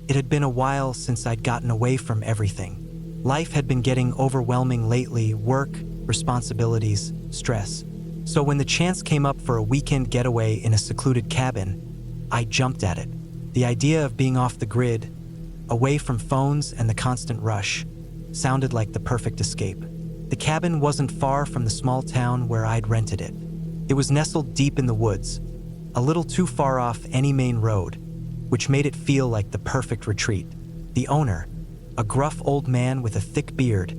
It had been a while since I'd gotten away from everything. Life had been getting overwhelming lately: work, responsibilities, stress. So when the chance came up for a weekend getaway in a secluded cabin, I jumped at it. The idea of being off the grid, away from phones and the constant rush, sounded like the perfect escape. The cabin wasn't far from the small town where I'd rented it. It was nestled deep in the woods, a little too far off any main road, which made it feel like the perfect retreat. The owner, a gruff old man with a thick beard,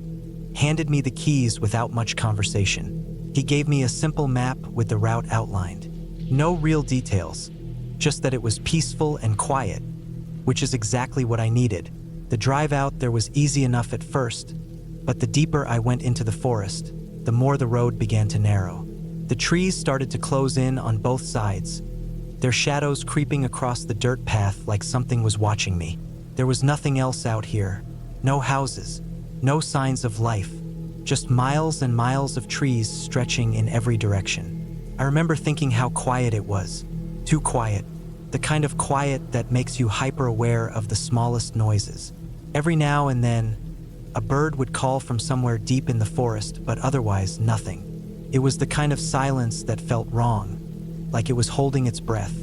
handed me the keys without much conversation. He gave me a simple map with the route outlined. No real details, just that it was peaceful and quiet, which is exactly what I needed. The drive out there was easy enough at first, but the deeper I went into the forest, the more the road began to narrow. The trees started to close in on both sides, their shadows creeping across the dirt path like something was watching me. There was nothing else out here. No houses, no signs of life, just miles and miles of trees stretching in every direction. I remember thinking how quiet it was. Too quiet. The kind of quiet that makes you hyper-aware of the smallest noises. Every now and then, a bird would call from somewhere deep in the forest, but otherwise nothing. It was the kind of silence that felt wrong, like it was holding its breath.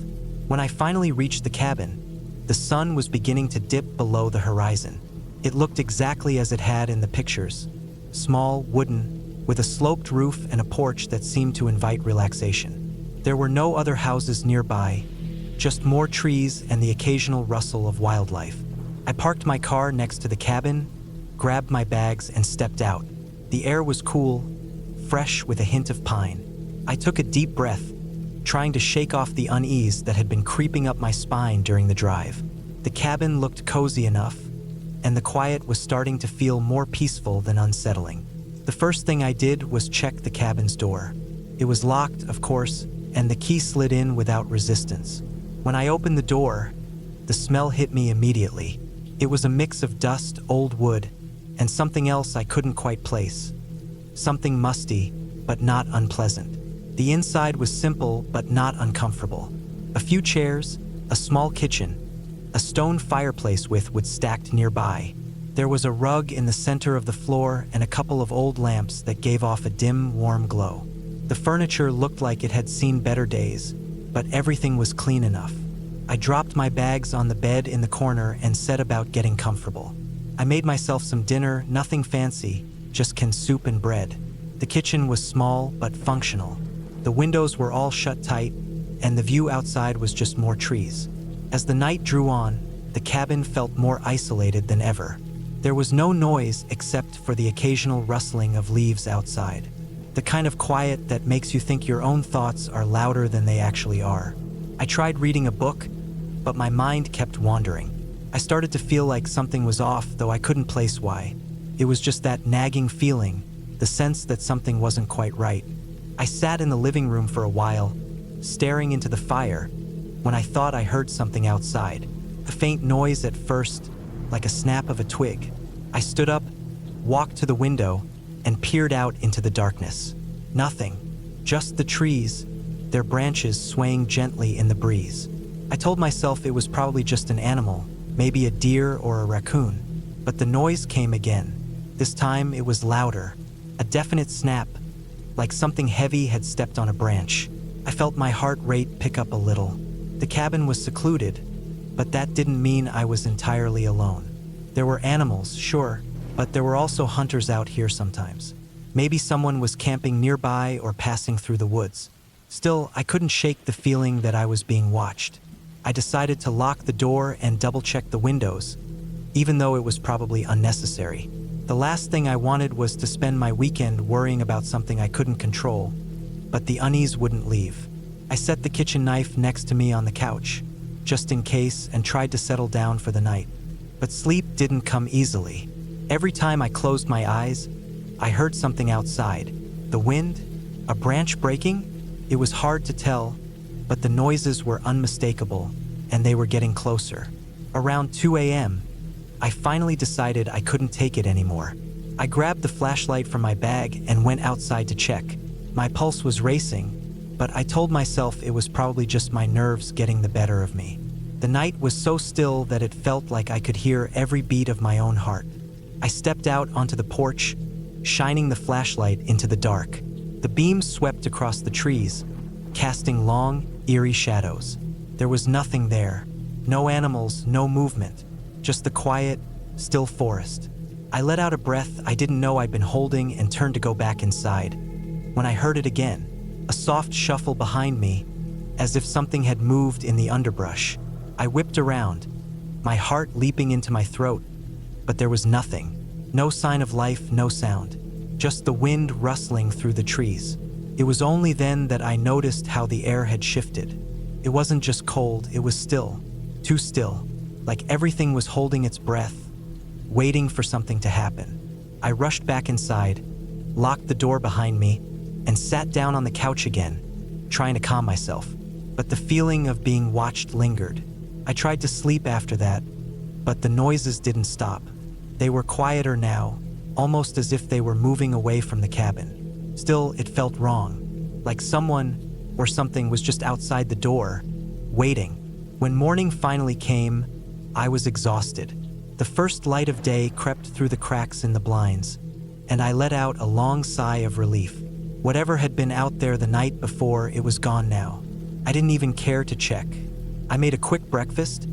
When I finally reached the cabin, the sun was beginning to dip below the horizon. It looked exactly as it had in the pictures. Small, wooden, with a sloped roof and a porch that seemed to invite relaxation. There were no other houses nearby, just more trees and the occasional rustle of wildlife. I parked my car next to the cabin, grabbed my bags, and stepped out. The air was cool, fresh with a hint of pine. I took a deep breath, trying to shake off the unease that had been creeping up my spine during the drive. The cabin looked cozy enough, and the quiet was starting to feel more peaceful than unsettling. The first thing I did was check the cabin's door. It was locked, of course, and the key slid in without resistance. When I opened the door, the smell hit me immediately. It was a mix of dust, old wood, and something else I couldn't quite place. Something musty, but not unpleasant. The inside was simple, but not uncomfortable. A few chairs, a small kitchen, a stone fireplace with wood stacked nearby. There was a rug in the center of the floor and a couple of old lamps that gave off a dim, warm glow. The furniture looked like it had seen better days, but everything was clean enough. I dropped my bags on the bed in the corner and set about getting comfortable. I made myself some dinner, nothing fancy, just canned soup and bread. The kitchen was small but functional. The windows were all shut tight, and the view outside was just more trees. As the night drew on, the cabin felt more isolated than ever. There was no noise except for the occasional rustling of leaves outside. The kind of quiet that makes you think your own thoughts are louder than they actually are. I tried reading a book, but my mind kept wandering. I started to feel like something was off, though I couldn't place why. It was just that nagging feeling, the sense that something wasn't quite right. I sat in the living room for a while, staring into the fire, when I thought I heard something outside. A faint noise at first, like a snap of a twig. I stood up, walked to the window, and peered out into the darkness. Nothing, just the trees, their branches swaying gently in the breeze. I told myself it was probably just an animal, maybe a deer or a raccoon. But the noise came again. This time it was louder, a definite snap, like something heavy had stepped on a branch. I felt my heart rate pick up a little. The cabin was secluded, but that didn't mean I was entirely alone. There were animals, sure, but there were also hunters out here sometimes. Maybe someone was camping nearby or passing through the woods. Still, I couldn't shake the feeling that I was being watched. I decided to lock the door and double-check the windows, even though it was probably unnecessary. The last thing I wanted was to spend my weekend worrying about something I couldn't control, but the unease wouldn't leave. I set the kitchen knife next to me on the couch, just in case, and tried to settle down for the night. But sleep didn't come easily. Every time I closed my eyes, I heard something outside. The wind? A branch breaking? It was hard to tell, but the noises were unmistakable, and they were getting closer. Around 2 a.m., I finally decided I couldn't take it anymore. I grabbed the flashlight from my bag and went outside to check. My pulse was racing, but I told myself it was probably just my nerves getting the better of me. The night was so still that it felt like I could hear every beat of my own heart. I stepped out onto the porch, shining the flashlight into the dark. The beams swept across the trees, casting long, eerie shadows. There was nothing there. No animals, no movement. Just the quiet, still forest. I let out a breath I didn't know I'd been holding and turned to go back inside. When I heard it again, a soft shuffle behind me, as if something had moved in the underbrush. I whipped around, my heart leaping into my throat, but there was nothing. No sign of life, no sound. Just the wind rustling through the trees. It was only then that I noticed how the air had shifted. It wasn't just cold, it was still. Too still. Like everything was holding its breath, waiting for something to happen. I rushed back inside, locked the door behind me, and sat down on the couch again, trying to calm myself. But the feeling of being watched lingered. I tried to sleep after that, but the noises didn't stop. They were quieter now, almost as if they were moving away from the cabin. Still, it felt wrong, like someone or something was just outside the door, waiting. When morning finally came, I was exhausted. The first light of day crept through the cracks in the blinds, and I let out a long sigh of relief. Whatever had been out there the night before, it was gone now. I didn't even care to check. I made a quick breakfast,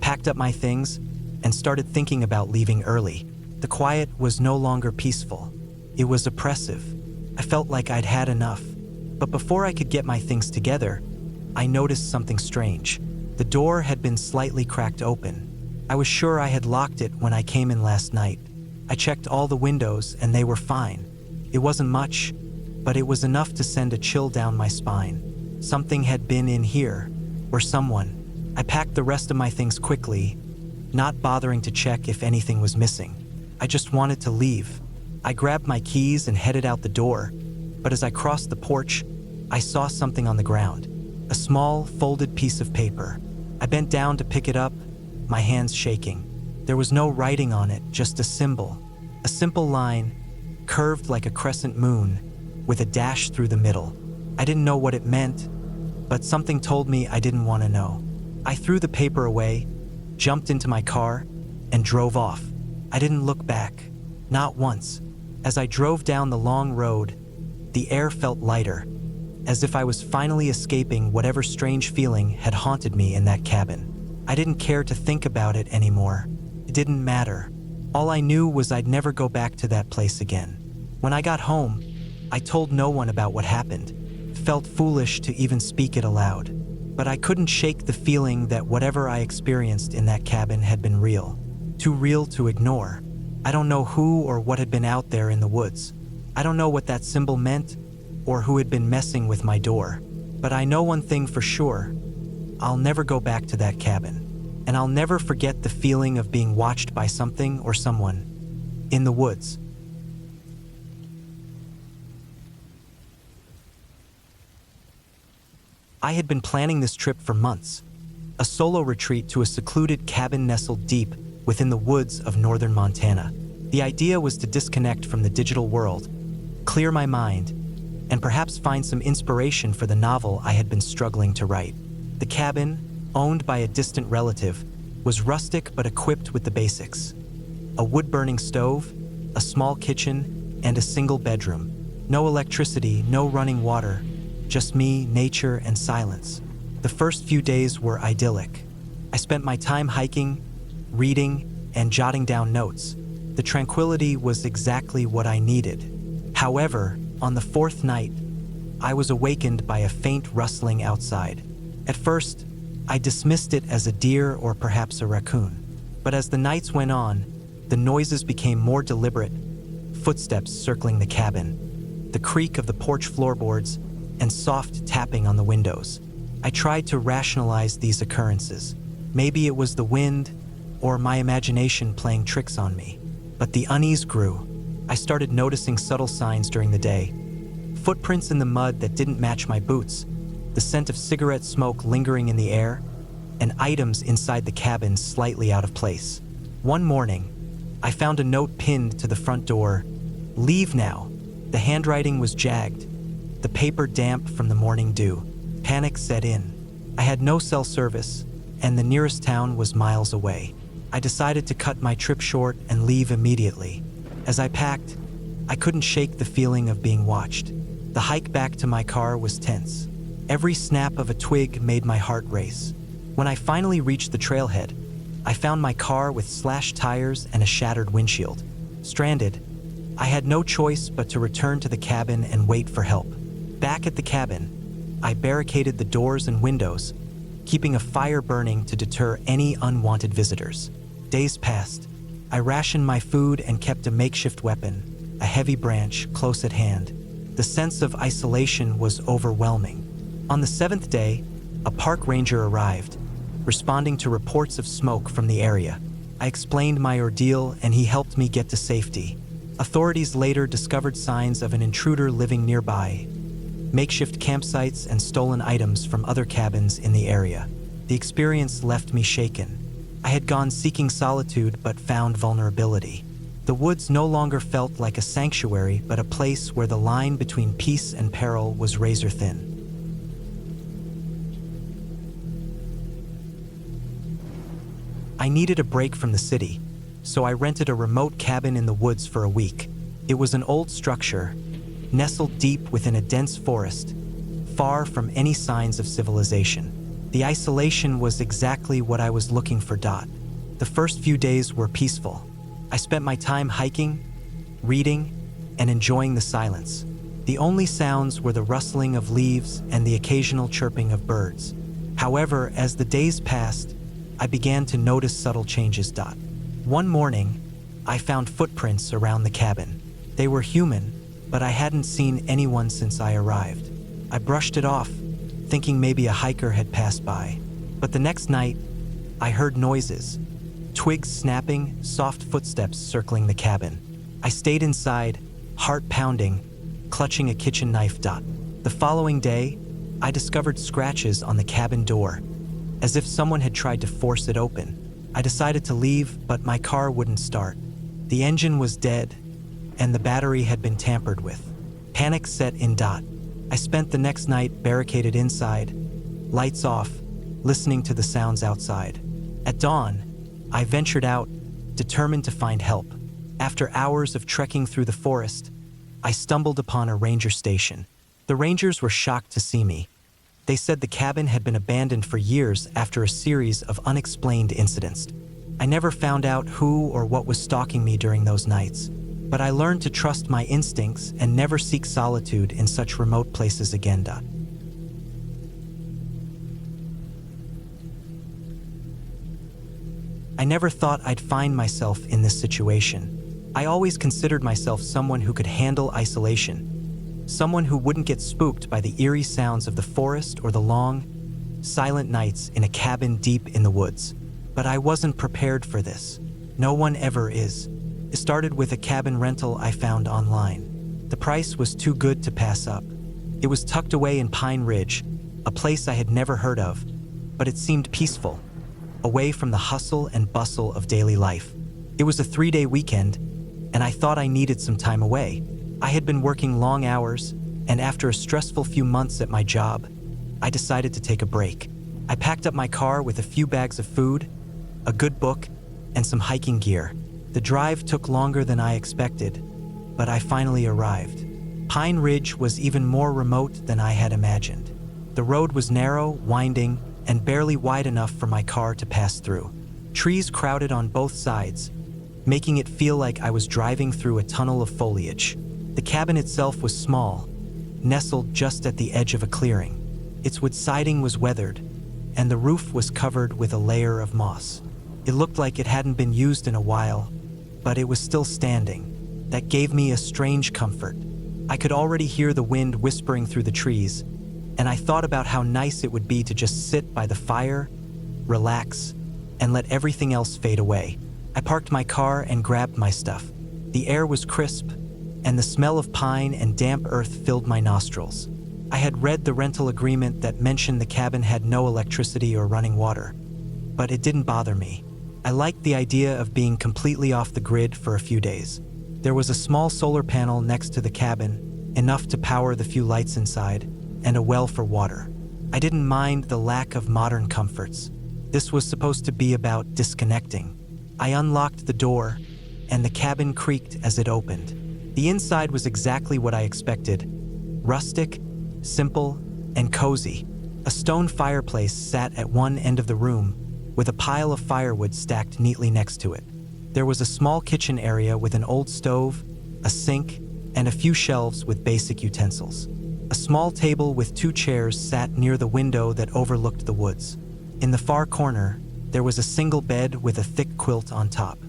packed up my things, and started thinking about leaving early. The quiet was no longer peaceful. It was oppressive. I felt like I'd had enough. But before I could get my things together, I noticed something strange. The door had been slightly cracked open. I was sure I had locked it when I came in last night. I checked all the windows and they were fine. It wasn't much, but it was enough to send a chill down my spine. Something had been in here, or someone. I packed the rest of my things quickly, not bothering to check if anything was missing. I just wanted to leave. I grabbed my keys and headed out the door, but as I crossed the porch, I saw something on the ground. A small, folded piece of paper. I bent down to pick it up, my hands shaking. There was no writing on it, just a symbol. A simple line, curved like a crescent moon, with a dash through the middle. I didn't know what it meant, but something told me I didn't want to know. I threw the paper away, jumped into my car, and drove off. I didn't look back, not once. As I drove down the long road, the air felt lighter, as if I was finally escaping whatever strange feeling had haunted me in that cabin. I didn't care to think about it anymore. It didn't matter. All I knew was I'd never go back to that place again. When I got home, I told no one about what happened. It felt foolish to even speak it aloud. But I couldn't shake the feeling that whatever I experienced in that cabin had been real. Too real to ignore. I don't know who or what had been out there in the woods. I don't know what that symbol meant or who had been messing with my door. But I know one thing for sure. I'll never go back to that cabin. And I'll never forget the feeling of being watched by something or someone in the woods. I had been planning this trip for months. A solo retreat to a secluded cabin nestled deep within the woods of northern Montana. The idea was to disconnect from the digital world, clear my mind, and perhaps find some inspiration for the novel I had been struggling to write. The cabin, owned by a distant relative, was rustic but equipped with the basics. A wood-burning stove, a small kitchen, and a single bedroom. No electricity, no running water, just me, nature, and silence. The first few days were idyllic. I spent my time hiking, reading, and jotting down notes. The tranquility was exactly what I needed. However, on the fourth night, I was awakened by a faint rustling outside. At first, I dismissed it as a deer or perhaps a raccoon. But as the nights went on, the noises became more deliberate, footsteps circling the cabin, the creak of the porch floorboards, and soft tapping on the windows. I tried to rationalize these occurrences. Maybe it was the wind or my imagination playing tricks on me. But the unease grew. I started noticing subtle signs during the day. Footprints in the mud that didn't match my boots, the scent of cigarette smoke lingering in the air, and items inside the cabin slightly out of place. One morning, I found a note pinned to the front door. "Leave now." The handwriting was jagged, the paper damp from the morning dew. Panic set in. I had no cell service, and the nearest town was miles away. I decided to cut my trip short and leave immediately. As I packed, I couldn't shake the feeling of being watched. The hike back to my car was tense. Every snap of a twig made my heart race. When I finally reached the trailhead, I found my car with slashed tires and a shattered windshield. Stranded, I had no choice but to return to the cabin and wait for help. Back at the cabin, I barricaded the doors and windows, keeping a fire burning to deter any unwanted visitors. Days passed. I rationed my food and kept a makeshift weapon, a heavy branch, close at hand. The sense of isolation was overwhelming. On the 7th day, a park ranger arrived, responding to reports of smoke from the area. I explained my ordeal and he helped me get to safety. Authorities later discovered signs of an intruder living nearby, makeshift campsites and stolen items from other cabins in the area. The experience left me shaken. I had gone seeking solitude but found vulnerability. The woods no longer felt like a sanctuary but a place where the line between peace and peril was razor thin. I needed a break from the city, so I rented a remote cabin in the woods for a week. It was an old structure, nestled deep within a dense forest, far from any signs of civilization. The isolation was exactly what I was looking for. The first few days were peaceful. I spent my time hiking, reading, and enjoying the silence. The only sounds were the rustling of leaves and the occasional chirping of birds. However, as the days passed, I began to notice subtle changes. One morning, I found footprints around the cabin. They were human, but I hadn't seen anyone since I arrived. I brushed it off, thinking maybe a hiker had passed by. But the next night, I heard noises, twigs snapping, soft footsteps circling the cabin. I stayed inside, heart pounding, clutching a kitchen knife. The following day, I discovered scratches on the cabin door, as if someone had tried to force it open. I decided to leave, but my car wouldn't start. The engine was dead, and the battery had been tampered with. Panic set in. I spent the next night barricaded inside, lights off, listening to the sounds outside. At dawn, I ventured out, determined to find help. After hours of trekking through the forest, I stumbled upon a ranger station. The rangers were shocked to see me. They said the cabin had been abandoned for years after a series of unexplained incidents. I never found out who or what was stalking me during those nights, but I learned to trust my instincts and never seek solitude in such remote places again. I never thought I'd find myself in this situation. I always considered myself someone who could handle isolation, someone who wouldn't get spooked by the eerie sounds of the forest or the long, silent nights in a cabin deep in the woods. But I wasn't prepared for this. No one ever is. It started with a cabin rental I found online. The price was too good to pass up. It was tucked away in Pine Ridge, a place I had never heard of, but it seemed peaceful, away from the hustle and bustle of daily life. It was a 3-day weekend, and I thought I needed some time away. I had been working long hours, and after a stressful few months at my job, I decided to take a break. I packed up my car with a few bags of food, a good book, and some hiking gear. The drive took longer than I expected, but I finally arrived. Pine Ridge was even more remote than I had imagined. The road was narrow, winding, and barely wide enough for my car to pass through. Trees crowded on both sides, making it feel like I was driving through a tunnel of foliage. The cabin itself was small, nestled just at the edge of a clearing. Its wood siding was weathered, and the roof was covered with a layer of moss. It looked like it hadn't been used in a while, but it was still standing. That gave me a strange comfort. I could already hear the wind whispering through the trees, and I thought about how nice it would be to just sit by the fire, relax, and let everything else fade away. I parked my car and grabbed my stuff. The air was crisp, and the smell of pine and damp earth filled my nostrils. I had read the rental agreement that mentioned the cabin had no electricity or running water, but it didn't bother me. I liked the idea of being completely off the grid for a few days. There was a small solar panel next to the cabin, enough to power the few lights inside, and a well for water. I didn't mind the lack of modern comforts. This was supposed to be about disconnecting. I unlocked the door, and the cabin creaked as it opened. The inside was exactly what I expected. Rustic, simple, and cozy. A stone fireplace sat at one end of the room, with a pile of firewood stacked neatly next to it. There was a small kitchen area with an old stove, a sink, and a few shelves with basic utensils. A small table with 2 chairs sat near the window that overlooked the woods. In the far corner, there was a single bed with a thick quilt on top.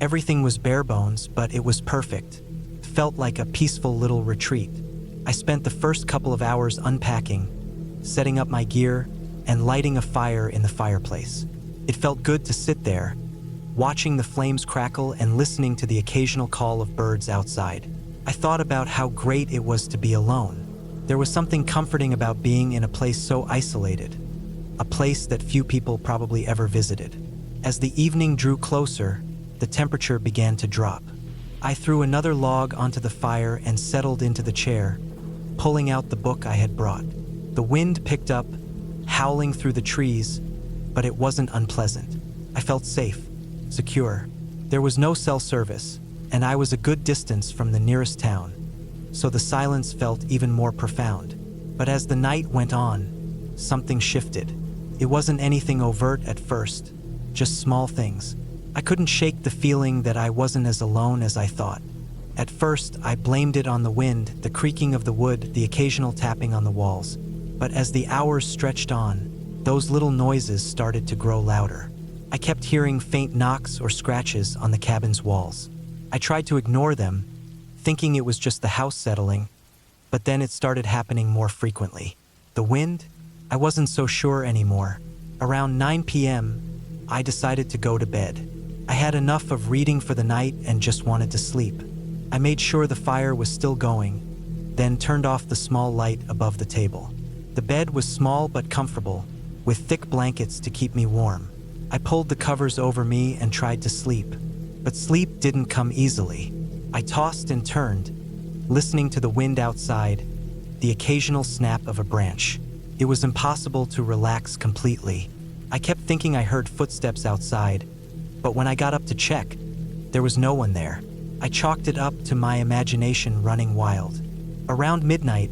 Everything was bare bones, but it was perfect. It felt like a peaceful little retreat. I spent the first couple of hours unpacking, setting up my gear, and lighting a fire in the fireplace. It felt good to sit there, watching the flames crackle and listening to the occasional call of birds outside. I thought about how great it was to be alone. There was something comforting about being in a place so isolated, a place that few people probably ever visited. As the evening drew closer, the temperature began to drop. I threw another log onto the fire and settled into the chair, pulling out the book I had brought. The wind picked up, howling through the trees, but it wasn't unpleasant. I felt safe, secure. There was no cell service, and I was a good distance from the nearest town, so the silence felt even more profound. But as the night went on, something shifted. It wasn't anything overt at first, just small things. I couldn't shake the feeling that I wasn't as alone as I thought. At first, I blamed it on the wind, the creaking of the wood, the occasional tapping on the walls. But as the hours stretched on, those little noises started to grow louder. I kept hearing faint knocks or scratches on the cabin's walls. I tried to ignore them, thinking it was just the house settling, but then it started happening more frequently. The wind? I wasn't so sure anymore. Around 9 p.m., I decided to go to bed. I had enough of reading for the night and just wanted to sleep. I made sure the fire was still going, then turned off the small light above the table. The bed was small but comfortable, with thick blankets to keep me warm. I pulled the covers over me and tried to sleep, but sleep didn't come easily. I tossed and turned, listening to the wind outside, the occasional snap of a branch. It was impossible to relax completely. I kept thinking I heard footsteps outside, but when I got up to check, there was no one there. I chalked it up to my imagination running wild. Around midnight,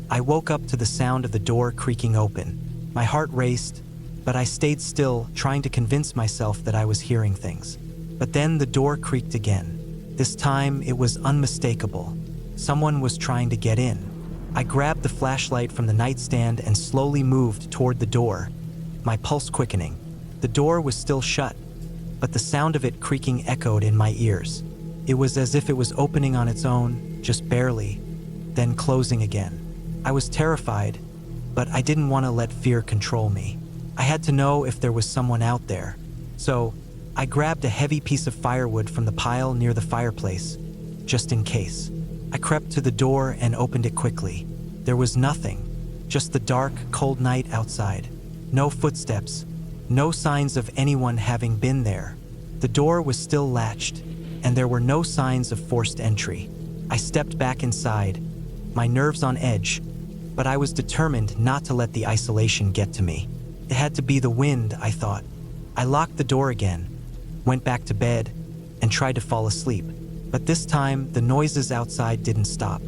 I woke up to the sound of the door creaking open. My heart raced, but I stayed still, trying to convince myself that I was hearing things. But then the door creaked again. This time, it was unmistakable. Someone was trying to get in. I grabbed the flashlight from the nightstand and slowly moved toward the door, my pulse quickening. The door was still shut, but the sound of it creaking echoed in my ears. It was as if it was opening on its own, just barely, then closing again. I was terrified, but I didn't want to let fear control me. I had to know if there was someone out there. So, I grabbed a heavy piece of firewood from the pile near the fireplace, just in case. I crept to the door and opened it quickly. There was nothing, just the dark, cold night outside. No footsteps, no signs of anyone having been there. The door was still latched, and there were no signs of forced entry. I stepped back inside, my nerves on edge, but I was determined not to let the isolation get to me. It had to be the wind, I thought. I locked the door again, went back to bed, and tried to fall asleep. But this time, the noises outside didn't stop.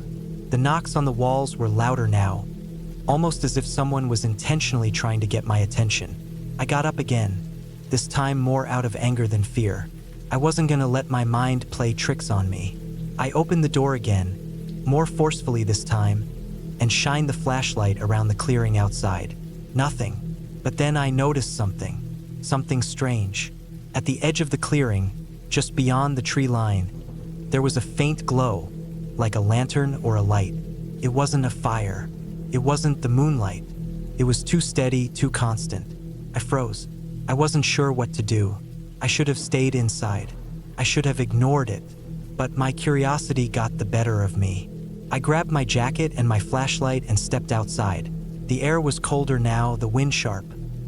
The knocks on the walls were louder now, almost as if someone was intentionally trying to get my attention. I got up again, this time more out of anger than fear. I wasn't gonna let my mind play tricks on me. I opened the door again, more forcefully this time, and shined the flashlight around the clearing outside. Nothing. But then I noticed something strange. At the edge of the clearing, just beyond the tree line, there was a faint glow, like a lantern or a light. It wasn't a fire. It wasn't the moonlight. It was too steady, too constant. I froze. I wasn't sure what to do. I should have stayed inside. I should have ignored it. But my curiosity got the better of me. I grabbed my jacket and my flashlight and stepped outside. The air was colder now, the wind sharp.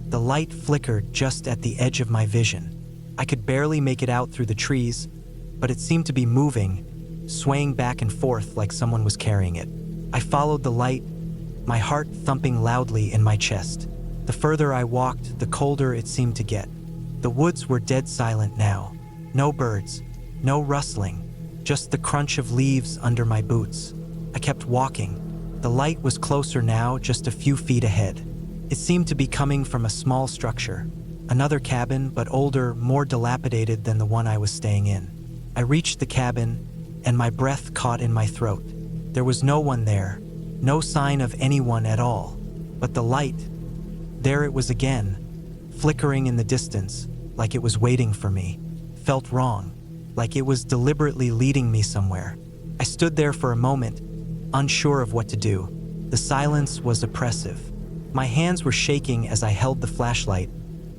The light flickered just at the edge of my vision. I could barely make it out through the trees, but it seemed to be moving, swaying back and forth like someone was carrying it. I followed the light, my heart thumping loudly in my chest. The further I walked, the colder it seemed to get. The woods were dead silent now. No birds, no rustling, just the crunch of leaves under my boots. I kept walking. The light was closer now, just a few feet ahead. It seemed to be coming from a small structure. Another cabin, but older, more dilapidated than the one I was staying in. I reached the cabin, and my breath caught in my throat. There was no one there, no sign of anyone at all. But the light, there it was again, flickering in the distance, like it was waiting for me. Felt wrong, like it was deliberately leading me somewhere. I stood there for a moment, unsure of what to do. The silence was oppressive. My hands were shaking as I held the flashlight,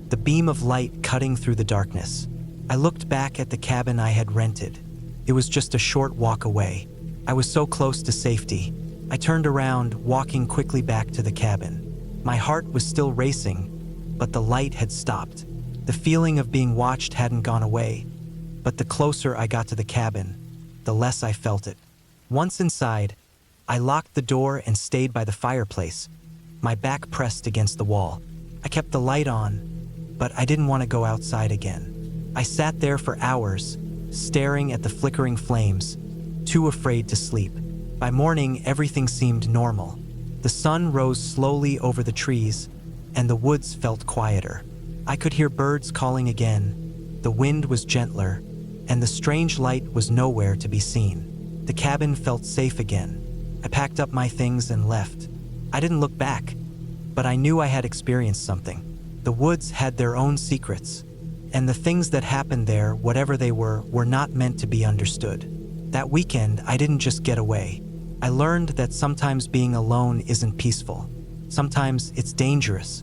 the beam of light cutting through the darkness. I looked back at the cabin I had rented. It was just a short walk away. I was so close to safety. I turned around, walking quickly back to the cabin. My heart was still racing, but the light had stopped. The feeling of being watched hadn't gone away, but the closer I got to the cabin, the less I felt it. Once inside, I locked the door and stayed by the fireplace, my back pressed against the wall. I kept the light on, but I didn't want to go outside again. I sat there for hours, staring at the flickering flames, too afraid to sleep. By morning, everything seemed normal. The sun rose slowly over the trees, and the woods felt quieter. I could hear birds calling again, the wind was gentler, and the strange light was nowhere to be seen. The cabin felt safe again. I packed up my things and left. I didn't look back, but I knew I had experienced something. The woods had their own secrets, and the things that happened there, whatever they were not meant to be understood. That weekend, I didn't just get away. I learned that sometimes being alone isn't peaceful. Sometimes it's dangerous.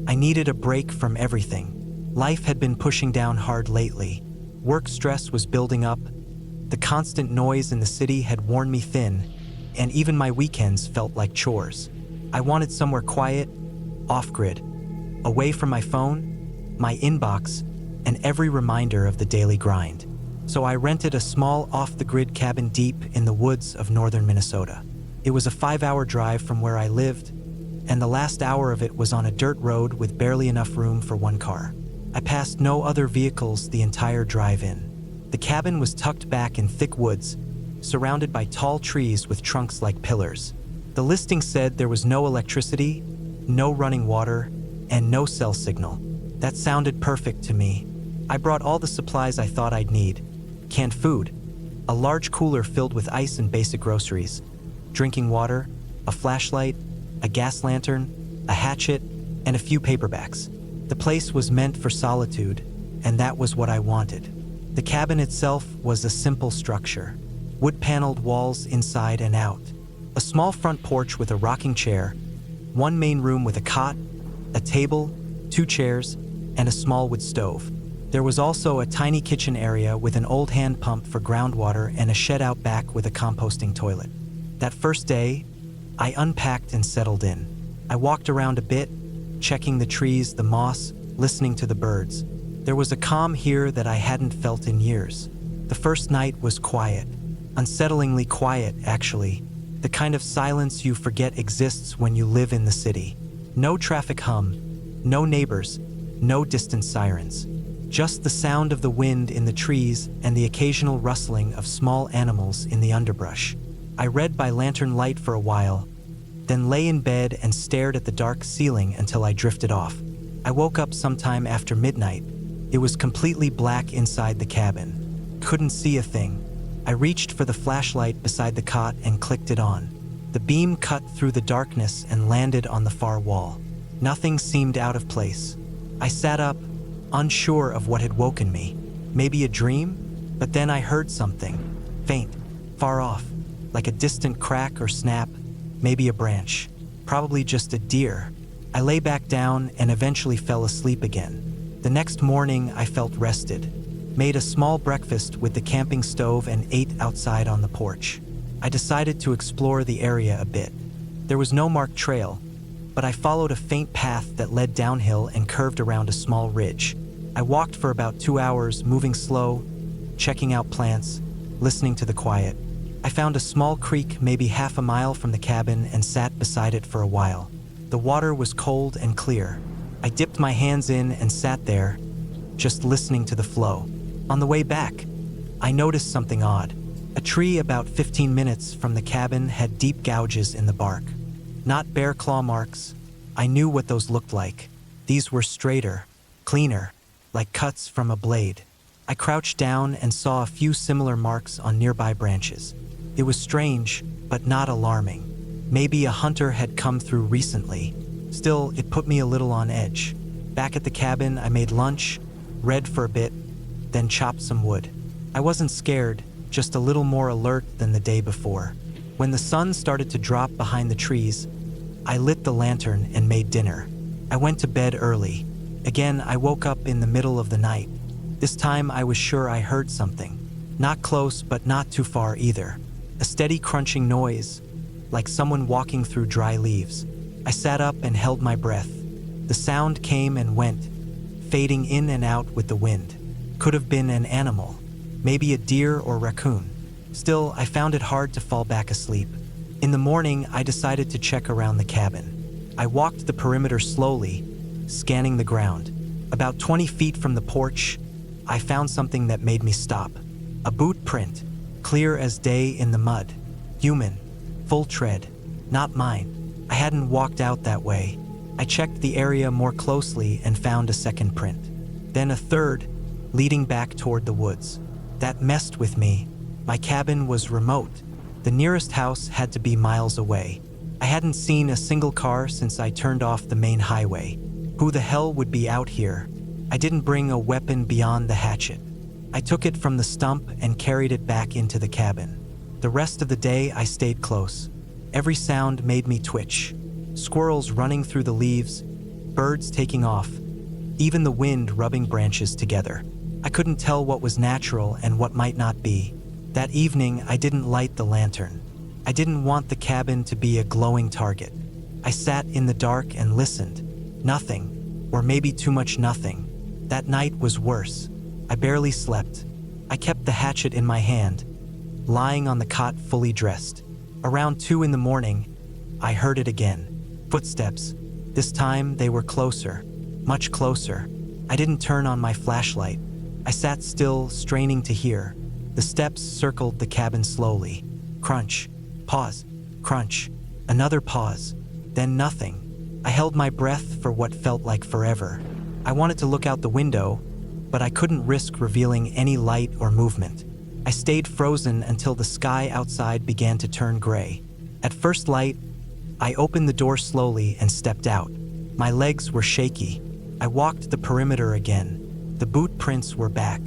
I needed a break from everything. Life had been pushing down hard lately. Work stress was building up. The constant noise in the city had worn me thin, and even my weekends felt like chores. I wanted somewhere quiet, off-grid, away from my phone, my inbox, and every reminder of the daily grind. So I rented a small off-the-grid cabin deep in the woods of northern Minnesota. It was a 5-hour drive from where I lived, and the last hour of it was on a dirt road with barely enough room for one car. I passed no other vehicles the entire drive in. The cabin was tucked back in thick woods, surrounded by tall trees with trunks like pillars. The listing said there was no electricity, no running water, and no cell signal. That sounded perfect to me. I brought all the supplies I thought I'd need. Canned food, a large cooler filled with ice and basic groceries, drinking water, a flashlight, a gas lantern, a hatchet, and a few paperbacks. The place was meant for solitude, and that was what I wanted. The cabin itself was a simple structure, wood-paneled walls inside and out, a small front porch with a rocking chair, one main room with a cot, a table, 2 chairs, and a small wood stove. There was also a tiny kitchen area with an old hand pump for groundwater and a shed out back with a composting toilet. That first day, I unpacked and settled in. I walked around a bit, checking the trees, the moss, listening to the birds. There was a calm here that I hadn't felt in years. The first night was quiet, unsettlingly quiet, actually. The kind of silence you forget exists when you live in the city. No traffic hum, no neighbors, no distant sirens. Just the sound of the wind in the trees and the occasional rustling of small animals in the underbrush. I read by lantern light for a while, then lay in bed and stared at the dark ceiling until I drifted off. I woke up sometime after midnight. It was completely black inside the cabin. Couldn't see a thing. I reached for the flashlight beside the cot and clicked it on. The beam cut through the darkness and landed on the far wall. Nothing seemed out of place. I sat up, unsure of what had woken me. Maybe a dream? But then I heard something, faint, far off, like a distant crack or snap, maybe a branch, probably just a deer. I lay back down and eventually fell asleep again. The next morning, I felt rested, made a small breakfast with the camping stove and ate outside on the porch. I decided to explore the area a bit. There was no marked trail, but I followed a faint path that led downhill and curved around a small ridge. I walked for about 2 hours, moving slow, checking out plants, listening to the quiet. I found a small creek maybe half a mile from the cabin and sat beside it for a while. The water was cold and clear. I dipped my hands in and sat there, just listening to the flow. On the way back, I noticed something odd. A tree about 15 minutes from the cabin had deep gouges in the bark. Not bare claw marks. I knew what those looked like. These were straighter, cleaner, like cuts from a blade. I crouched down and saw a few similar marks on nearby branches. It was strange, but not alarming. Maybe a hunter had come through recently. Still, it put me a little on edge. Back at the cabin, I made lunch, read for a bit, then chopped some wood. I wasn't scared, just a little more alert than the day before. When the sun started to drop behind the trees, I lit the lantern and made dinner. I went to bed early. Again, I woke up in the middle of the night. This time I was sure I heard something. Not close, but not too far either. A steady crunching noise, like someone walking through dry leaves. I sat up and held my breath. The sound came and went, fading in and out with the wind. Could have been an animal, maybe a deer or raccoon. Still, I found it hard to fall back asleep. In the morning, I decided to check around the cabin. I walked the perimeter slowly, scanning the ground. About 20 feet from the porch, I found something that made me stop. A boot print, clear as day in the mud. Human, full tread, not mine. I hadn't walked out that way. I checked the area more closely and found a second print. Then a third, leading back toward the woods. That messed with me. My cabin was remote. The nearest house had to be miles away. I hadn't seen a single car since I turned off the main highway. Who the hell would be out here? I didn't bring a weapon beyond the hatchet. I took it from the stump and carried it back into the cabin. The rest of the day I stayed close. Every sound made me twitch. Squirrels running through the leaves, birds taking off, even the wind rubbing branches together. I couldn't tell what was natural and what might not be. That evening, I didn't light the lantern. I didn't want the cabin to be a glowing target. I sat in the dark and listened. Nothing, or maybe too much nothing. That night was worse. I barely slept. I kept the hatchet in my hand, lying on the cot fully dressed. Around 2 in the morning, I heard it again. Footsteps. This time they were closer, much closer. I didn't turn on my flashlight. I sat still, straining to hear. The steps circled the cabin slowly. Crunch, pause, crunch, another pause, then nothing. I held my breath for what felt like forever. I wanted to look out the window, but I couldn't risk revealing any light or movement. I stayed frozen until the sky outside began to turn gray. At first light, I opened the door slowly and stepped out. My legs were shaky. I walked the perimeter again. The boot prints were back.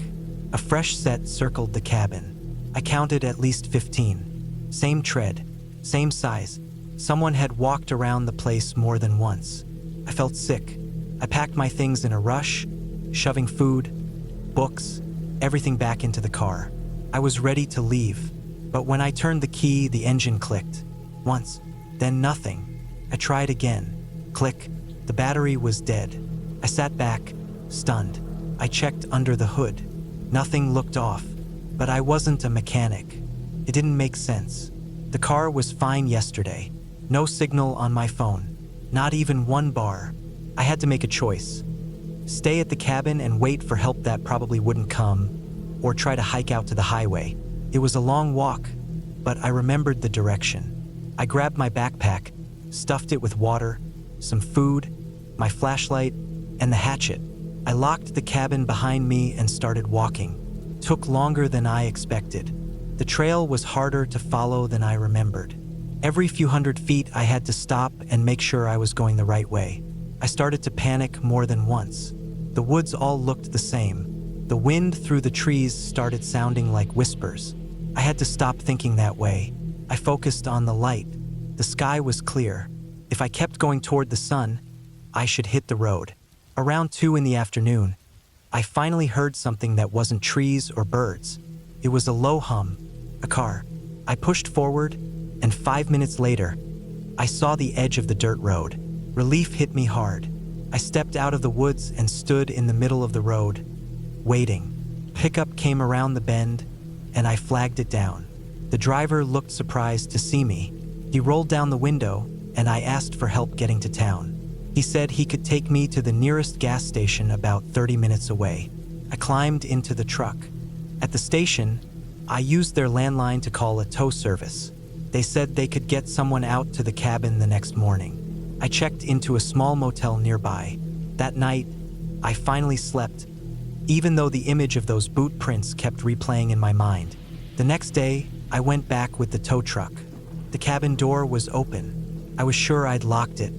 A fresh set circled the cabin. I counted at least 15. Same tread, same size. Someone had walked around the place more than once. I felt sick. I packed my things in a rush, shoving food, books, everything back into the car. I was ready to leave, but when I turned the key, the engine clicked. Once, then nothing. I tried again. Click. The battery was dead. I sat back, stunned. I checked under the hood. Nothing looked off, but I wasn't a mechanic. It didn't make sense. The car was fine yesterday. No signal on my phone. Not even one bar. I had to make a choice. Stay at the cabin and wait for help that probably wouldn't come, or try to hike out to the highway. It was a long walk, but I remembered the direction. I grabbed my backpack, stuffed it with water, some food, my flashlight, and the hatchet. I locked the cabin behind me and started walking. Took longer than I expected. The trail was harder to follow than I remembered. Every few hundred feet, I had to stop and make sure I was going the right way. I started to panic more than once. The woods all looked the same. The wind through the trees started sounding like whispers. I had to stop thinking that way. I focused on the light. The sky was clear. If I kept going toward the sun, I should hit the road. Around 2 in the afternoon, I finally heard something that wasn't trees or birds. It was a low hum, a car. I pushed forward, and 5 minutes later, I saw the edge of the dirt road. Relief hit me hard. I stepped out of the woods and stood in the middle of the road, waiting. Pickup came around the bend, and I flagged it down. The driver looked surprised to see me. He rolled down the window, and I asked for help getting to town. He said he could take me to the nearest gas station about 30 minutes away. I climbed into the truck. At the station, I used their landline to call a tow service. They said they could get someone out to the cabin the next morning. I checked into a small motel nearby. That night, I finally slept, even though the image of those boot prints kept replaying in my mind. The next day, I went back with the tow truck. The cabin door was open. I was sure I'd locked it.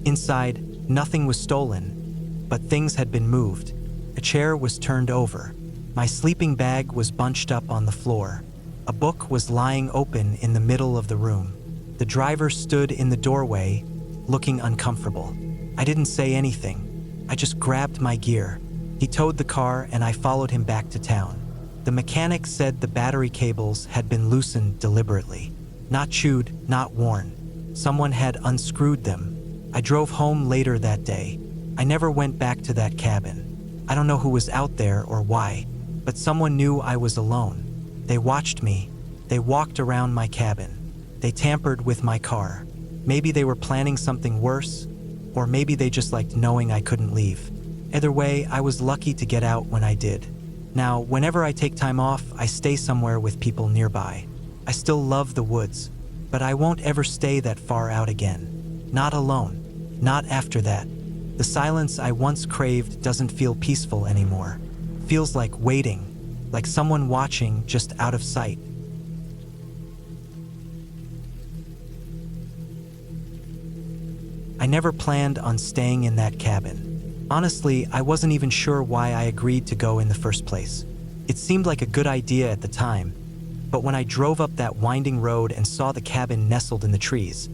Inside, nothing was stolen, but things had been moved. A chair was turned over. My sleeping bag was bunched up on the floor. A book was lying open in the middle of the room. The driver stood in the doorway, looking uncomfortable. I didn't say anything. I just grabbed my gear. He towed the car and I followed him back to town. The mechanic said the battery cables had been loosened deliberately. Not chewed, not worn. Someone had unscrewed them. I drove home later that day. I never went back to that cabin. I don't know who was out there or why, but someone knew I was alone. They watched me. They walked around my cabin. They tampered with my car. Maybe they were planning something worse, or maybe they just liked knowing I couldn't leave. Either way, I was lucky to get out when I did. Now, whenever I take time off, I stay somewhere with people nearby. I still love the woods, but I won't ever stay that far out again. Not alone. Not after that. The silence I once craved doesn't feel peaceful anymore. Feels like waiting, like someone watching just out of sight. I never planned on staying in that cabin. Honestly, I wasn't even sure why I agreed to go in the first place. It seemed like a good idea at the time, but when I drove up that winding road and saw the cabin nestled in the trees,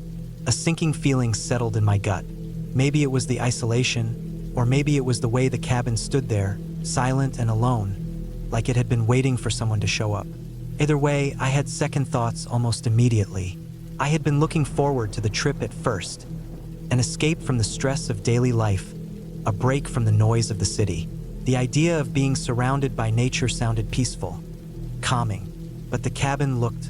a sinking feeling settled in my gut. Maybe it was the isolation, or maybe it was the way the cabin stood there, silent and alone, like it had been waiting for someone to show up. Either way, I had second thoughts almost immediately. I had been looking forward to the trip at first, an escape from the stress of daily life, a break from the noise of the city. The idea of being surrounded by nature sounded peaceful, calming, but the cabin looked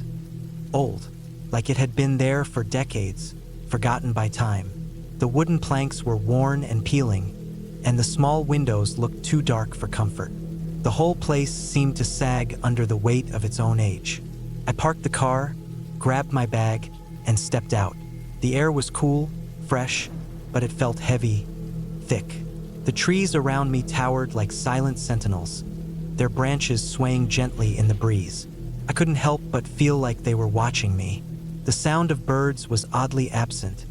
old, like it had been there for decades, forgotten by time. The wooden planks were worn and peeling, and the small windows looked too dark for comfort. The whole place seemed to sag under the weight of its own age. I parked the car, grabbed my bag, and stepped out. The air was cool, fresh, but it felt heavy, thick. The trees around me towered like silent sentinels, their branches swaying gently in the breeze. I couldn't help but feel like they were watching me. The sound of birds was oddly absent,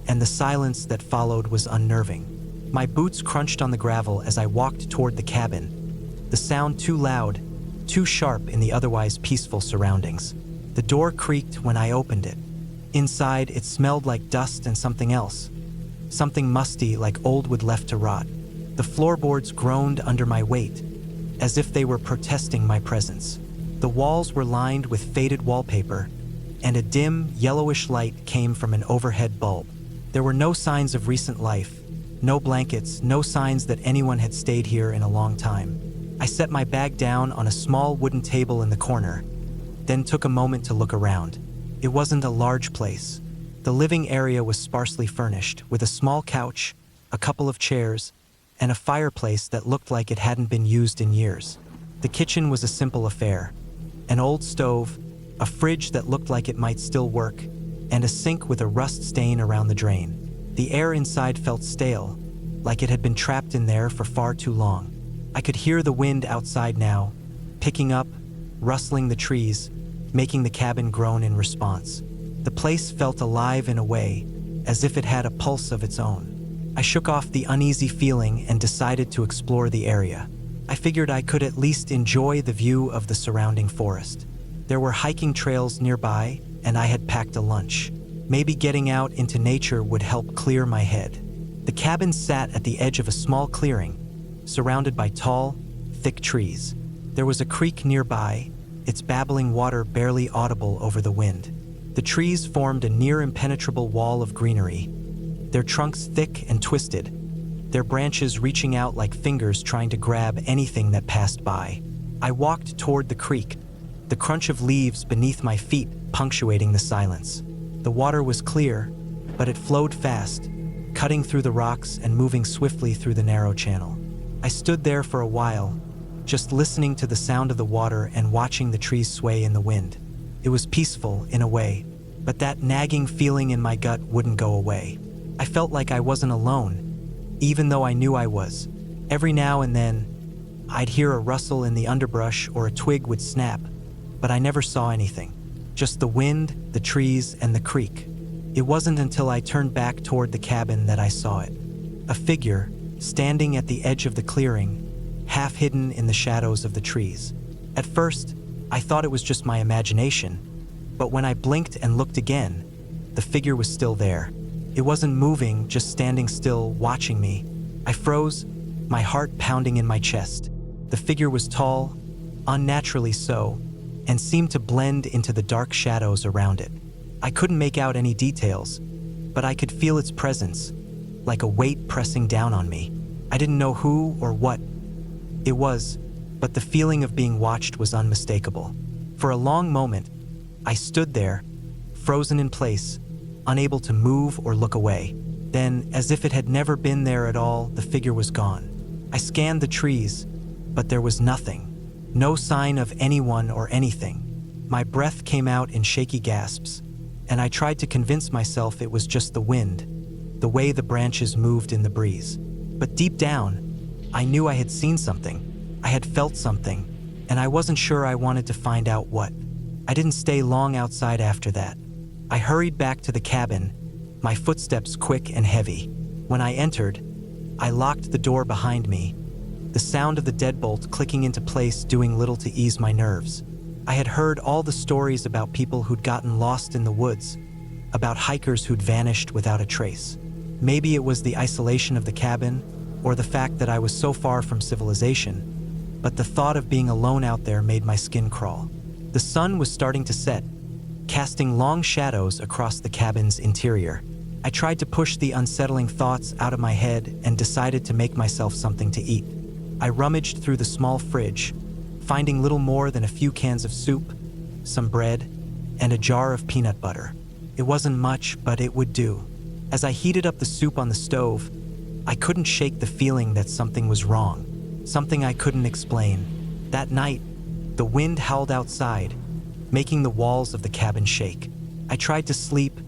and the silence that followed was unnerving. My boots crunched on the gravel as I walked toward the cabin, the sound too loud, too sharp in the otherwise peaceful surroundings. The door creaked when I opened it. Inside, it smelled like dust and something else. Something musty like old wood left to rot. The floorboards groaned under my weight, as if they were protesting my presence. The walls were lined with faded wallpaper, and a dim, yellowish light came from an overhead bulb. There were no signs of recent life, no blankets, no signs that anyone had stayed here in a long time. I set my bag down on a small wooden table in the corner, then took a moment to look around. It wasn't a large place. The living area was sparsely furnished, with a small couch, a couple of chairs, and a fireplace that looked like it hadn't been used in years. The kitchen was a simple affair. An old stove, a fridge that looked like it might still work, and a sink with a rust stain around the drain. The air inside felt stale, like it had been trapped in there for far too long. I could hear the wind outside now, picking up, rustling the trees, making the cabin groan in response. The place felt alive in a way, as if it had a pulse of its own. I shook off the uneasy feeling and decided to explore the area. I figured I could at least enjoy the view of the surrounding forest. There were hiking trails nearby, and I had packed a lunch. Maybe getting out into nature would help clear my head. The cabin sat at the edge of a small clearing, surrounded by tall, thick trees. There was a creek nearby, its babbling water barely audible over the wind. The trees formed a near-impenetrable wall of greenery, their trunks thick and twisted, their branches reaching out like fingers trying to grab anything that passed by. I walked toward the creek, the crunch of leaves beneath my feet punctuating the silence. The water was clear, but it flowed fast, cutting through the rocks and moving swiftly through the narrow channel. I stood there for a while, just listening to the sound of the water and watching the trees sway in the wind. It was peaceful in a way, but that nagging feeling in my gut wouldn't go away. I felt like I wasn't alone, even though I knew I was. Every now and then, I'd hear a rustle in the underbrush or a twig would snap, but I never saw anything. Just the wind, the trees, and the creek. It wasn't until I turned back toward the cabin that I saw it. A figure, standing at the edge of the clearing, half hidden in the shadows of the trees. At first, I thought it was just my imagination, but when I blinked and looked again, the figure was still there. It wasn't moving, just standing still, watching me. I froze, my heart pounding in my chest. The figure was tall, unnaturally so, and seemed to blend into the dark shadows around it. I couldn't make out any details, but I could feel its presence, like a weight pressing down on me. I didn't know who or what it was, but the feeling of being watched was unmistakable. For a long moment, I stood there, frozen in place, unable to move or look away. Then, as if it had never been there at all, the figure was gone. I scanned the trees, but there was nothing. No sign of anyone or anything. My breath came out in shaky gasps, and I tried to convince myself it was just the wind, the way the branches moved in the breeze. But deep down, I knew I had seen something. I had felt something, and I wasn't sure I wanted to find out what. I didn't stay long outside after that. I hurried back to the cabin, my footsteps quick and heavy. When I entered, I locked the door behind me, the sound of the deadbolt clicking into place doing little to ease my nerves. I had heard all the stories about people who'd gotten lost in the woods, about hikers who'd vanished without a trace. Maybe it was the isolation of the cabin, or the fact that I was so far from civilization, but the thought of being alone out there made my skin crawl. The sun was starting to set, casting long shadows across the cabin's interior. I tried to push the unsettling thoughts out of my head and decided to make myself something to eat. I rummaged through the small fridge, finding little more than a few cans of soup, some bread, and a jar of peanut butter. It wasn't much, but it would do. As I heated up the soup on the stove, I couldn't shake the feeling that something was wrong, something I couldn't explain. That night, the wind howled outside, making the walls of the cabin shake. I tried to sleep,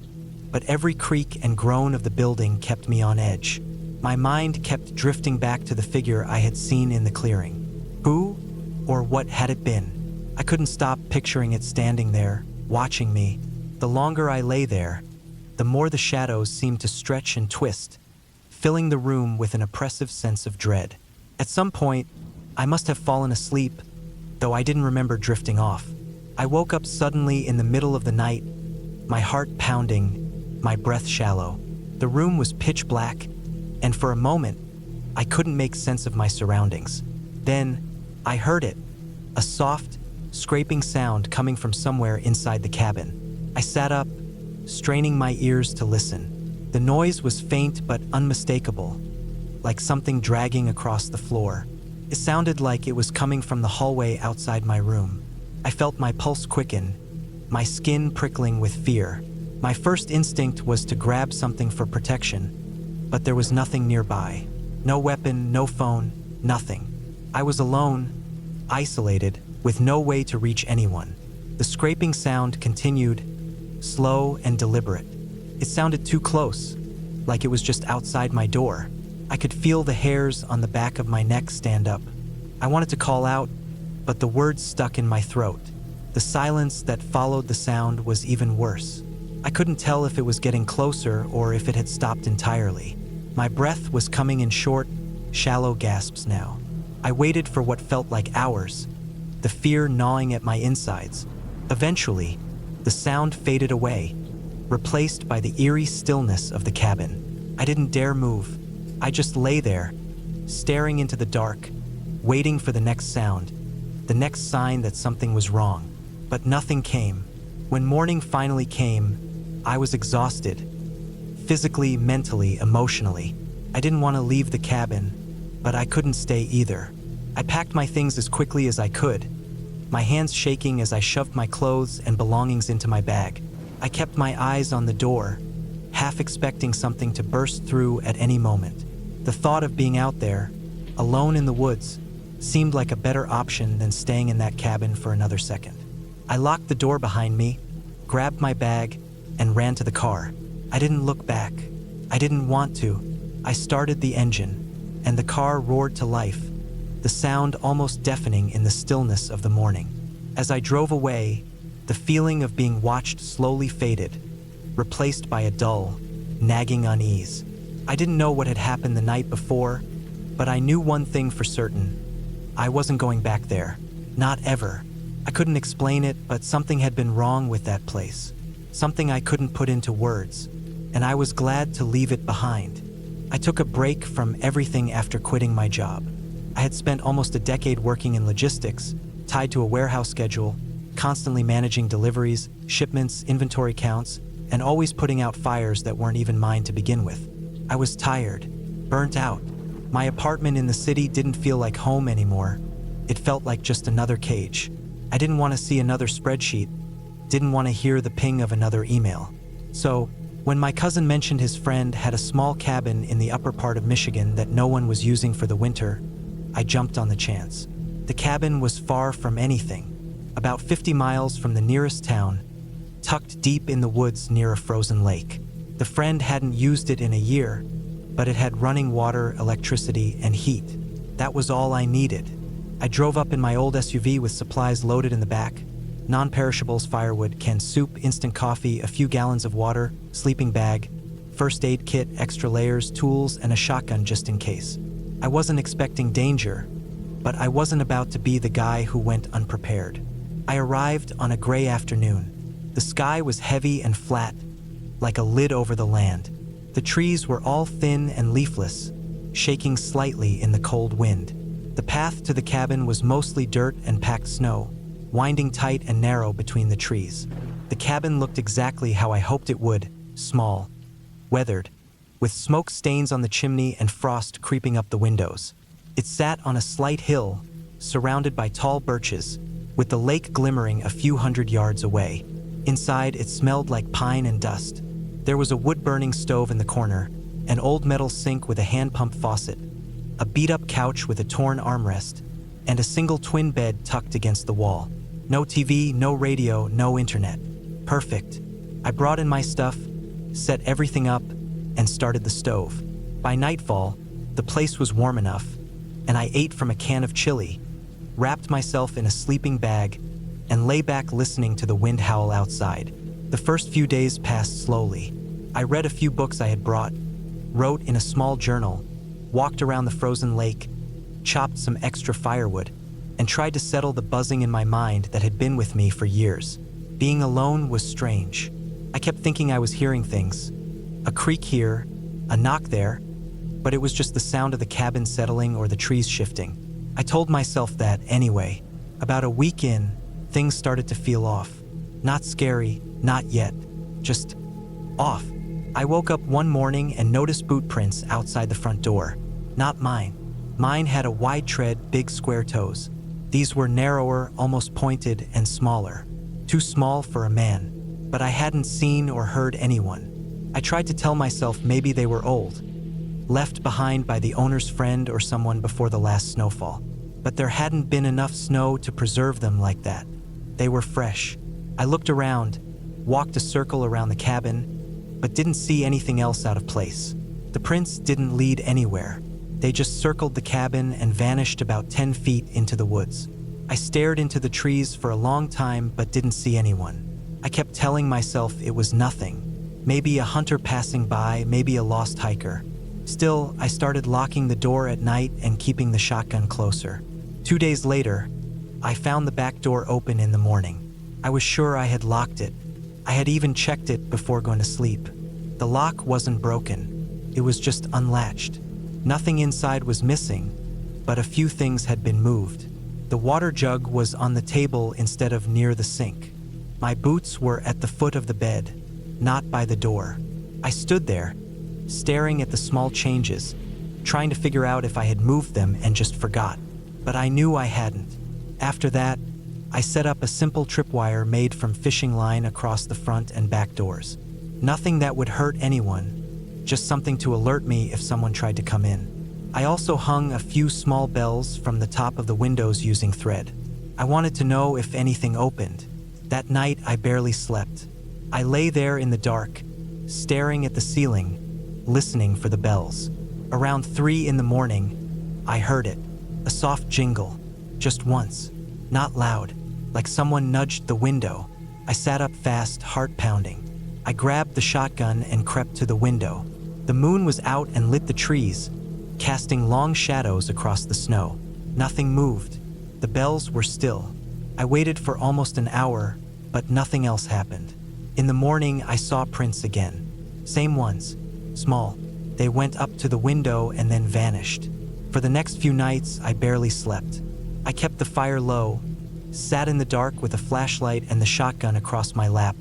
but every creak and groan of the building kept me on edge. My mind kept drifting back to the figure I had seen in the clearing. Who or what had it been? I couldn't stop picturing it standing there, watching me. The longer I lay there, the more the shadows seemed to stretch and twist, filling the room with an oppressive sense of dread. At some point, I must have fallen asleep, though I didn't remember drifting off. I woke up suddenly in the middle of the night, my heart pounding, my breath shallow. The room was pitch black, and for a moment, I couldn't make sense of my surroundings. Then, I heard it, a soft, scraping sound coming from somewhere inside the cabin. I sat up, straining my ears to listen. The noise was faint but unmistakable, like something dragging across the floor. It sounded like it was coming from the hallway outside my room. I felt my pulse quicken, my skin prickling with fear. My first instinct was to grab something for protection, but there was nothing nearby. No weapon, no phone, nothing. I was alone, isolated, with no way to reach anyone. The scraping sound continued, slow and deliberate. It sounded too close, like it was just outside my door. I could feel the hairs on the back of my neck stand up. I wanted to call out, but the words stuck in my throat. The silence that followed the sound was even worse. I couldn't tell if it was getting closer or if it had stopped entirely. My breath was coming in short, shallow gasps now. I waited for what felt like hours, the fear gnawing at my insides. Eventually, the sound faded away, replaced by the eerie stillness of the cabin. I didn't dare move. I just lay there, staring into the dark, waiting for the next sound, the next sign that something was wrong. But nothing came. When morning finally came, I was exhausted, physically, mentally, emotionally. I didn't want to leave the cabin, but I couldn't stay either. I packed my things as quickly as I could, my hands shaking as I shoved my clothes and belongings into my bag. I kept my eyes on the door, half expecting something to burst through at any moment. The thought of being out there, alone in the woods, seemed like a better option than staying in that cabin for another second. I locked the door behind me, grabbed my bag, and ran to the car. I didn't look back. I didn't want to. I started the engine, and the car roared to life, the sound almost deafening in the stillness of the morning. As I drove away, the feeling of being watched slowly faded, replaced by a dull, nagging unease. I didn't know what had happened the night before, but I knew one thing for certain. I wasn't going back there. Not ever. I couldn't explain it, but something had been wrong with that place. Something I couldn't put into words, and I was glad to leave it behind. I took a break from everything after quitting my job. I had spent almost a decade working in logistics, tied to a warehouse schedule, constantly managing deliveries, shipments, inventory counts, and always putting out fires that weren't even mine to begin with. I was tired, burnt out. My apartment in the city didn't feel like home anymore. It felt like just another cage. I didn't want to see another spreadsheet, didn't want to hear the ping of another email. So, when my cousin mentioned his friend had a small cabin in the upper part of Michigan that no one was using for the winter, I jumped on the chance. The cabin was far from anything, about 50 miles from the nearest town, tucked deep in the woods near a frozen lake. The friend hadn't used it in a year, but it had running water, electricity, and heat. That was all I needed. I drove up in my old SUV with supplies loaded in the back: non-perishables, firewood, canned soup, instant coffee, a few gallons of water, sleeping bag, first aid kit, extra layers, tools, and a shotgun just in case. I wasn't expecting danger, but I wasn't about to be the guy who went unprepared. I arrived on a gray afternoon. The sky was heavy and flat, like a lid over the land. The trees were all thin and leafless, shaking slightly in the cold wind. The path to the cabin was mostly dirt and packed snow, winding tight and narrow between the trees. The cabin looked exactly how I hoped it would: small, weathered, with smoke stains on the chimney and frost creeping up the windows. It sat on a slight hill, surrounded by tall birches, with the lake glimmering a few hundred yards away. Inside, it smelled like pine and dust. There was a wood-burning stove in the corner, an old metal sink with a hand-pump faucet, a beat-up couch with a torn armrest, and a single twin bed tucked against the wall. No TV, no radio, no internet. Perfect. I brought in my stuff, set everything up, and started the stove. By nightfall, the place was warm enough, and I ate from a can of chili, wrapped myself in a sleeping bag, and lay back listening to the wind howl outside. The first few days passed slowly. I read a few books I had brought, wrote in a small journal, walked around the frozen lake, chopped some extra firewood, and tried to settle the buzzing in my mind that had been with me for years. Being alone was strange. I kept thinking I was hearing things. A creak here, a knock there, but it was just the sound of the cabin settling or the trees shifting. I told myself that anyway. About a week in, things started to feel off. Not scary, not yet, just off. I woke up one morning and noticed boot prints outside the front door. Not mine. Mine had a wide tread, big square toes. These were narrower, almost pointed, and smaller. Too small for a man. But I hadn't seen or heard anyone. I tried to tell myself maybe they were old, left behind by the owner's friend or someone before the last snowfall. But there hadn't been enough snow to preserve them like that. They were fresh. I looked around, walked a circle around the cabin, but didn't see anything else out of place. The prints didn't lead anywhere. They just circled the cabin and vanished about 10 feet into the woods. I stared into the trees for a long time but didn't see anyone. I kept telling myself it was nothing. Maybe a hunter passing by, maybe a lost hiker. Still, I started locking the door at night and keeping the shotgun closer. 2 days later, I found the back door open in the morning. I was sure I had locked it. I had even checked it before going to sleep. The lock wasn't broken. It was just unlatched. Nothing inside was missing, but a few things had been moved. The water jug was on the table instead of near the sink. My boots were at the foot of the bed, not by the door. I stood there, staring at the small changes, trying to figure out if I had moved them and just forgot. But I knew I hadn't. After that, I set up a simple tripwire made from fishing line across the front and back doors. Nothing that would hurt anyone, just something to alert me if someone tried to come in. I also hung a few small bells from the top of the windows using thread. I wanted to know if anything opened. That night, I barely slept. I lay there in the dark, staring at the ceiling, listening for the bells. Around 3 in the morning, I heard it. A soft jingle, just once, not loud, like someone nudged the window. I sat up fast, heart pounding. I grabbed the shotgun and crept to the window. The moon was out and lit the trees, casting long shadows across the snow. Nothing moved. The bells were still. I waited for almost an hour, but nothing else happened. In the morning, I saw prints again. Same ones, small. They went up to the window and then vanished. For the next few nights, I barely slept. I kept the fire low, sat in the dark with a flashlight and the shotgun across my lap,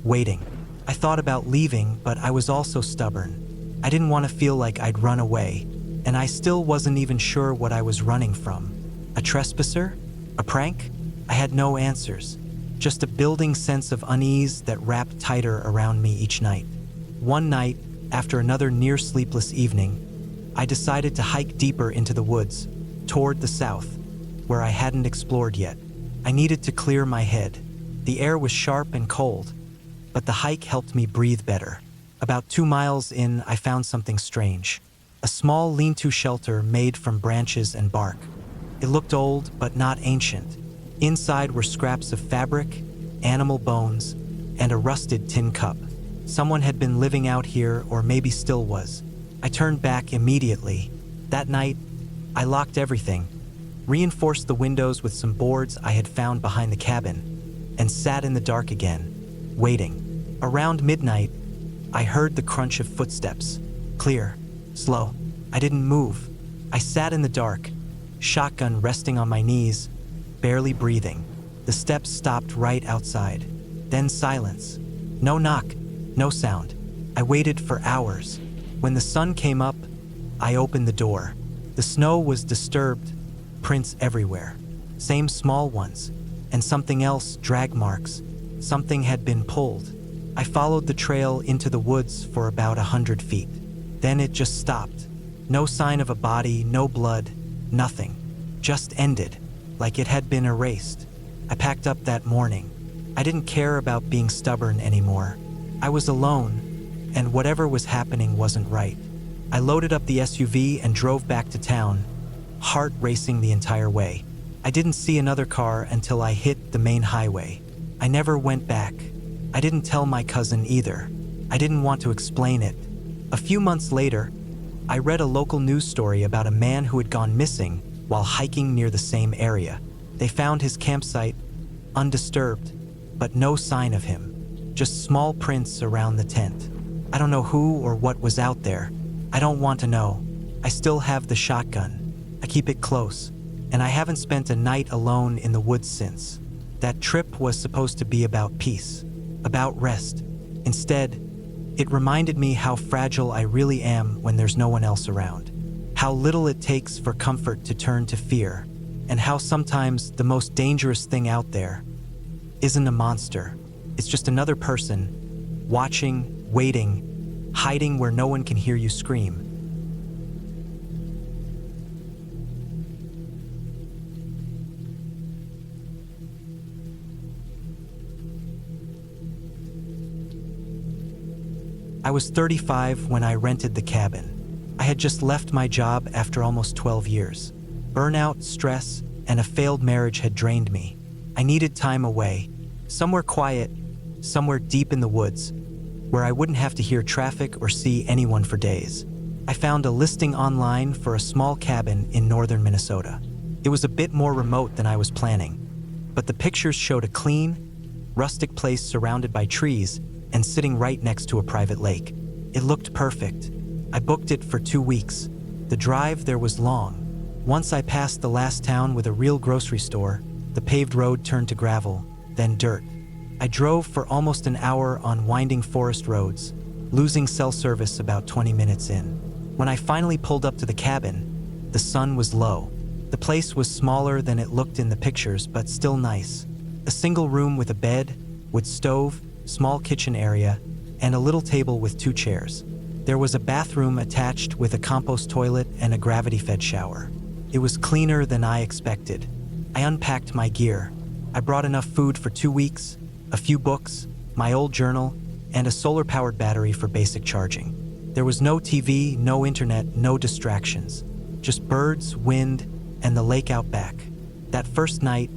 waiting. I thought about leaving, but I was also stubborn. I didn't want to feel like I'd run away, and I still wasn't even sure what I was running from. A trespasser? A prank? I had no answers, just a building sense of unease that wrapped tighter around me each night. One night, after another near sleepless evening, I decided to hike deeper into the woods, toward the south, where I hadn't explored yet. I needed to clear my head. The air was sharp and cold, but the hike helped me breathe better. About 2 miles in, I found something strange. A small lean-to shelter made from branches and bark. It looked old, but not ancient. Inside were scraps of fabric, animal bones, and a rusted tin cup. Someone had been living out here, or maybe still was. I turned back immediately. That night, I locked everything, reinforced the windows with some boards I had found behind the cabin, and sat in the dark again, waiting. Around midnight, I heard the crunch of footsteps. Clear, slow. I didn't move. I sat in the dark, shotgun resting on my knees, barely breathing. The steps stopped right outside. Then silence. No knock, no sound. I waited for hours. When the sun came up, I opened the door. The snow was disturbed, prints everywhere. Same small ones, and something else, drag marks. Something had been pulled. I followed the trail into the woods for about 100 feet. Then it just stopped. No sign of a body, no blood, nothing. Just ended, like it had been erased. I packed up that morning. I didn't care about being stubborn anymore. I was alone, and whatever was happening wasn't right. I loaded up the SUV and drove back to town, heart racing the entire way. I didn't see another car until I hit the main highway. I never went back. I didn't tell my cousin either. I didn't want to explain it. A few months later, I read a local news story about a man who had gone missing while hiking near the same area. They found his campsite, undisturbed, but no sign of him. Just small prints around the tent. I don't know who or what was out there. I don't want to know. I still have the shotgun. I keep it close, and I haven't spent a night alone in the woods since. That trip was supposed to be about peace, about rest. Instead, it reminded me how fragile I really am when there's no one else around. How little it takes for comfort to turn to fear, and how sometimes the most dangerous thing out there isn't a monster. It's just another person, watching, waiting, hiding where no one can hear you scream. I was 35 when I rented the cabin. I had just left my job after almost 12 years. Burnout, stress, and a failed marriage had drained me. I needed time away, somewhere quiet, somewhere deep in the woods, where I wouldn't have to hear traffic or see anyone for days. I found a listing online for a small cabin in northern Minnesota. It was a bit more remote than I was planning, but the pictures showed a clean, rustic place surrounded by trees and sitting right next to a private lake. It looked perfect. I booked it for 2 weeks. The drive there was long. Once I passed the last town with a real grocery store, the paved road turned to gravel, then dirt. I drove for almost an hour on winding forest roads, losing cell service about 20 minutes in. When I finally pulled up to the cabin, the sun was low. The place was smaller than it looked in the pictures, but still nice. A single room with a bed, wood stove, small kitchen area, and a little table with 2 chairs. There was a bathroom attached with a compost toilet and a gravity-fed shower. It was cleaner than I expected. I unpacked my gear. I brought enough food for 2 weeks, a few books, my old journal, and a solar-powered battery for basic charging. There was no TV, no internet, no distractions. Just birds, wind, and the lake out back. That first night,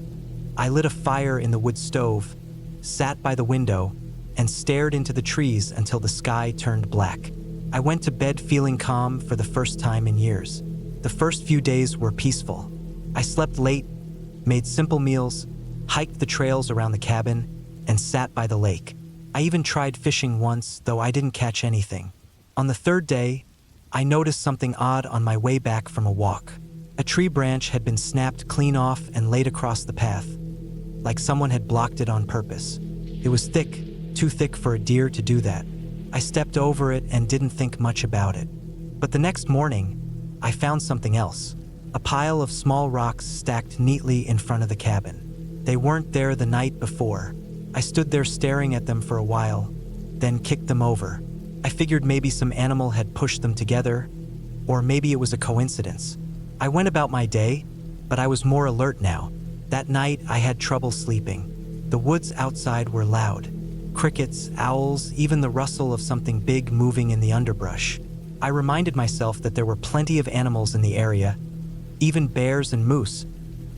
I lit a fire in the wood stove, sat by the window, and stared into the trees until the sky turned black. I went to bed feeling calm for the first time in years. The first few days were peaceful. I slept late, made simple meals, hiked the trails around the cabin, and sat by the lake. I even tried fishing once, though I didn't catch anything. On the 3rd day, I noticed something odd on my way back from a walk. A tree branch had been snapped clean off and laid across the path, like someone had blocked it on purpose. It was thick, too thick for a deer to do that. I stepped over it and didn't think much about it. But the next morning, I found something else. A pile of small rocks stacked neatly in front of the cabin. They weren't there the night before. I stood there staring at them for a while, then kicked them over. I figured maybe some animal had pushed them together, or maybe it was a coincidence. I went about my day, but I was more alert now. That night, I had trouble sleeping. The woods outside were loud. Crickets, owls, even the rustle of something big moving in the underbrush. I reminded myself that there were plenty of animals in the area, even bears and moose,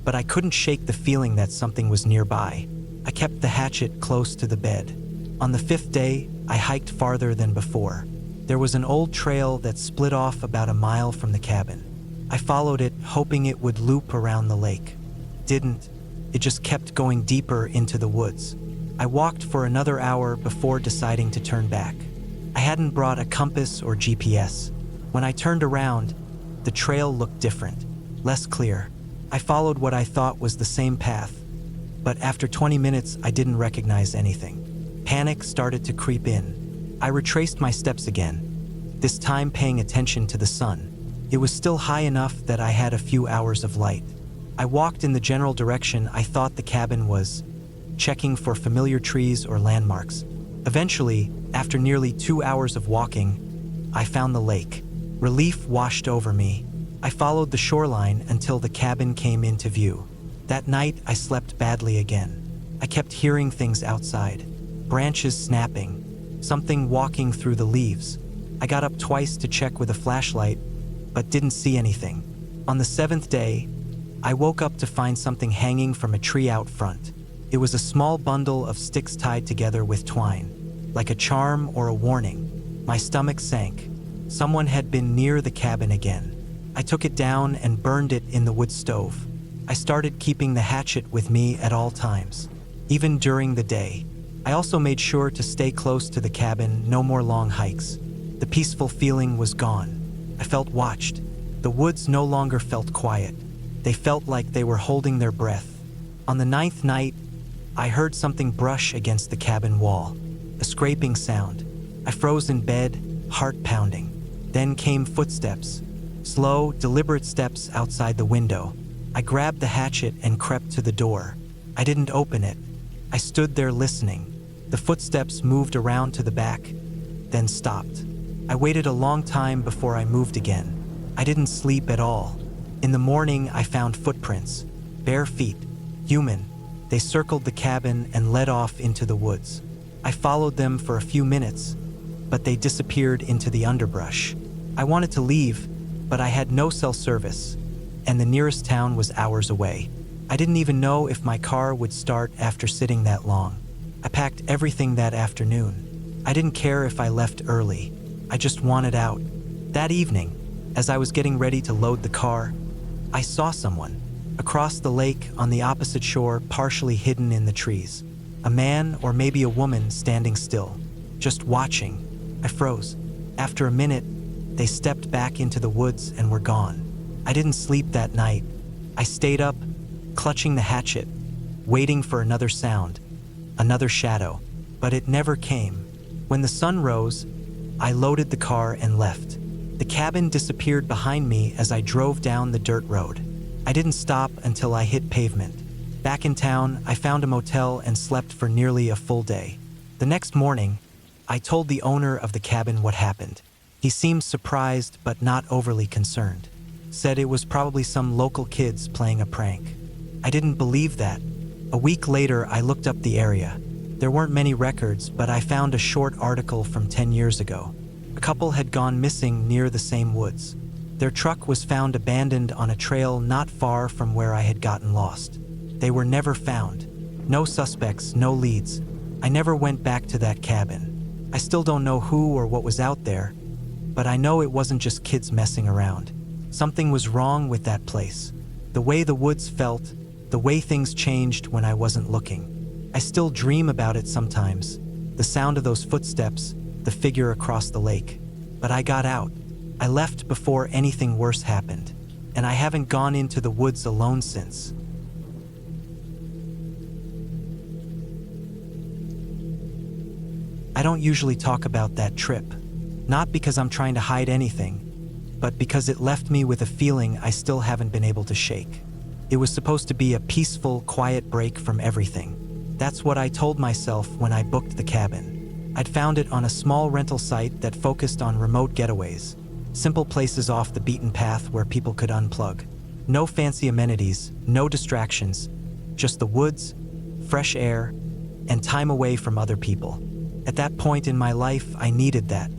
but I couldn't shake the feeling that something was nearby. I kept the hatchet close to the bed. On the 5th day, I hiked farther than before. There was an old trail that split off about a mile from the cabin. I followed it, hoping it would loop around the lake. Didn't. It just kept going deeper into the woods. I walked for another hour before deciding to turn back. I hadn't brought a compass or GPS. When I turned around, the trail looked different, less clear. I followed what I thought was the same path, but after 20 minutes, I didn't recognize anything. Panic started to creep in. I retraced my steps again, this time paying attention to the sun. It was still high enough that I had a few hours of light. I walked in the general direction I thought the cabin was, checking for familiar trees or landmarks. Eventually, after nearly 2 hours of walking, I found the lake. Relief washed over me. I followed the shoreline until the cabin came into view. That night, I slept badly again. I kept hearing things outside. Branches snapping, something walking through the leaves. I got up twice to check with a flashlight, but didn't see anything. On the 7th day, I woke up to find something hanging from a tree out front. It was a small bundle of sticks tied together with twine, like a charm or a warning. My stomach sank. Someone had been near the cabin again. I took it down and burned it in the wood stove. I started keeping the hatchet with me at all times, even during the day. I also made sure to stay close to the cabin, no more long hikes. The peaceful feeling was gone. I felt watched. The woods no longer felt quiet. They felt like they were holding their breath. On the 9th night, I heard something brush against the cabin wall, a scraping sound. I froze in bed, heart pounding. Then came footsteps, slow, deliberate steps outside the window. I grabbed the hatchet and crept to the door. I didn't open it. I stood there listening. The footsteps moved around to the back, then stopped. I waited a long time before I moved again. I didn't sleep at all. In the morning, I found footprints, bare feet, human. They circled the cabin and led off into the woods. I followed them for a few minutes, but they disappeared into the underbrush. I wanted to leave, but I had no cell service, and the nearest town was hours away. I didn't even know if my car would start after sitting that long. I packed everything that afternoon. I didn't care if I left early. I just wanted out. That evening, as I was getting ready to load the car, I saw someone across the lake on the opposite shore, partially hidden in the trees. A man or maybe a woman standing still, just watching. I froze. After a minute, they stepped back into the woods and were gone. I didn't sleep that night. I stayed up, clutching the hatchet, waiting for another sound, another shadow, but it never came. When the sun rose, I loaded the car and left. The cabin disappeared behind me as I drove down the dirt road. I didn't stop until I hit pavement. Back in town, I found a motel and slept for nearly a full day. The next morning, I told the owner of the cabin what happened. He seemed surprised but not overly concerned. Said it was probably some local kids playing a prank. I didn't believe that. A week later, I looked up the area. There weren't many records, but I found a short article from 10 years ago. A couple had gone missing near the same woods. Their truck was found abandoned on a trail not far from where I had gotten lost. They were never found. No suspects, no leads. I never went back to that cabin. I still don't know who or what was out there, but I know it wasn't just kids messing around. Something was wrong with that place. The way the woods felt, the way things changed when I wasn't looking. I still dream about it sometimes. The sound of those footsteps, the figure across the lake. But I got out. I left before anything worse happened, and I haven't gone into the woods alone since. I don't usually talk about that trip, not because I'm trying to hide anything, but because it left me with a feeling I still haven't been able to shake. It was supposed to be a peaceful, quiet break from everything. That's what I told myself when I booked the cabin. I'd found it on a small rental site that focused on remote getaways, simple places off the beaten path where people could unplug. No fancy amenities, no distractions, just the woods, fresh air, and time away from other people. At that point in my life, I needed that.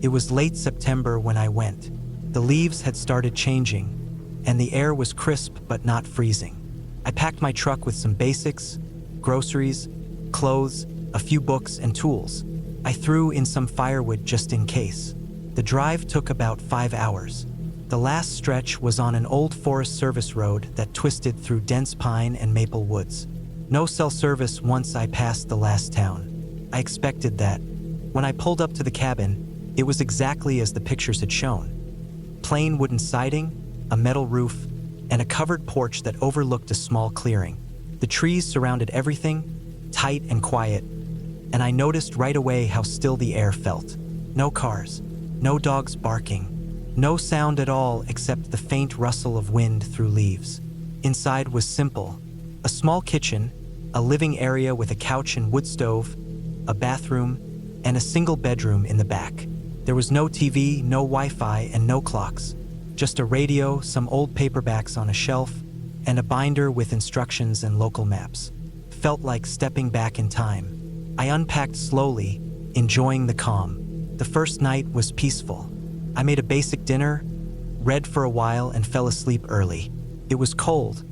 It was late September when I went. The leaves had started changing, and the air was crisp but not freezing. I packed my truck with some basics, groceries, clothes, a few books, and tools. I threw in some firewood just in case. The drive took about 5 hours. The last stretch was on an old Forest Service road that twisted through dense pine and maple woods. No cell service once I passed the last town. I expected that. When I pulled up to the cabin, it was exactly as the pictures had shown. Plain wooden siding, a metal roof, and a covered porch that overlooked a small clearing. The trees surrounded everything, tight and quiet, and I noticed right away how still the air felt. No cars, no dogs barking, no sound at all except the faint rustle of wind through leaves. Inside was simple: a small kitchen, a living area with a couch and wood stove, a bathroom, and a single bedroom in the back. There was no TV, no Wi-Fi, and no clocks. Just a radio, some old paperbacks on a shelf, and a binder with instructions and local maps. Felt like stepping back in time. I unpacked slowly, enjoying the calm. The first night was peaceful. I made a basic dinner, read for a while, and fell asleep early. It was cold,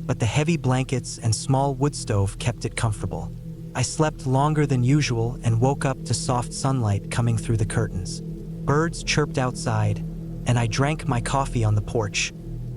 but the heavy blankets and small wood stove kept it comfortable. I slept longer than usual and woke up to soft sunlight coming through the curtains. Birds chirped outside, and I drank my coffee on the porch,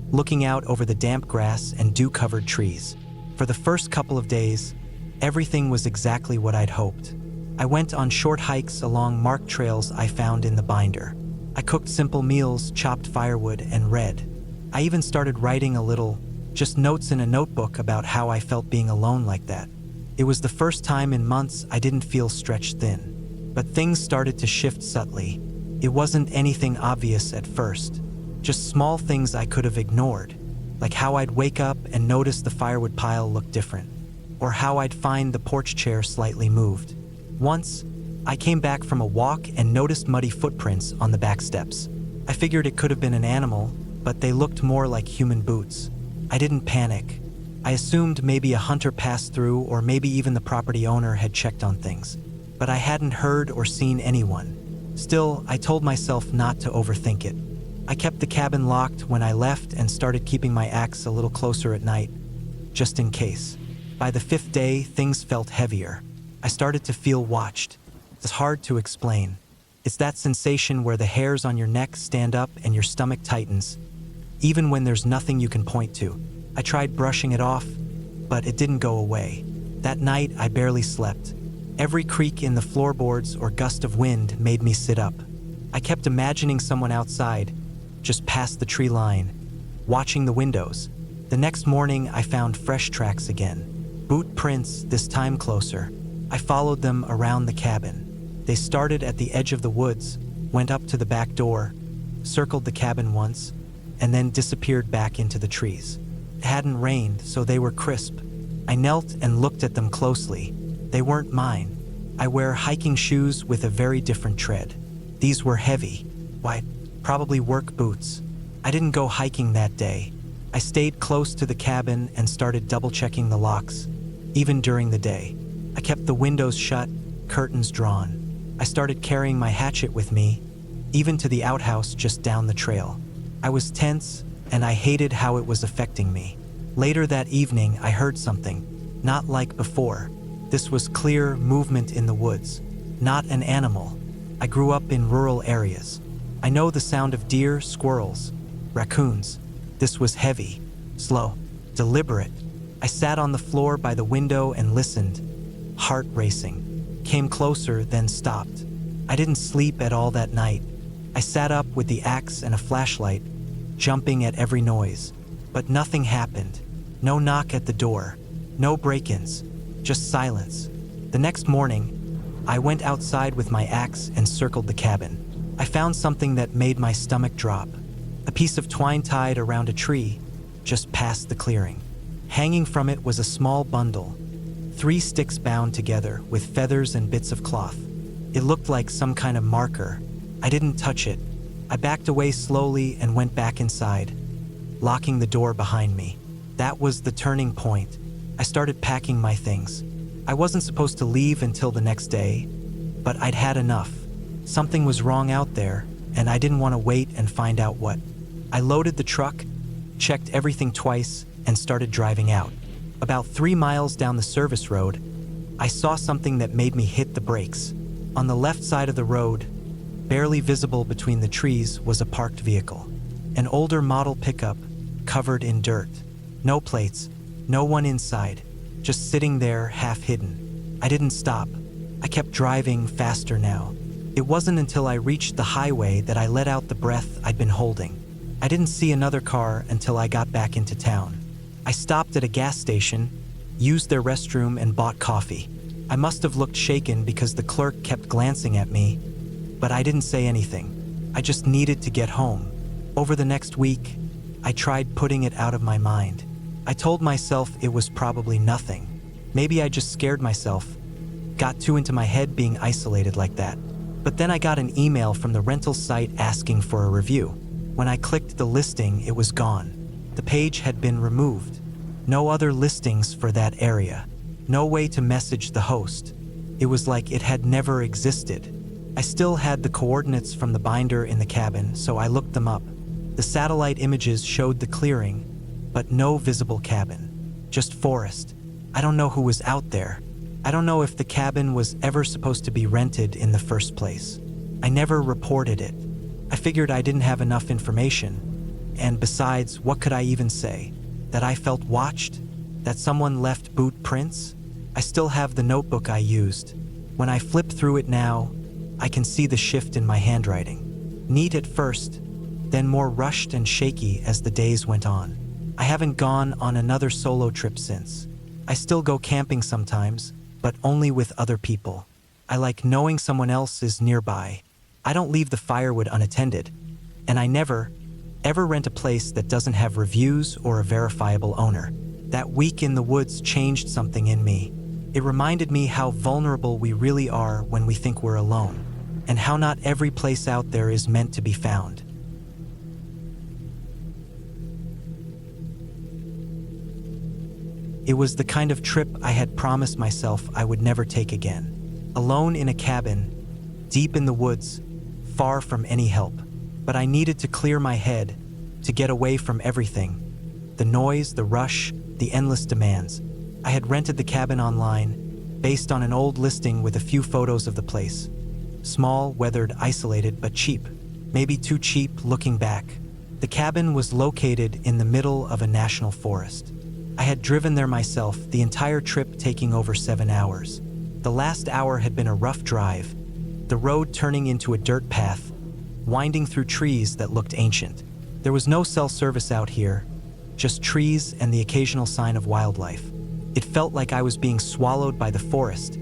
looking out over the damp grass and dew-covered trees. For the first couple of days, everything was exactly what I'd hoped. I went on short hikes along marked trails I found in the binder. I cooked simple meals, chopped firewood, and read. I even started writing a little, just notes in a notebook about how I felt being alone like that. It was the first time in months I didn't feel stretched thin. But things started to shift subtly. It wasn't anything obvious at first, just small things I could have ignored, like how I'd wake up and notice the firewood pile looked different, or how I'd find the porch chair slightly moved. Once, I came back from a walk and noticed muddy footprints on the back steps. I figured it could have been an animal, but they looked more like human boots. I didn't panic. I assumed maybe a hunter passed through, or maybe even the property owner had checked on things. But I hadn't heard or seen anyone. Still, I told myself not to overthink it. I kept the cabin locked when I left and started keeping my axe a little closer at night, just in case. By the 5th day, things felt heavier. I started to feel watched. It's hard to explain. It's that sensation where the hairs on your neck stand up and your stomach tightens, even when there's nothing you can point to. I tried brushing it off, but it didn't go away. That night, I barely slept. Every creak in the floorboards or gust of wind made me sit up. I kept imagining someone outside, just past the tree line, watching the windows. The next morning, I found fresh tracks again. Boot prints, this time closer. I followed them around the cabin. They started at the edge of the woods, went up to the back door, circled the cabin once, and then disappeared back into the trees. It hadn't rained, so they were crisp. I knelt and looked at them closely. They weren't mine. I wear hiking shoes with a very different tread. These were heavy. Why, probably work boots. I didn't go hiking that day. I stayed close to the cabin and started double-checking the locks, even during the day. I kept the windows shut, curtains drawn. I started carrying my hatchet with me, even to the outhouse just down the trail. I was tense, and I hated how it was affecting me. Later that evening, I heard something, not like before. This was clear movement in the woods, not an animal. I grew up in rural areas. I know the sound of deer, squirrels, raccoons. This was heavy, slow, deliberate. I sat on the floor by the window and listened, heart racing. Came closer, then stopped. I didn't sleep at all that night. I sat up with the axe and a flashlight, jumping at every noise. But nothing happened. No knock at the door, no break-ins, just silence. The next morning, I went outside with my axe and circled the cabin. I found something that made my stomach drop. A piece of twine tied around a tree, just past the clearing. Hanging from it was a small bundle, 3 sticks bound together with feathers and bits of cloth. It looked like some kind of marker. I didn't touch it. I backed away slowly and went back inside, locking the door behind me. That was the turning point. I started packing my things. I wasn't supposed to leave until the next day, but I'd had enough. Something was wrong out there, and I didn't want to wait and find out what. I loaded the truck, checked everything twice, and started driving out. About 3 miles down the service road, I saw something that made me hit the brakes. On the left side of the road, barely visible between the trees, was a parked vehicle. An older model pickup, covered in dirt. No plates, no one inside, just sitting there half hidden. I didn't stop. I kept driving faster now. It wasn't until I reached the highway that I let out the breath I'd been holding. I didn't see another car until I got back into town. I stopped at a gas station, used their restroom, and bought coffee. I must have looked shaken because the clerk kept glancing at me, but I didn't say anything. I just needed to get home. Over the next week, I tried putting it out of my mind. I told myself it was probably nothing. Maybe I just scared myself, got too into my head being isolated like that. But then I got an email from the rental site asking for a review. When I clicked the listing, it was gone. The page had been removed. No other listings for that area. No way to message the host. It was like it had never existed. I still had the coordinates from the binder in the cabin, so I looked them up. The satellite images showed the clearing, but no visible cabin. Just forest. I don't know who was out there. I don't know if the cabin was ever supposed to be rented in the first place. I never reported it. I figured I didn't have enough information. And besides, what could I even say? That I felt watched? That someone left boot prints? I still have the notebook I used. When I flip through it now, I can see the shift in my handwriting. Neat at first, then more rushed and shaky as the days went on. I haven't gone on another solo trip since. I still go camping sometimes, but only with other people. I like knowing someone else is nearby. I don't leave the firewood unattended, and I never, ever rent a place that doesn't have reviews or a verifiable owner. That week in the woods changed something in me. It reminded me how vulnerable we really are when we think we're alone, and how not every place out there is meant to be found. It was the kind of trip I had promised myself I would never take again. Alone in a cabin, deep in the woods, far from any help. But I needed to clear my head, to get away from everything. The noise, the rush, the endless demands. I had rented the cabin online, based on an old listing with a few photos of the place. Small, weathered, isolated, but cheap. Maybe too cheap looking back. The cabin was located in the middle of a national forest. I had driven there myself, the entire trip taking over 7 hours. The last hour had been a rough drive, the road turning into a dirt path, winding through trees that looked ancient. There was no cell service out here, just trees and the occasional sign of wildlife. It felt like I was being swallowed by the forest,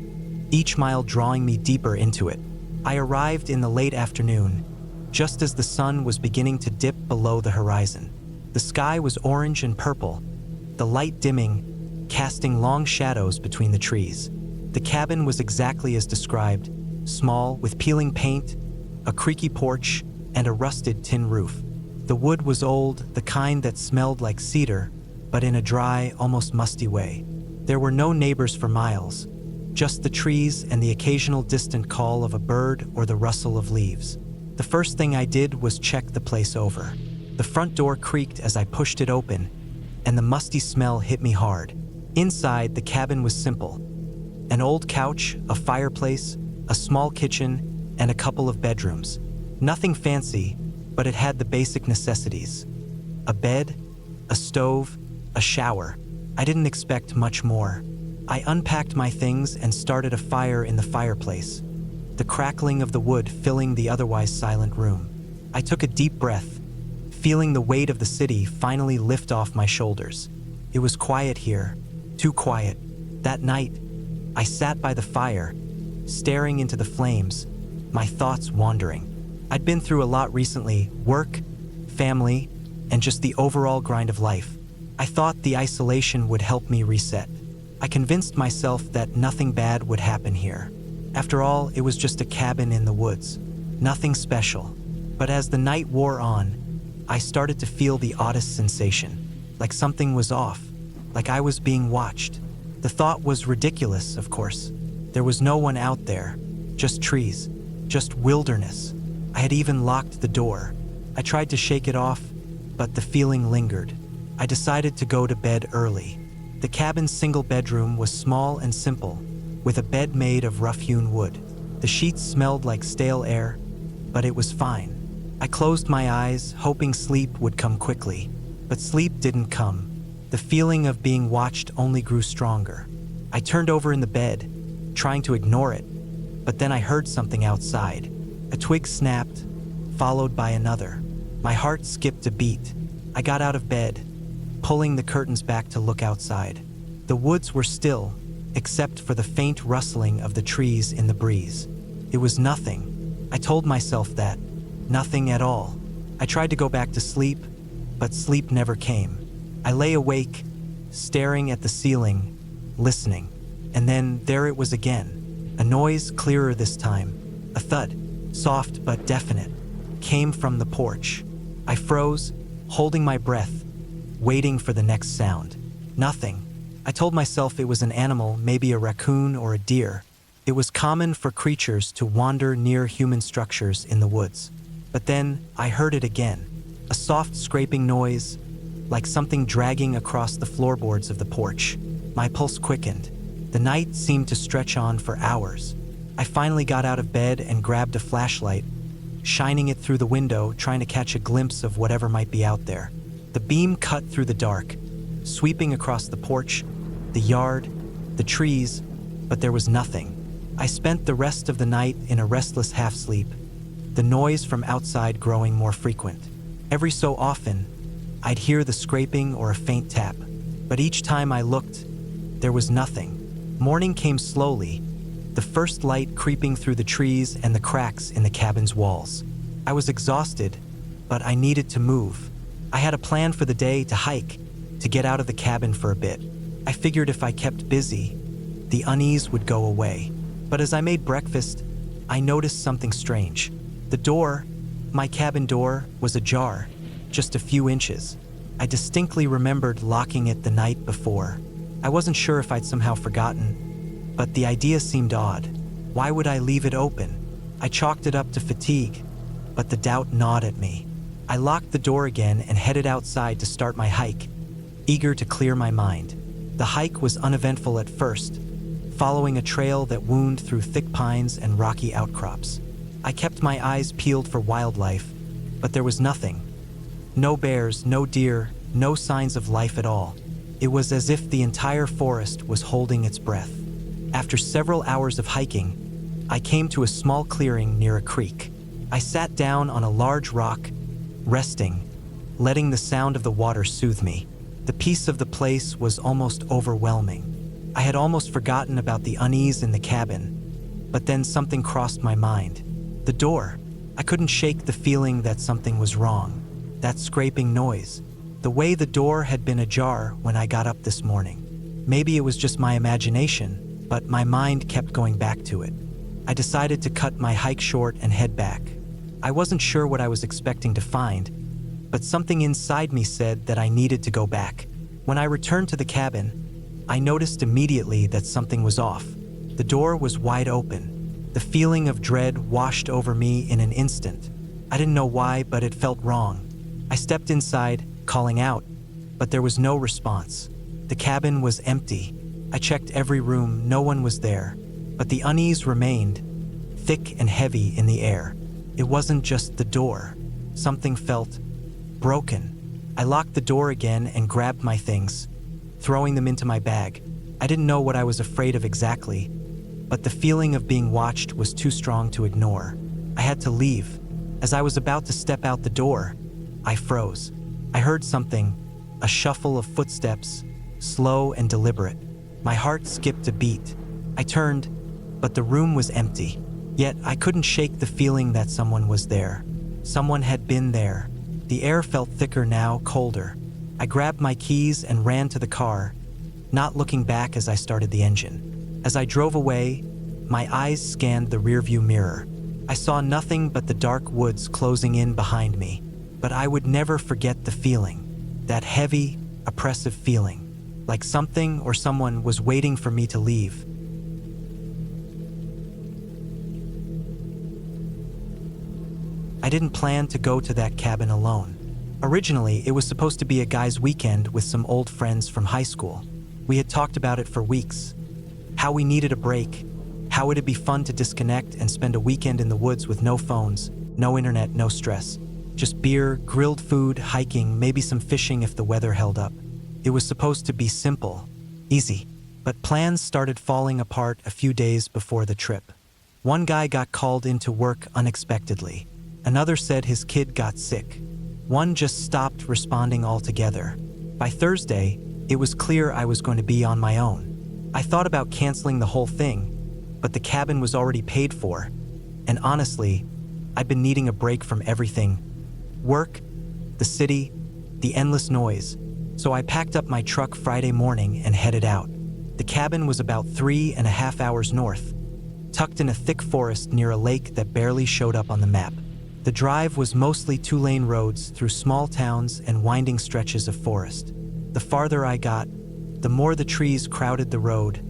each mile drawing me deeper into it. I arrived in the late afternoon, just as the sun was beginning to dip below the horizon. The sky was orange and purple, the light dimming, casting long shadows between the trees. The cabin was exactly as described, small, with peeling paint, a creaky porch, and a rusted tin roof. The wood was old, the kind that smelled like cedar, but in a dry, almost musty way. There were no neighbors for miles, just the trees and the occasional distant call of a bird or the rustle of leaves. The first thing I did was check the place over. The front door creaked as I pushed it open, and the musty smell hit me hard. Inside, the cabin was simple. An old couch, a fireplace, a small kitchen, and a couple of bedrooms. Nothing fancy, but it had the basic necessities. A bed, a stove, a shower. I didn't expect much more. I unpacked my things and started a fire in the fireplace, the crackling of the wood filling the otherwise silent room. I took a deep breath, feeling the weight of the city finally lift off my shoulders. It was quiet here, too quiet. That night, I sat by the fire, staring into the flames, my thoughts wandering. I'd been through a lot recently: work, family, and just the overall grind of life. I thought the isolation would help me reset. I convinced myself that nothing bad would happen here. After all, it was just a cabin in the woods. Nothing special. But as the night wore on, I started to feel the oddest sensation, like something was off, like I was being watched. The thought was ridiculous, of course. There was no one out there, just trees, just wilderness. I had even locked the door. I tried to shake it off, but the feeling lingered. I decided to go to bed early. The cabin's single bedroom was small and simple, with a bed made of rough-hewn wood. The sheets smelled like stale air, but it was fine. I closed my eyes, hoping sleep would come quickly, but sleep didn't come. The feeling of being watched only grew stronger. I turned over in the bed, trying to ignore it, but then I heard something outside. A twig snapped, followed by another. My heart skipped a beat. I got out of bed, pulling the curtains back to look outside. The woods were still, except for the faint rustling of the trees in the breeze. It was nothing. I told myself that. Nothing at all. I tried to go back to sleep, but sleep never came. I lay awake, staring at the ceiling, listening. And then there it was again. A noise, clearer this time. A thud, soft but definite, came from the porch. I froze, holding my breath, waiting for the next sound. Nothing. I told myself it was an animal, maybe a raccoon or a deer. It was common for creatures to wander near human structures in the woods. But then I heard it again. A soft scraping noise, like something dragging across the floorboards of the porch. My pulse quickened. The night seemed to stretch on for hours. I finally got out of bed and grabbed a flashlight, shining it through the window, trying to catch a glimpse of whatever might be out there. The beam cut through the dark, sweeping across the porch, the yard, the trees, but there was nothing. I spent the rest of the night in a restless half-sleep, the noise from outside growing more frequent. Every so often, I'd hear the scraping or a faint tap, but each time I looked, there was nothing. Morning came slowly, the first light creeping through the trees and the cracks in the cabin's walls. I was exhausted, but I needed to move. I had a plan for the day: to hike, to get out of the cabin for a bit. I figured if I kept busy, the unease would go away. But as I made breakfast, I noticed something strange. The door, my cabin door, was ajar, just a few inches. I distinctly remembered locking it the night before. I wasn't sure if I'd somehow forgotten, but the idea seemed odd. Why would I leave it open? I chalked it up to fatigue, but the doubt gnawed at me. I locked the door again and headed outside to start my hike, eager to clear my mind. The hike was uneventful at first, following a trail that wound through thick pines and rocky outcrops. I kept my eyes peeled for wildlife, but there was nothing. No bears, no deer, no signs of life at all. It was as if the entire forest was holding its breath. After several hours of hiking, I came to a small clearing near a creek. I sat down on a large rock, resting, letting the sound of the water soothe me. The peace of the place was almost overwhelming. I had almost forgotten about the unease in the cabin, but then something crossed my mind. The door. I couldn't shake the feeling that something was wrong. That scraping noise. The way the door had been ajar when I got up this morning. Maybe it was just my imagination, but my mind kept going back to it. I decided to cut my hike short and head back. I wasn't sure what I was expecting to find, but something inside me said that I needed to go back. When I returned to the cabin, I noticed immediately that something was off. The door was wide open. The feeling of dread washed over me in an instant. I didn't know why, but it felt wrong. I stepped inside, calling out, but there was no response. The cabin was empty. I checked every room, no one was there, but the unease remained, thick and heavy in the air. It wasn't just the door. Something felt broken. I locked the door again and grabbed my things, throwing them into my bag. I didn't know what I was afraid of exactly, but the feeling of being watched was too strong to ignore. I had to leave. As I was about to step out the door, I froze. I heard something, a shuffle of footsteps, slow and deliberate. My heart skipped a beat. I turned, but the room was empty. Yet I couldn't shake the feeling that someone was there. Someone had been there. The air felt thicker now, colder. I grabbed my keys and ran to the car, not looking back as I started the engine. As I drove away, my eyes scanned the rearview mirror. I saw nothing but the dark woods closing in behind me. But I would never forget the feeling, that heavy, oppressive feeling, like something or someone was waiting for me to leave. I didn't plan to go to that cabin alone. Originally, it was supposed to be a guy's weekend with some old friends from high school. We had talked about it for weeks. How we needed a break, how it'd be fun to disconnect and spend a weekend in the woods with no phones, no internet, no stress. Just beer, grilled food, hiking, maybe some fishing if the weather held up. It was supposed to be simple, easy, but plans started falling apart a few days before the trip. One guy got called into work unexpectedly. Another said his kid got sick. One just stopped responding altogether. By Thursday, it was clear I was going to be on my own. I thought about canceling the whole thing, but the cabin was already paid for. And honestly, I'd been needing a break from everything. Work, the city, the endless noise. So I packed up my truck Friday morning and headed out. The cabin was about 3.5 hours north, tucked in a thick forest near a lake that barely showed up on the map. The drive was mostly two-lane roads through small towns and winding stretches of forest. The farther I got, the more the trees crowded the road,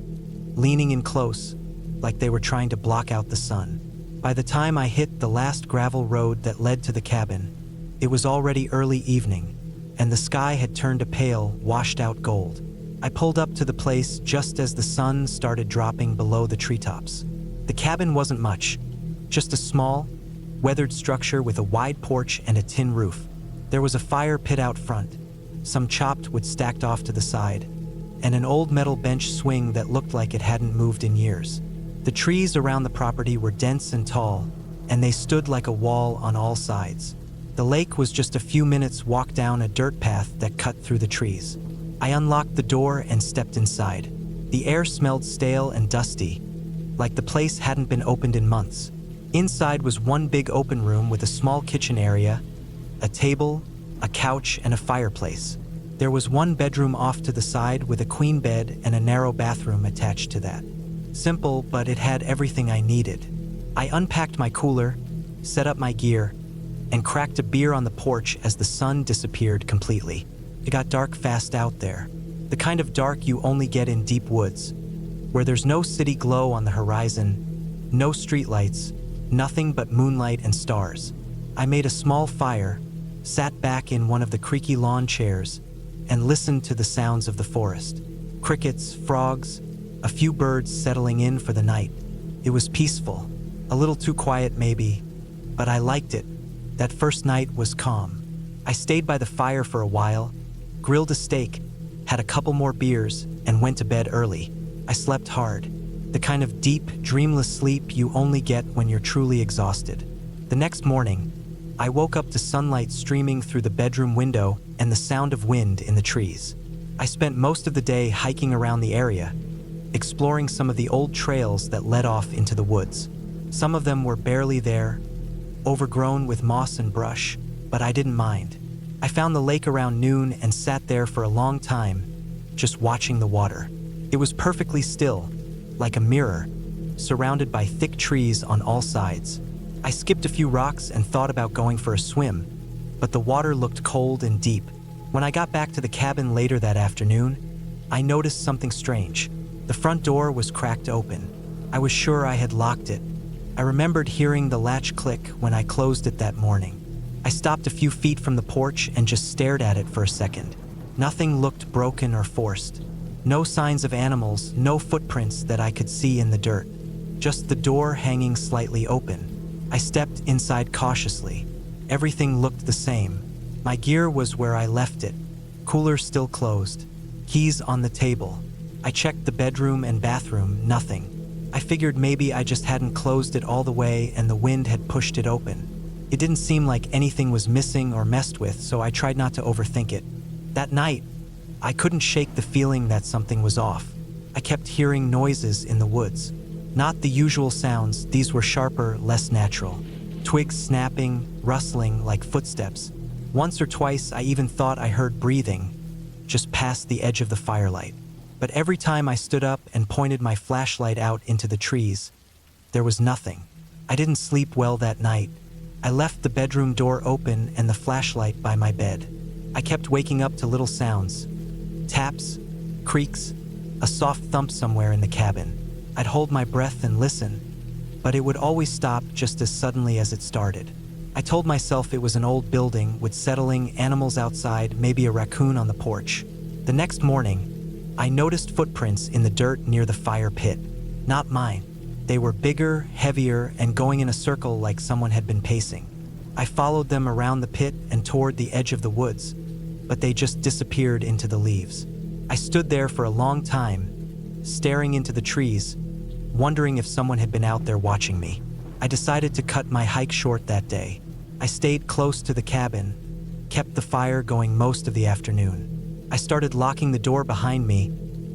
leaning in close, like they were trying to block out the sun. By the time I hit the last gravel road that led to the cabin, it was already early evening, and the sky had turned a pale, washed-out gold. I pulled up to the place just as the sun started dropping below the treetops. The cabin wasn't much, just a small, weathered structure with a wide porch and a tin roof. There was a fire pit out front, some chopped wood stacked off to the side, and an old metal bench swing that looked like it hadn't moved in years. The trees around the property were dense and tall, and they stood like a wall on all sides. The lake was just a few minutes walk down a dirt path that cut through the trees. I unlocked the door and stepped inside. The air smelled stale and dusty, like the place hadn't been opened in months. Inside was one big open room with a small kitchen area, a table, a couch, and a fireplace. There was one bedroom off to the side with a queen bed and a narrow bathroom attached to that. Simple, but it had everything I needed. I unpacked my cooler, set up my gear, and cracked a beer on the porch as the sun disappeared completely. It got dark fast out there, the kind of dark you only get in deep woods, where there's no city glow on the horizon, no streetlights, nothing but moonlight and stars. I made a small fire, sat back in one of the creaky lawn chairs, and listened to the sounds of the forest. Crickets, frogs, a few birds settling in for the night. It was peaceful, a little too quiet maybe, but I liked it. That first night was calm. I stayed by the fire for a while, grilled a steak, had a couple more beers, and went to bed early. I slept hard, the kind of deep, dreamless sleep you only get when you're truly exhausted. The next morning, I woke up to sunlight streaming through the bedroom window and the sound of wind in the trees. I spent most of the day hiking around the area, exploring some of the old trails that led off into the woods. Some of them were barely there, overgrown with moss and brush, but I didn't mind. I found the lake around noon and sat there for a long time, just watching the water. It was perfectly still, like a mirror, surrounded by thick trees on all sides. I skipped a few rocks and thought about going for a swim, but the water looked cold and deep. When I got back to the cabin later that afternoon, I noticed something strange. The front door was cracked open. I was sure I had locked it. I remembered hearing the latch click when I closed it that morning. I stopped a few feet from the porch and just stared at it for a second. Nothing looked broken or forced. No signs of animals, no footprints that I could see in the dirt. Just the door hanging slightly open. I stepped inside cautiously. Everything looked the same. My gear was where I left it. Cooler still closed. Keys on the table. I checked the bedroom and bathroom, nothing. I figured maybe I just hadn't closed it all the way and the wind had pushed it open. It didn't seem like anything was missing or messed with, so I tried not to overthink it. That night, I couldn't shake the feeling that something was off. I kept hearing noises in the woods. Not the usual sounds, these were sharper, less natural. Twigs snapping, rustling like footsteps. Once or twice I even thought I heard breathing, just past the edge of the firelight. But every time I stood up and pointed my flashlight out into the trees, there was nothing. I didn't sleep well that night. I left the bedroom door open and the flashlight by my bed. I kept waking up to little sounds. Taps, creaks, a soft thump somewhere in the cabin. I'd hold my breath and listen, but it would always stop just as suddenly as it started. I told myself it was an old building with settling animals outside, maybe a raccoon on the porch. The next morning, I noticed footprints in the dirt near the fire pit. Not mine. They were bigger, heavier, and going in a circle like someone had been pacing. I followed them around the pit and toward the edge of the woods, but they just disappeared into the leaves. I stood there for a long time, staring into the trees, wondering if someone had been out there watching me. I decided to cut my hike short that day. I stayed close to the cabin, kept the fire going most of the afternoon. I started locking the door behind me,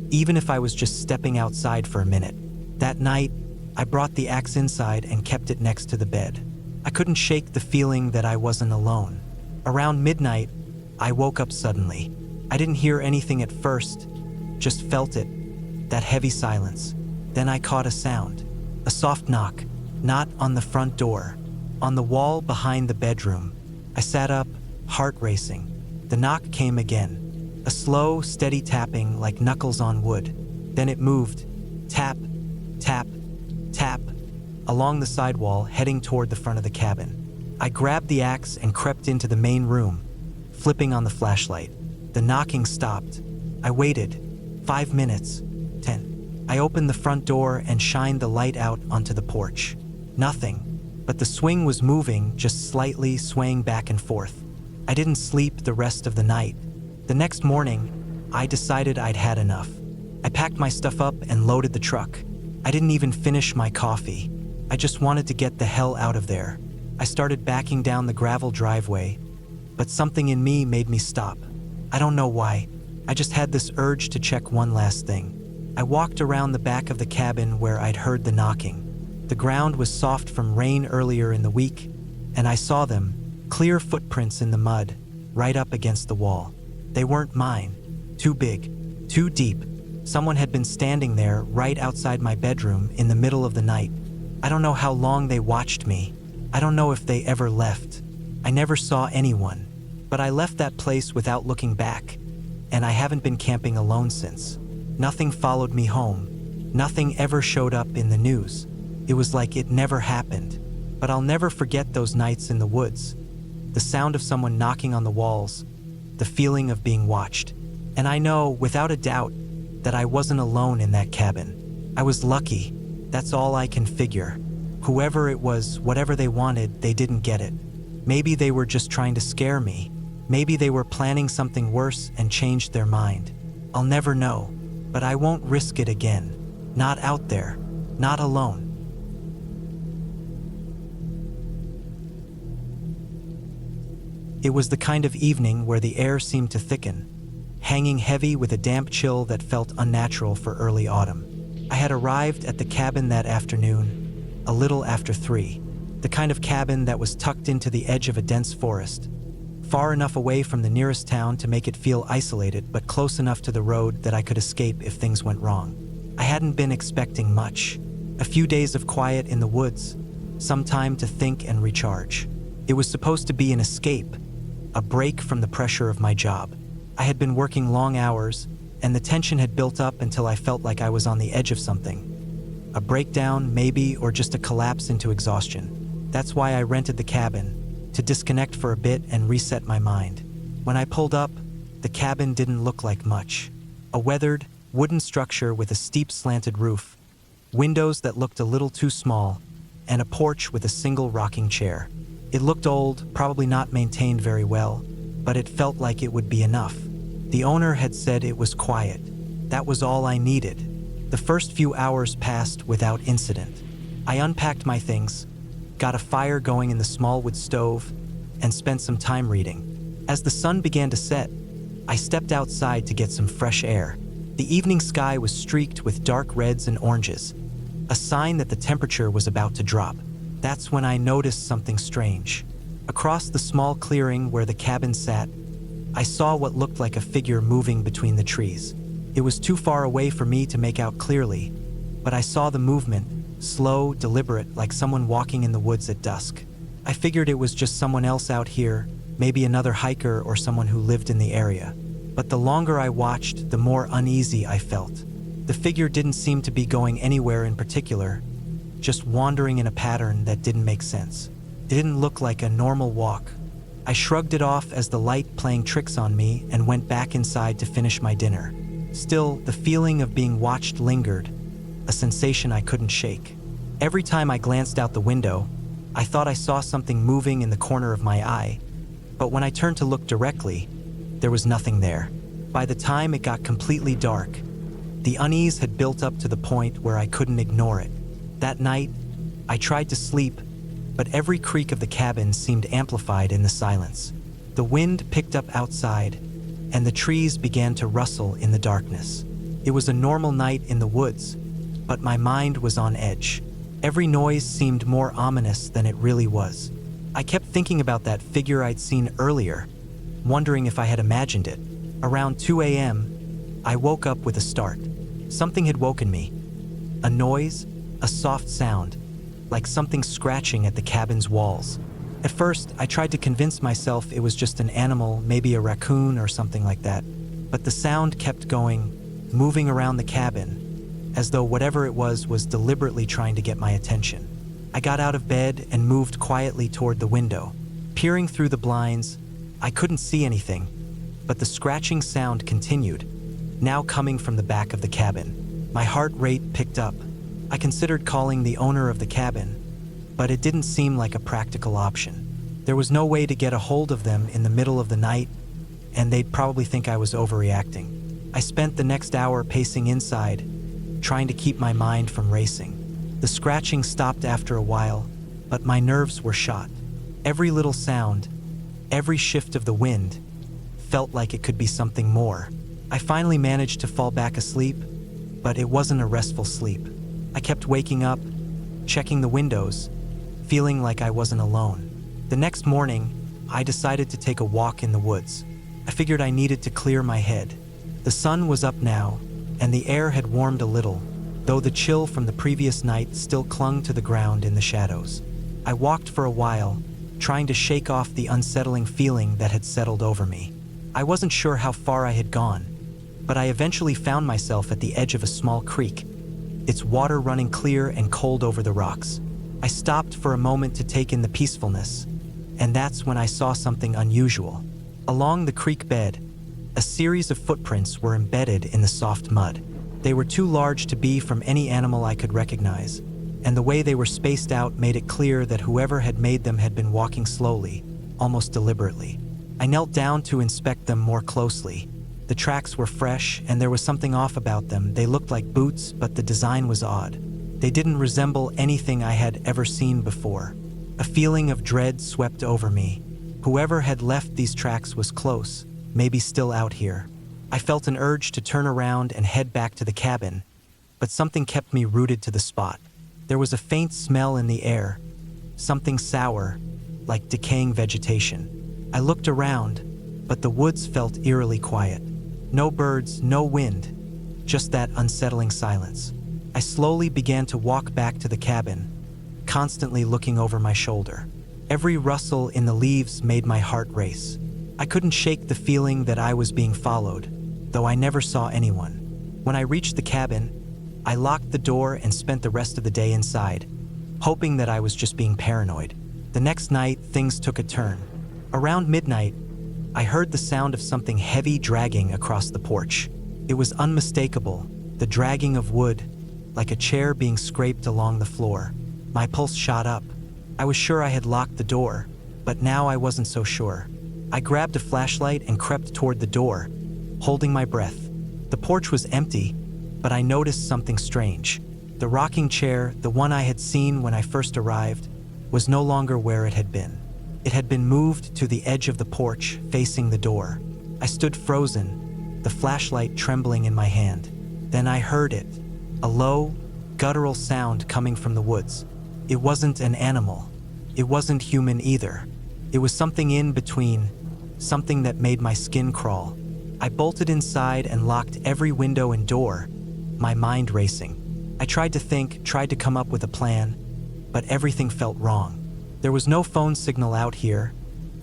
even if I was just stepping outside for a minute. That night, I brought the axe inside and kept it next to the bed. I couldn't shake the feeling that I wasn't alone. Around midnight, I woke up suddenly. I didn't hear anything at first, just felt it, that heavy silence. Then I caught a sound, a soft knock, not on the front door, on the wall behind the bedroom. I sat up, heart racing. The knock came again. A slow, steady tapping like knuckles on wood. Then it moved. Tap, tap, tap, along the sidewall heading toward the front of the cabin. I grabbed the axe and crept into the main room, flipping on the flashlight. The knocking stopped. I waited. 5 minutes. 10. I opened the front door and shined the light out onto the porch. Nothing, but the swing was moving, just slightly swaying back and forth. I didn't sleep the rest of the night. The next morning, I decided I'd had enough. I packed my stuff up and loaded the truck. I didn't even finish my coffee. I just wanted to get the hell out of there. I started backing down the gravel driveway, but something in me made me stop. I don't know why. I just had this urge to check one last thing. I walked around the back of the cabin where I'd heard the knocking. The ground was soft from rain earlier in the week, and I saw them, clear footprints in the mud, right up against the wall. They weren't mine. Too big, too deep. Someone had been standing there right outside my bedroom in the middle of the night. I don't know how long they watched me. I don't know if they ever left. I never saw anyone, but I left that place without looking back, and I haven't been camping alone since. Nothing followed me home. Nothing ever showed up in the news. It was like it never happened. But I'll never forget those nights in the woods. The sound of someone knocking on the walls, the feeling of being watched. And I know, without a doubt, that I wasn't alone in that cabin. I was lucky. That's all I can figure. Whoever it was, whatever they wanted, they didn't get it. Maybe they were just trying to scare me. Maybe they were planning something worse and changed their mind. I'll never know, but I won't risk it again. Not out there, not alone. It was the kind of evening where the air seemed to thicken, hanging heavy with a damp chill that felt unnatural for early autumn. I had arrived at the cabin that afternoon, a little after 3, the kind of cabin that was tucked into the edge of a dense forest. far enough away from the nearest town to make it feel isolated, but close enough to the road that I could escape if things went wrong. I hadn't been expecting much. A few days of quiet in the woods, some time to think and recharge. It was supposed to be an escape, a break from the pressure of my job. I had been working long hours, and the tension had built up until I felt like I was on the edge of something. A breakdown, maybe, or just a collapse into exhaustion. That's why I rented the cabin, to disconnect for a bit and reset my mind. When I pulled up, the cabin didn't look like much. A weathered, wooden structure with a steep slanted roof, windows that looked a little too small, and a porch with a single rocking chair. It looked old, probably not maintained very well, but it felt like it would be enough. The owner had said it was quiet. That was all I needed. The first few hours passed without incident. I unpacked my things, got a fire going in the small wood stove, and spent some time reading. As the sun began to set, I stepped outside to get some fresh air. The evening sky was streaked with dark reds and oranges, a sign that the temperature was about to drop. That's when I noticed something strange. Across the small clearing where the cabin sat, I saw what looked like a figure moving between the trees. It was too far away for me to make out clearly, but I saw the movement, slow, deliberate, like someone walking in the woods at dusk. I figured it was just someone else out here, maybe another hiker or someone who lived in the area. But the longer I watched, the more uneasy I felt. The figure didn't seem to be going anywhere in particular, just wandering in a pattern that didn't make sense. It didn't look like a normal walk. I shrugged it off as the light playing tricks on me and went back inside to finish my dinner. Still, the feeling of being watched lingered, a sensation I couldn't shake. Every time I glanced out the window, I thought I saw something moving in the corner of my eye, but when I turned to look directly, there was nothing there. By the time it got completely dark, the unease had built up to the point where I couldn't ignore it. That night, I tried to sleep, but every creak of the cabin seemed amplified in the silence. The wind picked up outside, and the trees began to rustle in the darkness. It was a normal night in the woods, but my mind was on edge. Every noise seemed more ominous than it really was. I kept thinking about that figure I'd seen earlier, wondering if I had imagined it. Around 2 a.m., I woke up with a start. Something had woken me. A noise, a soft sound, like something scratching at the cabin's walls. At first, I tried to convince myself it was just an animal, maybe a raccoon or something like that. But the sound kept going, moving around the cabin, as though whatever it was deliberately trying to get my attention. I got out of bed and moved quietly toward the window. Peering through the blinds, I couldn't see anything, but the scratching sound continued, now coming from the back of the cabin. My heart rate picked up. I considered calling the owner of the cabin, but it didn't seem like a practical option. There was no way to get a hold of them in the middle of the night, and they'd probably think I was overreacting. I spent the next hour pacing inside, trying to keep my mind from racing. The scratching stopped after a while, but my nerves were shot. Every little sound, every shift of the wind, felt like it could be something more. I finally managed to fall back asleep, but it wasn't a restful sleep. I kept waking up, checking the windows, feeling like I wasn't alone. The next morning, I decided to take a walk in the woods. I figured I needed to clear my head. The sun was up now, and the air had warmed a little, though the chill from the previous night still clung to the ground in the shadows. I walked for a while, trying to shake off the unsettling feeling that had settled over me. I wasn't sure how far I had gone, but I eventually found myself at the edge of a small creek, its water running clear and cold over the rocks. I stopped for a moment to take in the peacefulness, and that's when I saw something unusual. Along the creek bed, a series of footprints were embedded in the soft mud. They were too large to be from any animal I could recognize, and the way they were spaced out made it clear that whoever had made them had been walking slowly, almost deliberately. I knelt down to inspect them more closely. The tracks were fresh, and there was something off about them. They looked like boots, but the design was odd. They didn't resemble anything I had ever seen before. A feeling of dread swept over me. Whoever had left these tracks was close, maybe still out here. I felt an urge to turn around and head back to the cabin, but something kept me rooted to the spot. There was a faint smell in the air, something sour, like decaying vegetation. I looked around, but the woods felt eerily quiet. No birds, no wind, just that unsettling silence. I slowly began to walk back to the cabin, constantly looking over my shoulder. Every rustle in the leaves made my heart race. I couldn't shake the feeling that I was being followed, though I never saw anyone. When I reached the cabin, I locked the door and spent the rest of the day inside, hoping that I was just being paranoid. The next night, things took a turn. Around midnight, I heard the sound of something heavy dragging across the porch. It was unmistakable, the dragging of wood, like a chair being scraped along the floor. My pulse shot up. I was sure I had locked the door, but now I wasn't so sure. I grabbed a flashlight and crept toward the door, holding my breath. The porch was empty, but I noticed something strange. The rocking chair, the one I had seen when I first arrived, was no longer where it had been. It had been moved to the edge of the porch, facing the door. I stood frozen, the flashlight trembling in my hand. Then I heard it, a low, guttural sound coming from the woods. It wasn't an animal. It wasn't human either. It was something in between, something that made my skin crawl. I bolted inside and locked every window and door, my mind racing. I tried to think, tried to come up with a plan, but everything felt wrong. There was no phone signal out here,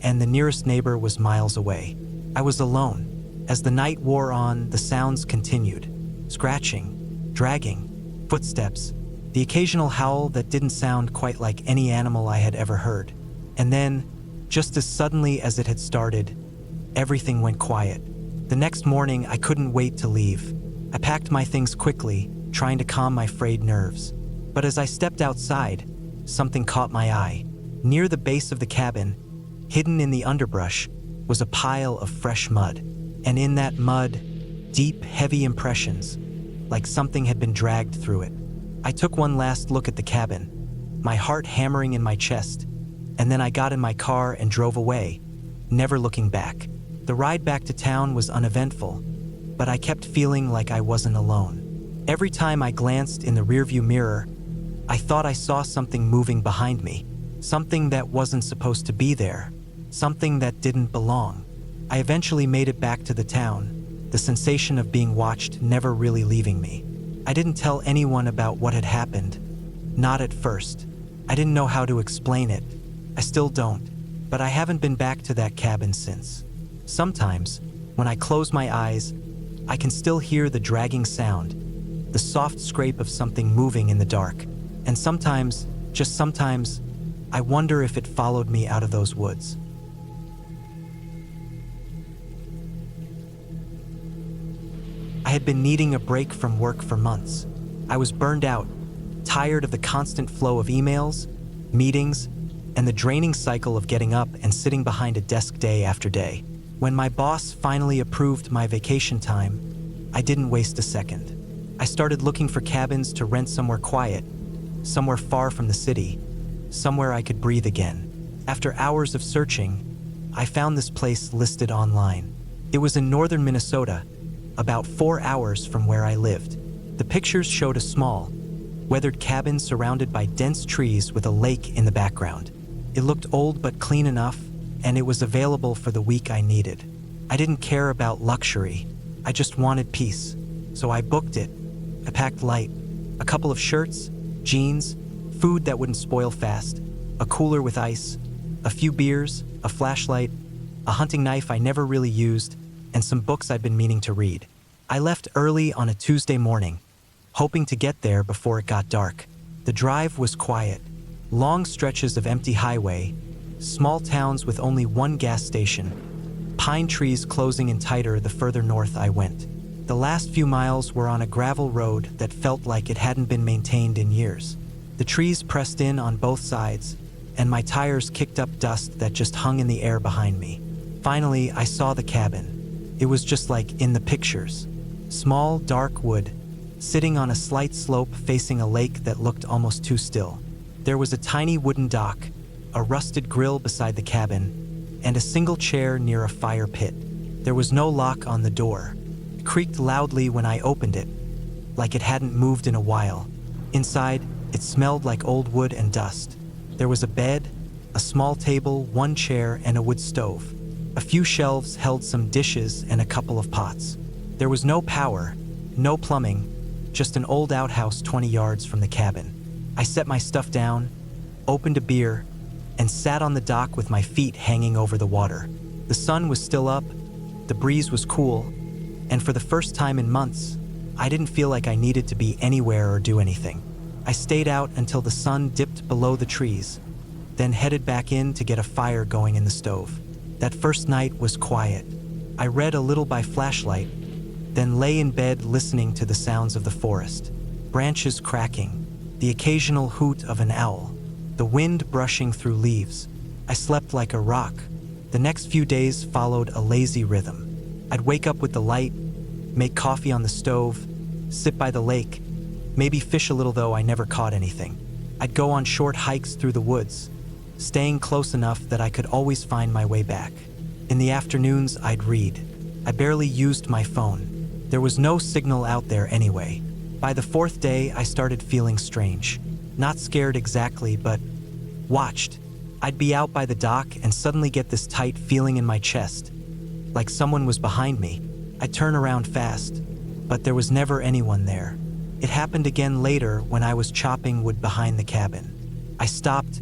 and the nearest neighbor was miles away. I was alone. As the night wore on, the sounds continued. Scratching, dragging, footsteps, the occasional howl that didn't sound quite like any animal I had ever heard. And then, just as suddenly as it had started, everything went quiet. The next morning, I couldn't wait to leave. I packed my things quickly, trying to calm my frayed nerves. But as I stepped outside, something caught my eye. Near the base of the cabin, hidden in the underbrush, was a pile of fresh mud. And in that mud, deep, heavy impressions, like something had been dragged through it. I took one last look at the cabin, my heart hammering in my chest, and then I got in my car and drove away, never looking back. The ride back to town was uneventful, but I kept feeling like I wasn't alone. Every time I glanced in the rearview mirror, I thought I saw something moving behind me, something that wasn't supposed to be there, something that didn't belong. I eventually made it back to the town, the sensation of being watched never really leaving me. I didn't tell anyone about what had happened, not at first. I didn't know how to explain it. I still don't, but I haven't been back to that cabin since. Sometimes, when I close my eyes, I can still hear the dragging sound, the soft scrape of something moving in the dark. And sometimes, just sometimes, I wonder if it followed me out of those woods. I had been needing a break from work for months. I was burned out, tired of the constant flow of emails, meetings, and the draining cycle of getting up and sitting behind a desk day after day. When my boss finally approved my vacation time, I didn't waste a second. I started looking for cabins to rent somewhere quiet, somewhere far from the city, somewhere I could breathe again. After hours of searching, I found this place listed online. It was in northern Minnesota, about 4 hours from where I lived. The pictures showed a small, weathered cabin surrounded by dense trees with a lake in the background. It looked old but clean enough, and it was available for the week I needed. I didn't care about luxury. I just wanted peace. So I booked it. I packed light, a couple of shirts, jeans, food that wouldn't spoil fast, a cooler with ice, a few beers, a flashlight, a hunting knife I never really used, and some books I'd been meaning to read. I left early on a Tuesday morning, hoping to get there before it got dark. The drive was quiet, long stretches of empty highway, small towns with only one gas station, pine trees closing in tighter the further north I went. The last few miles were on a gravel road that felt like it hadn't been maintained in years. The trees pressed in on both sides, and my tires kicked up dust that just hung in the air behind me. Finally, I saw the cabin. It was just like in the pictures. Small, dark wood, sitting on a slight slope facing a lake that looked almost too still. There was a tiny wooden dock, a rusted grill beside the cabin, and a single chair near a fire pit. There was no lock on the door. It creaked loudly when I opened it, like it hadn't moved in a while. Inside, it smelled like old wood and dust. There was a bed, a small table, one chair, and a wood stove. A few shelves held some dishes and a couple of pots. There was no power, no plumbing, just an old outhouse 20 yards from the cabin. I set my stuff down, opened a beer, and sat on the dock with my feet hanging over the water. The sun was still up, the breeze was cool, and for the first time in months, I didn't feel like I needed to be anywhere or do anything. I stayed out until the sun dipped below the trees, then headed back in to get a fire going in the stove. That first night was quiet. I read a little by flashlight, then lay in bed listening to the sounds of the forest. Branches cracking, the occasional hoot of an owl, the wind brushing through leaves. I slept like a rock. The next few days followed a lazy rhythm. I'd wake up with the light, make coffee on the stove, sit by the lake, maybe fish a little, though I never caught anything. I'd go on short hikes through the woods, staying close enough that I could always find my way back. In the afternoons, I'd read. I barely used my phone. There was no signal out there anyway. By the fourth day, I started feeling strange. Not scared exactly, but watched. I'd be out by the dock and suddenly get this tight feeling in my chest, like someone was behind me. I'd turn around fast, but there was never anyone there. It happened again later when I was chopping wood behind the cabin. I stopped,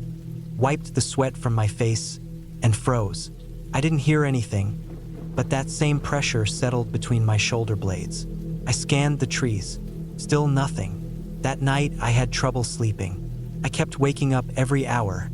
wiped the sweat from my face, and froze. I didn't hear anything, but that same pressure settled between my shoulder blades. I scanned the trees. Still nothing. That night, I had trouble sleeping. I kept waking up every hour,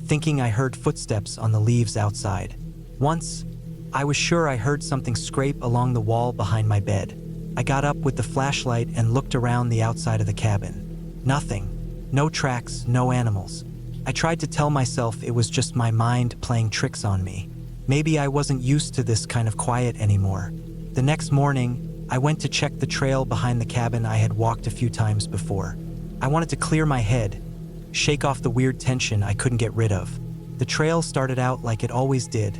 thinking I heard footsteps on the leaves outside. Once, I was sure I heard something scrape along the wall behind my bed. I got up with the flashlight and looked around the outside of the cabin. Nothing. No tracks, no animals. I tried to tell myself it was just my mind playing tricks on me. Maybe I wasn't used to this kind of quiet anymore. The next morning, I went to check the trail behind the cabin I had walked a few times before. I wanted to clear my head, shake off the weird tension I couldn't get rid of. The trail started out like it always did,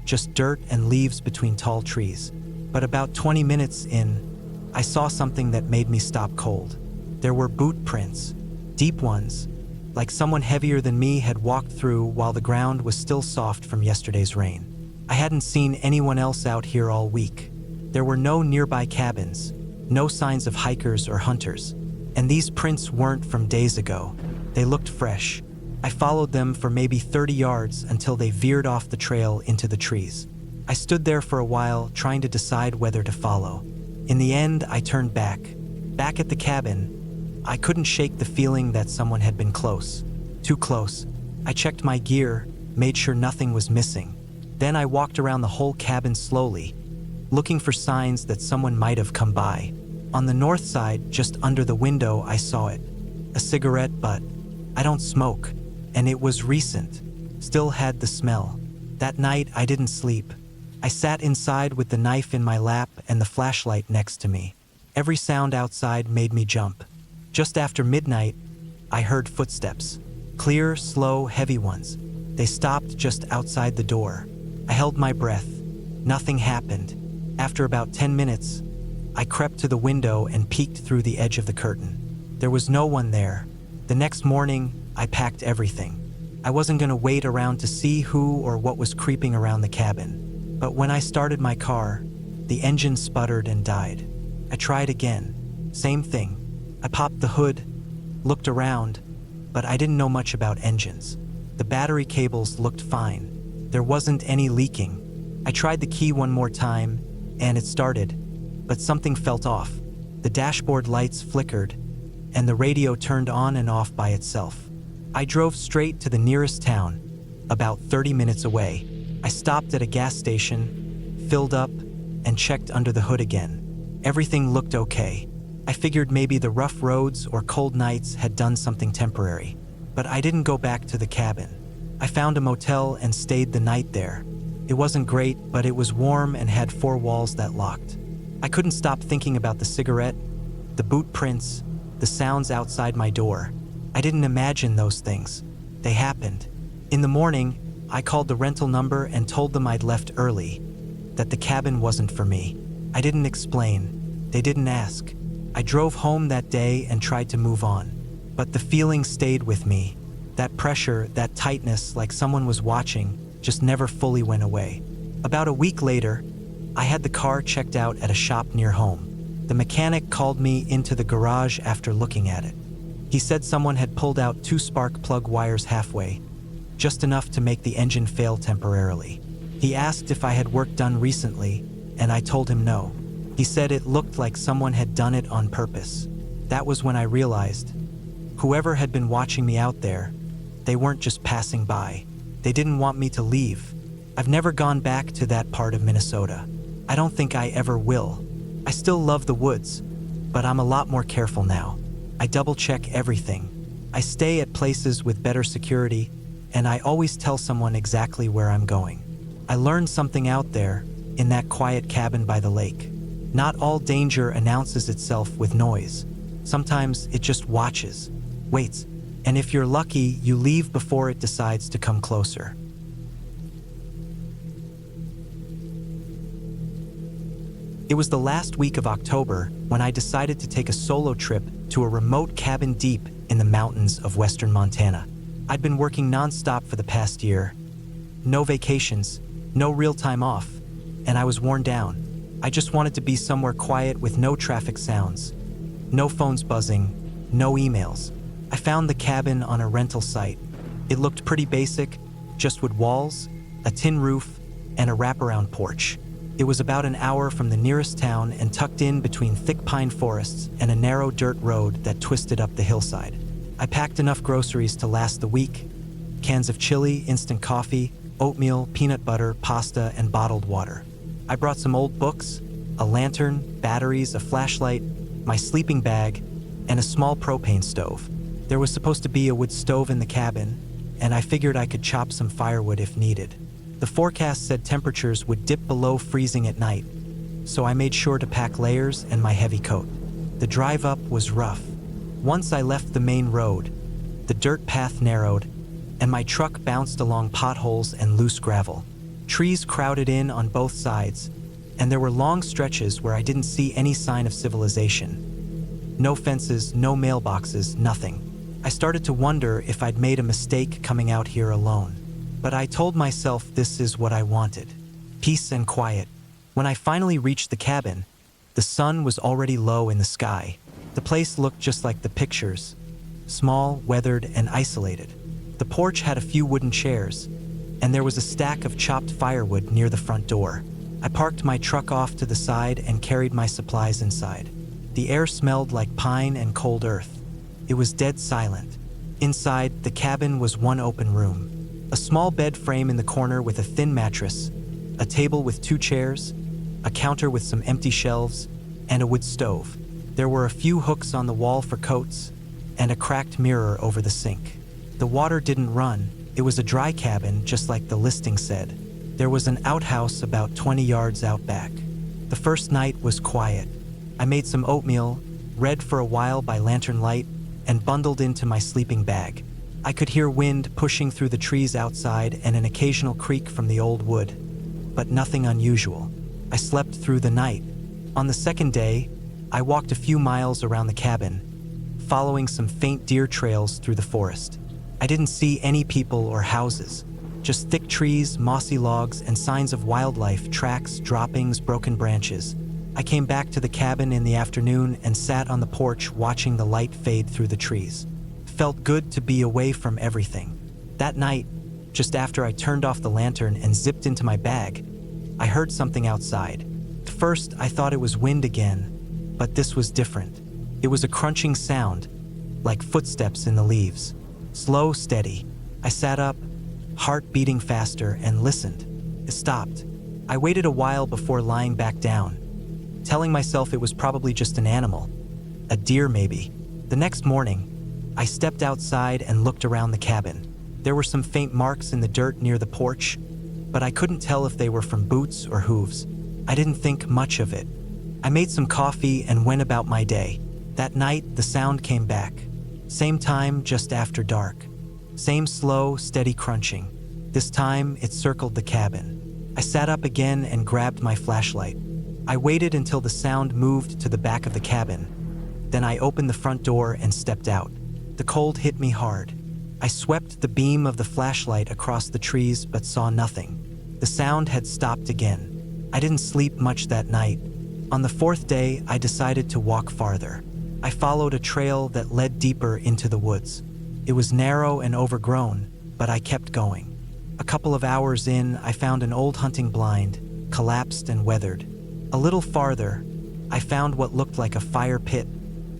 just dirt and leaves between tall trees. But about 20 minutes in, I saw something that made me stop cold. There were boot prints, deep ones, like someone heavier than me had walked through while the ground was still soft from yesterday's rain. I hadn't seen anyone else out here all week. There were no nearby cabins, no signs of hikers or hunters, and these prints weren't from days ago. They looked fresh. I followed them for maybe 30 yards until they veered off the trail into the trees. I stood there for a while, trying to decide whether to follow. In the end, I turned back. Back at the cabin, I couldn't shake the feeling that someone had been close. Too close. I checked my gear, made sure nothing was missing. Then I walked around the whole cabin slowly, looking for signs that someone might have come by. On the north side, just under the window, I saw it. A cigarette butt. I don't smoke, and it was recent. Still had the smell. That night, I didn't sleep. I sat inside with the knife in my lap and the flashlight next to me. Every sound outside made me jump. Just after midnight, I heard footsteps. Clear, slow, heavy ones. They stopped just outside the door. I held my breath. Nothing happened. After about 10 minutes, I crept to the window and peeked through the edge of the curtain. There was no one there. The next morning, I packed everything. I wasn't going to wait around to see who or what was creeping around the cabin. But when I started my car, the engine sputtered and died. I tried again. Same thing. I popped the hood, looked around, but I didn't know much about engines. The battery cables looked fine. There wasn't any leaking. I tried the key one more time, and it started, but something felt off. The dashboard lights flickered, and the radio turned on and off by itself. I drove straight to the nearest town, about 30 minutes away. I stopped at a gas station, filled up, and checked under the hood again. Everything looked okay. I figured maybe the rough roads or cold nights had done something temporary, but I didn't go back to the cabin. I found a motel and stayed the night there. It wasn't great, but it was warm and had 4 walls that locked. I couldn't stop thinking about the cigarette, the boot prints, the sounds outside my door. I didn't imagine those things. They happened. In the morning, I called the rental number and told them I'd left early, that the cabin wasn't for me. I didn't explain. They didn't ask. I drove home that day and tried to move on, but the feeling stayed with me. That pressure, that tightness, like someone was watching, just never fully went away. About a week later, I had the car checked out at a shop near home. The mechanic called me into the garage after looking at it. He said someone had pulled out 2 spark plug wires halfway, just enough to make the engine fail temporarily. He asked if I had work done recently, and I told him no. He said it looked like someone had done it on purpose. That was when I realized, whoever had been watching me out there, they weren't just passing by. They didn't want me to leave. I've never gone back to that part of Minnesota. I don't think I ever will. I still love the woods, but I'm a lot more careful now. I double-check everything. I stay at places with better security, and I always tell someone exactly where I'm going. I learned something out there, in that quiet cabin by the lake. Not all danger announces itself with noise. Sometimes it just watches, waits, and if you're lucky, you leave before it decides to come closer. It was the last week of October when I decided to take a solo trip to a remote cabin deep in the mountains of western Montana. I'd been working nonstop for the past year. No vacations, no real time off, and I was worn down. I just wanted to be somewhere quiet with no traffic sounds, no phones buzzing, no emails. I found the cabin on a rental site. It looked pretty basic, just wood walls, a tin roof, and a wraparound porch. It was about an hour from the nearest town and tucked in between thick pine forests and a narrow dirt road that twisted up the hillside. I packed enough groceries to last the week: cans of chili, instant coffee, oatmeal, peanut butter, pasta, and bottled water. I brought some old books, a lantern, batteries, a flashlight, my sleeping bag, and a small propane stove. There was supposed to be a wood stove in the cabin, and I figured I could chop some firewood if needed. The forecast said temperatures would dip below freezing at night, so I made sure to pack layers and my heavy coat. The drive up was rough. Once I left the main road, the dirt path narrowed, and my truck bounced along potholes and loose gravel. Trees crowded in on both sides, and there were long stretches where I didn't see any sign of civilization. No fences, no mailboxes, nothing. I started to wonder if I'd made a mistake coming out here alone. But I told myself this is what I wanted: peace and quiet. When I finally reached the cabin, the sun was already low in the sky. The place looked just like the pictures: small, weathered, and isolated. The porch had a few wooden chairs, and there was a stack of chopped firewood near the front door. I parked my truck off to the side and carried my supplies inside. The air smelled like pine and cold earth. It was dead silent. Inside, the cabin was one open room. A small bed frame in the corner with a thin mattress, a table with 2 chairs, a counter with some empty shelves, and a wood stove. There were a few hooks on the wall for coats, and a cracked mirror over the sink. The water didn't run. It was a dry cabin, just like the listing said. There was an outhouse about 20 yards out back. The first night was quiet. I made some oatmeal, read for a while by lantern light, and bundled into my sleeping bag. I could hear wind pushing through the trees outside and an occasional creak from the old wood, but nothing unusual. I slept through the night. On the second day, I walked a few miles around the cabin, following some faint deer trails through the forest. I didn't see any people or houses, just thick trees, mossy logs, and signs of wildlife: tracks, droppings, broken branches. I came back to the cabin in the afternoon and sat on the porch watching the light fade through the trees. Felt good to be away from everything. That night, just after I turned off the lantern and zipped into my bag, I heard something outside. At first, I thought it was wind again, but this was different. It was a crunching sound, like footsteps in the leaves. Slow, steady. I sat up, heart beating faster, and listened. It stopped. I waited a while before lying back down, telling myself it was probably just an animal. A deer, maybe. The next morning, I stepped outside and looked around the cabin. There were some faint marks in the dirt near the porch, but I couldn't tell if they were from boots or hooves. I didn't think much of it. I made some coffee and went about my day. That night, the sound came back. Same time, just after dark. Same slow, steady crunching. This time, it circled the cabin. I sat up again and grabbed my flashlight. I waited until the sound moved to the back of the cabin. Then I opened the front door and stepped out. The cold hit me hard. I swept the beam of the flashlight across the trees but saw nothing. The sound had stopped again. I didn't sleep much that night. On the fourth day, I decided to walk farther. I followed a trail that led deeper into the woods. It was narrow and overgrown, but I kept going. A couple of hours in, I found an old hunting blind, collapsed and weathered. A little farther, I found what looked like a fire pit,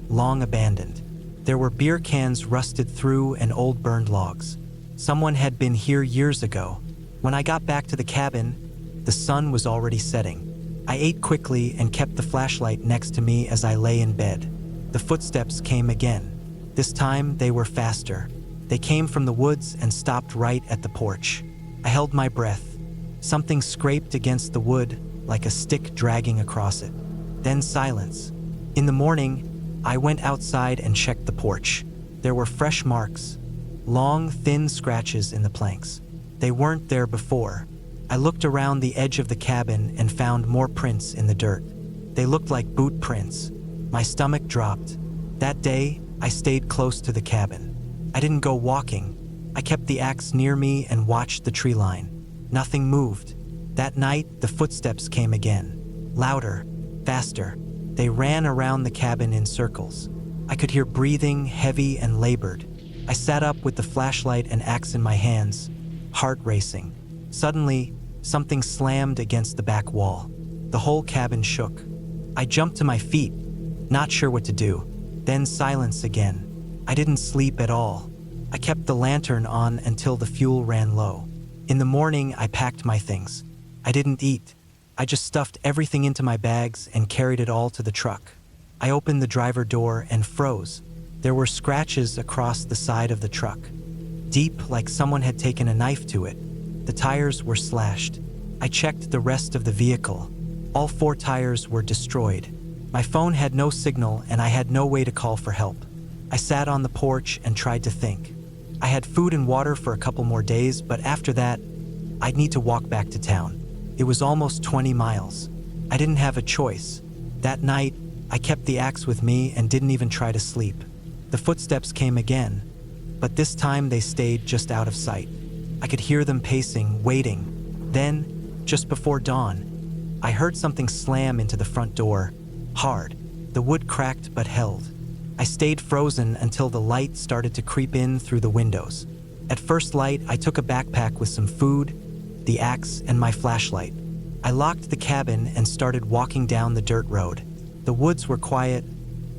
long abandoned. There were beer cans rusted through and old burned logs. Someone had been here years ago. When I got back to the cabin, the sun was already setting. I ate quickly and kept the flashlight next to me as I lay in bed. The footsteps came again. This time, they were faster. They came from the woods and stopped right at the porch. I held my breath. Something scraped against the wood, like a stick dragging across it. Then silence. In the morning, I went outside and checked the porch. There were fresh marks, long, thin scratches in the planks. They weren't there before. I looked around the edge of the cabin and found more prints in the dirt. They looked like boot prints. My stomach dropped. That day, I stayed close to the cabin. I didn't go walking. I kept the axe near me and watched the tree line. Nothing moved. That night, the footsteps came again. Louder, faster. They ran around the cabin in circles. I could hear breathing, heavy and labored. I sat up with the flashlight and axe in my hands, heart racing. Suddenly, something slammed against the back wall. The whole cabin shook. I jumped to my feet, not sure what to do. Then silence again. I didn't sleep at all. I kept the lantern on until the fuel ran low. In the morning, I packed my things. I didn't eat. I just stuffed everything into my bags and carried it all to the truck. I opened the driver door and froze. There were scratches across the side of the truck, deep like someone had taken a knife to it. The tires were slashed. I checked the rest of the vehicle. All 4 tires were destroyed. My phone had no signal and I had no way to call for help. I sat on the porch and tried to think. I had food and water for a couple more days, but after that, I'd need to walk back to town. It was almost 20 miles. I didn't have a choice. That night, I kept the axe with me and didn't even try to sleep. The footsteps came again, but this time they stayed just out of sight. I could hear them pacing, waiting. Then, just before dawn, I heard something slam into the front door, hard. The wood cracked but held. I stayed frozen until the light started to creep in through the windows. At first light, I took a backpack with some food, the axe, and my flashlight. I locked the cabin and started walking down the dirt road. The woods were quiet,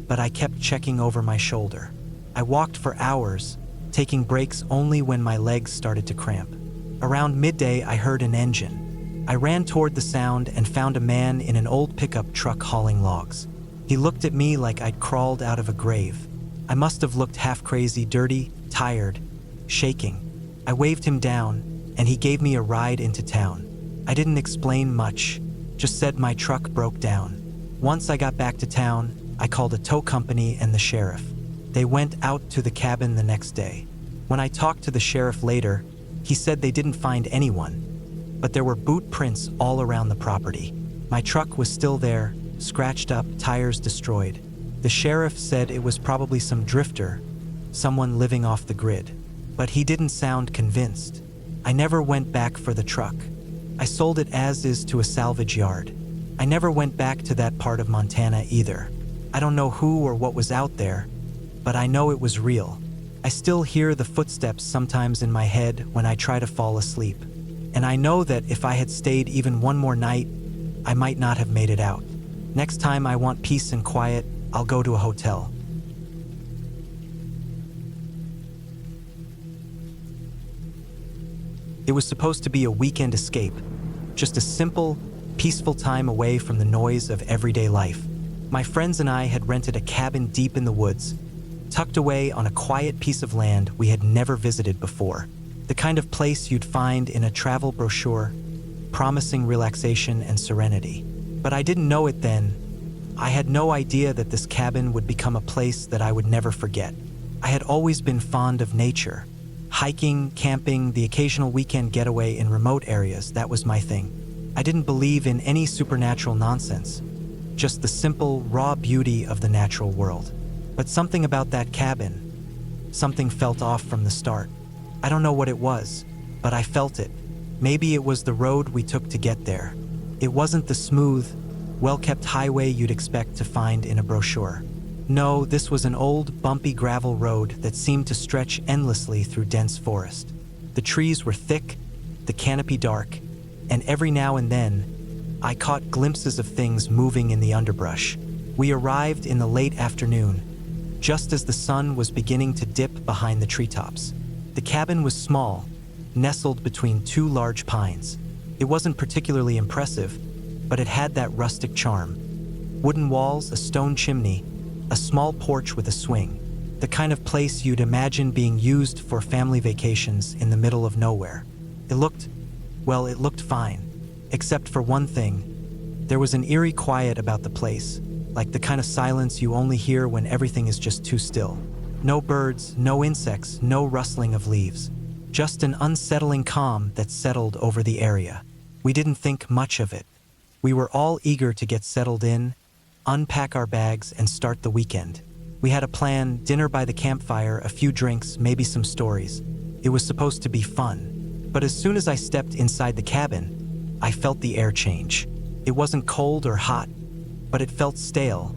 but I kept checking over my shoulder. I walked for hours, taking breaks only when my legs started to cramp. Around midday, I heard an engine. I ran toward the sound and found a man in an old pickup truck hauling logs. He looked at me like I'd crawled out of a grave. I must have looked half crazy, dirty, tired, shaking. I waved him down, and he gave me a ride into town. I didn't explain much, just said my truck broke down. Once I got back to town, I called a tow company and the sheriff. They went out to the cabin the next day. When I talked to the sheriff later, he said they didn't find anyone, but there were boot prints all around the property. My truck was still there, scratched up, tires destroyed. The sheriff said it was probably some drifter, someone living off the grid, but he didn't sound convinced. I never went back for the truck. I sold it as is to a salvage yard. I never went back to that part of Montana either. I don't know who or what was out there, but I know it was real. I still hear the footsteps sometimes in my head when I try to fall asleep. And I know that if I had stayed even one more night, I might not have made it out. Next time I want peace and quiet, I'll go to a hotel. It was supposed to be a weekend escape, just a simple, peaceful time away from the noise of everyday life. My friends and I had rented a cabin deep in the woods, tucked away on a quiet piece of land we had never visited before. The kind of place you'd find in a travel brochure, promising relaxation and serenity. But I didn't know it then. I had no idea that this cabin would become a place that I would never forget. I had always been fond of nature. Hiking, camping, the occasional weekend getaway in remote areas, that was my thing. I didn't believe in any supernatural nonsense, just the simple, raw beauty of the natural world. But something about that cabin, something felt off from the start. I don't know what it was, but I felt it. Maybe it was the road we took to get there. It wasn't the smooth, well-kept highway you'd expect to find in a brochure. No, this was an old, bumpy gravel road that seemed to stretch endlessly through dense forest. The trees were thick, the canopy dark, and every now and then, I caught glimpses of things moving in the underbrush. We arrived in the late afternoon, just as the sun was beginning to dip behind the treetops. The cabin was small, nestled between two large pines. It wasn't particularly impressive, but it had that rustic charm. Wooden walls, a stone chimney, a small porch with a swing. The kind of place you'd imagine being used for family vacations in the middle of nowhere. It looked fine. Except for one thing. There was an eerie quiet about the place, like the kind of silence you only hear when everything is just too still. No birds, no insects, no rustling of leaves. Just an unsettling calm that settled over the area. We didn't think much of it. We were all eager to get settled in, unpack our bags, and start the weekend. We had a plan: dinner by the campfire, a few drinks, maybe some stories. It was supposed to be fun. But as soon as I stepped inside the cabin, I felt the air change. It wasn't cold or hot, but it felt stale,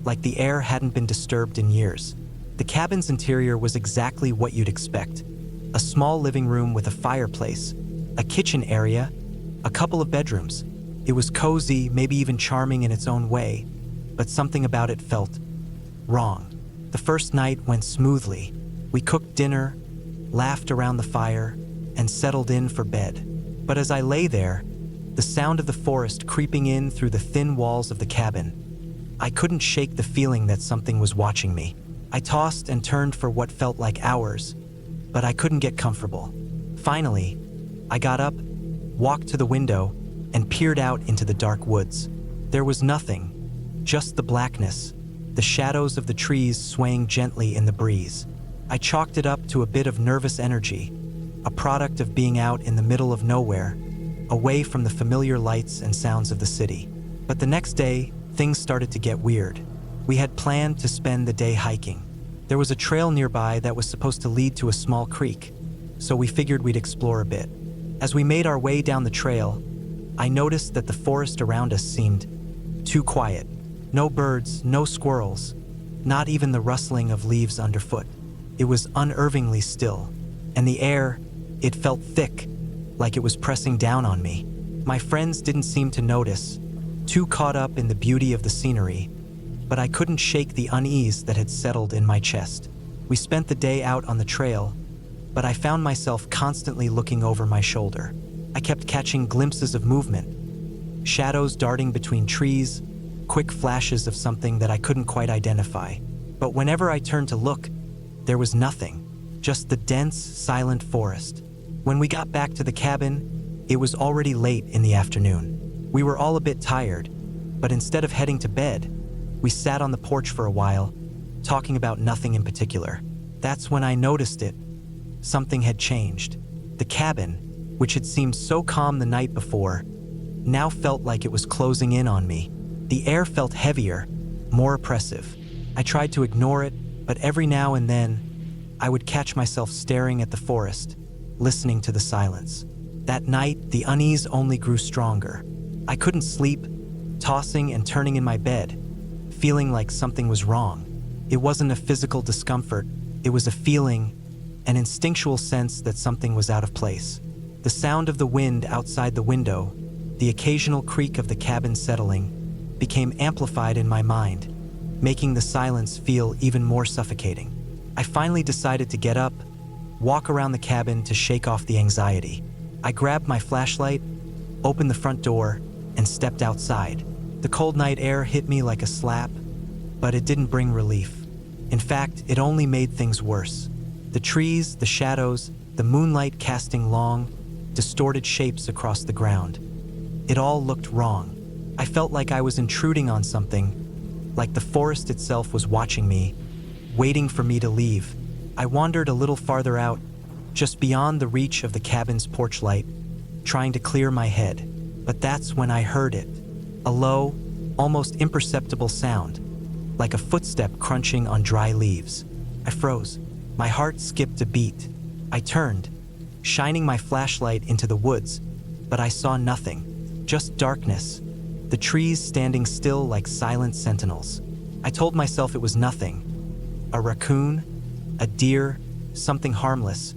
like the air hadn't been disturbed in years. The cabin's interior was exactly what you'd expect. A small living room with a fireplace, a kitchen area, a couple of bedrooms. It was cozy, maybe even charming in its own way, but something about it felt wrong. The first night went smoothly. We cooked dinner, laughed around the fire, and settled in for bed. But as I lay there, the sound of the forest creeping in through the thin walls of the cabin, I couldn't shake the feeling that something was watching me. I tossed and turned for what felt like hours, but I couldn't get comfortable. Finally, I got up, walked to the window, and peered out into the dark woods. There was nothing, just the blackness, the shadows of the trees swaying gently in the breeze. I chalked it up to a bit of nervous energy, a product of being out in the middle of nowhere, away from the familiar lights and sounds of the city. But the next day, things started to get weird. We had planned to spend the day hiking. There was a trail nearby that was supposed to lead to a small creek, so we figured we'd explore a bit. As we made our way down the trail, I noticed that the forest around us seemed too quiet. No birds, no squirrels, not even the rustling of leaves underfoot. It was unnervingly still, and the air, it felt thick, like it was pressing down on me. My friends didn't seem to notice, too caught up in the beauty of the scenery, but I couldn't shake the unease that had settled in my chest. We spent the day out on the trail, but I found myself constantly looking over my shoulder. I kept catching glimpses of movement, shadows darting between trees, quick flashes of something that I couldn't quite identify. But whenever I turned to look, there was nothing, just the dense, silent forest. When we got back to the cabin, it was already late in the afternoon. We were all a bit tired, but instead of heading to bed, we sat on the porch for a while, talking about nothing in particular. That's when I noticed it. Something had changed. The cabin, which had seemed so calm the night before, now felt like it was closing in on me. The air felt heavier, more oppressive. I tried to ignore it, but every now and then, I would catch myself staring at the forest, listening to the silence. That night, the unease only grew stronger. I couldn't sleep, tossing and turning in my bed, feeling like something was wrong. It wasn't a physical discomfort, it was a feeling, an instinctual sense that something was out of place. The sound of the wind outside the window, the occasional creak of the cabin settling, became amplified in my mind, making the silence feel even more suffocating. I finally decided to get up, walk around the cabin to shake off the anxiety. I grabbed my flashlight, opened the front door, and stepped outside. The cold night air hit me like a slap, but it didn't bring relief. In fact, it only made things worse. The trees, the shadows, the moonlight casting long, distorted shapes across the ground. It all looked wrong. I felt like I was intruding on something, like the forest itself was watching me, waiting for me to leave. I wandered a little farther out, just beyond the reach of the cabin's porch light, trying to clear my head. But that's when I heard it. A low, almost imperceptible sound, like a footstep crunching on dry leaves. I froze. My heart skipped a beat. I turned, shining my flashlight into the woods, but I saw nothing, just darkness, the trees standing still like silent sentinels. I told myself it was nothing, a raccoon, a deer, something harmless,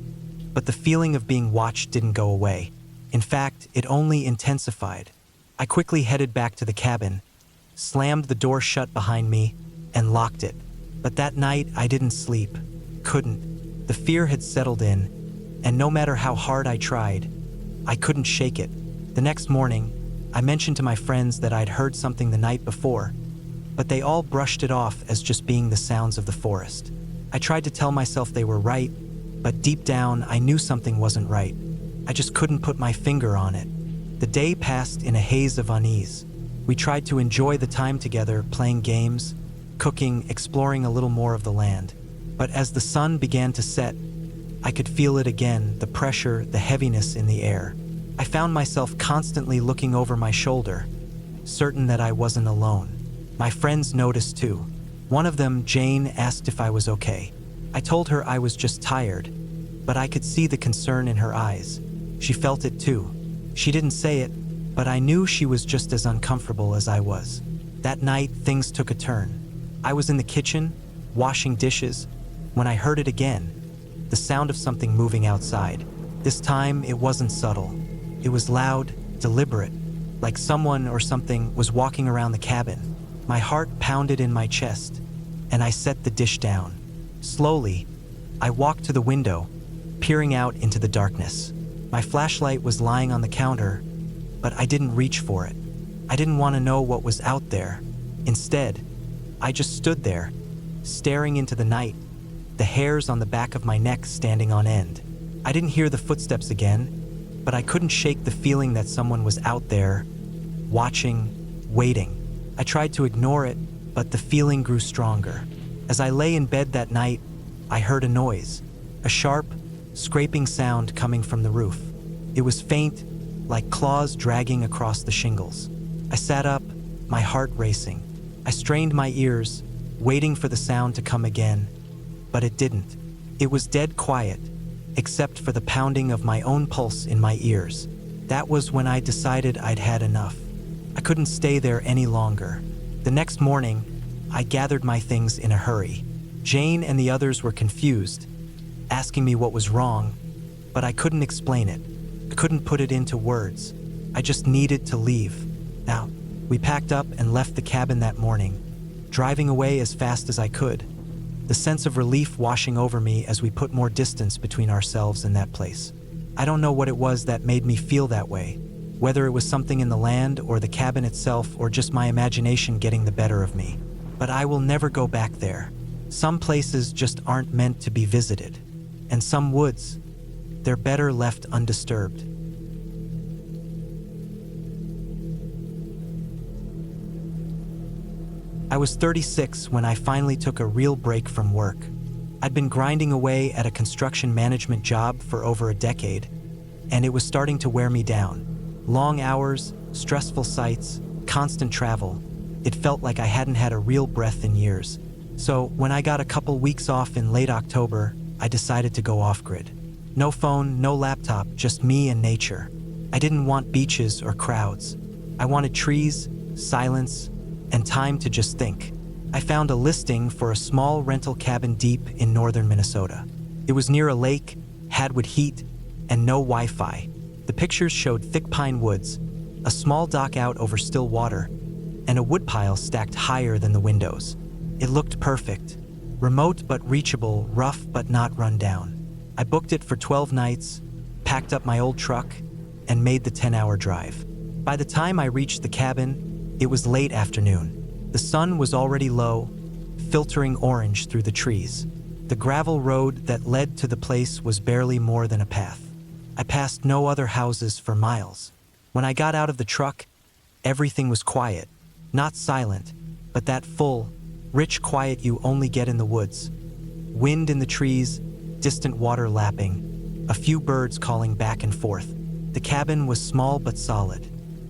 but the feeling of being watched didn't go away. In fact, it only intensified. I quickly headed back to the cabin, slammed the door shut behind me, and locked it. But that night, I didn't sleep. Couldn't. The fear had settled in, and no matter how hard I tried, I couldn't shake it. The next morning, I mentioned to my friends that I'd heard something the night before, but they all brushed it off as just being the sounds of the forest. I tried to tell myself they were right, but deep down, I knew something wasn't right. I just couldn't put my finger on it. The day passed in a haze of unease. We tried to enjoy the time together, playing games, cooking, exploring a little more of the land. But as the sun began to set, I could feel it again, the pressure, the heaviness in the air. I found myself constantly looking over my shoulder, certain that I wasn't alone. My friends noticed too. One of them, Jane, asked if I was okay. I told her I was just tired, but I could see the concern in her eyes. She felt it too. She didn't say it, but I knew she was just as uncomfortable as I was. That night, things took a turn. I was in the kitchen, washing dishes, when I heard it again, the sound of something moving outside. This time, it wasn't subtle. It was loud, deliberate, like someone or something was walking around the cabin. My heart pounded in my chest, and I set the dish down. Slowly, I walked to the window, peering out into the darkness. My flashlight was lying on the counter, but I didn't reach for it. I didn't want to know what was out there. Instead, I just stood there, staring into the night, the hairs on the back of my neck standing on end. I didn't hear the footsteps again, but I couldn't shake the feeling that someone was out there, watching, waiting. I tried to ignore it, but the feeling grew stronger. As I lay in bed that night, I heard a noise, a sharp, scraping sound coming from the roof. It was faint, like claws dragging across the shingles. I sat up, my heart racing. I strained my ears, waiting for the sound to come again, but it didn't. It was dead quiet, except for the pounding of my own pulse in my ears. That was when I decided I'd had enough. I couldn't stay there any longer. The next morning, I gathered my things in a hurry. Jane and the others were confused, asking me what was wrong, but I couldn't explain it. I couldn't put it into words. I just needed to leave. Now, we packed up and left the cabin that morning, driving away as fast as I could, the sense of relief washing over me as we put more distance between ourselves and that place. I don't know what it was that made me feel that way, whether it was something in the land or the cabin itself or just my imagination getting the better of me. But I will never go back there. Some places just aren't meant to be visited. And some woods, they're better left undisturbed. I was 36 when I finally took a real break from work. I'd been grinding away at a construction management job for over a decade, and it was starting to wear me down. Long hours, stressful sights, constant travel. It felt like I hadn't had a real breath in years. So when I got a couple weeks off in late October, I decided to go off-grid. No phone, no laptop, just me and nature. I didn't want beaches or crowds. I wanted trees, silence, and time to just think. I found a listing for a small rental cabin deep in northern Minnesota. It was near a lake, had wood heat, and no Wi-Fi. The pictures showed thick pine woods, a small dock out over still water, and a woodpile stacked higher than the windows. It looked perfect. Remote but reachable, rough but not run down. I booked it for 12 nights, packed up my old truck, and made the 10-hour drive. By the time I reached the cabin, it was late afternoon. The sun was already low, filtering orange through the trees. The gravel road that led to the place was barely more than a path. I passed no other houses for miles. When I got out of the truck, everything was quiet. Not silent, but that full, rich quiet you only get in the woods. Wind in the trees, distant water lapping, a few birds calling back and forth. The cabin was small but solid.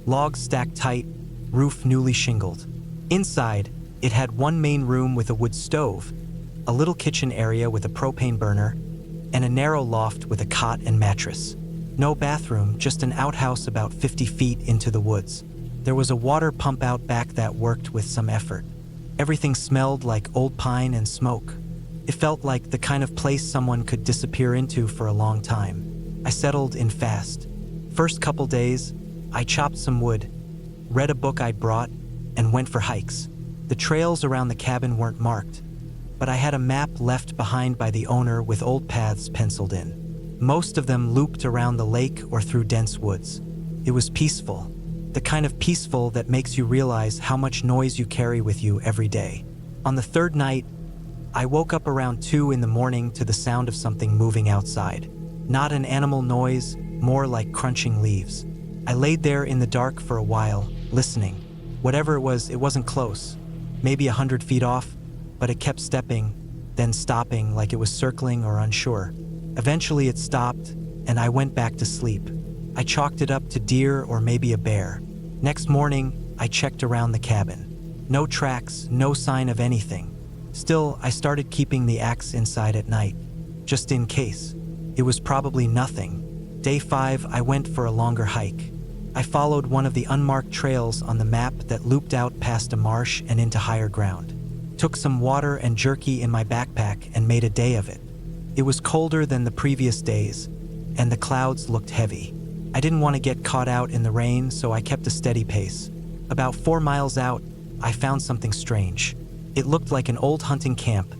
Logs stacked tight, roof newly shingled. Inside, it had one main room with a wood stove, a little kitchen area with a propane burner, and a narrow loft with a cot and mattress. No bathroom, just an outhouse about 50 feet into the woods. There was a water pump out back that worked with some effort. Everything smelled like old pine and smoke. It felt like the kind of place someone could disappear into for a long time. I settled in fast. First couple days, I chopped some wood, read a book I'd brought, and went for hikes. The trails around the cabin weren't marked, but I had a map left behind by the owner with old paths penciled in. Most of them looped around the lake or through dense woods. It was peaceful, the kind of peaceful that makes you realize how much noise you carry with you every day. On the third night, I woke up around 2 in the morning to the sound of something moving outside. Not an animal noise, more like crunching leaves. I laid there in the dark for a while, listening. Whatever it wasn't close. Maybe 100 feet off, but it kept stepping, then stopping like it was circling or unsure. Eventually it stopped, and I went back to sleep. I chalked it up to deer or maybe a bear. Next morning, I checked around the cabin. No tracks, no sign of anything. Still, I started keeping the axe inside at night, just in case. It was probably nothing. Day 5, I went for a longer hike. I followed one of the unmarked trails on the map that looped out past a marsh and into higher ground. Took some water and jerky in my backpack and made a day of it. It was colder than the previous days, and the clouds looked heavy. I didn't want to get caught out in the rain, so I kept a steady pace. About 4 miles out, I found something strange. It looked like an old hunting camp.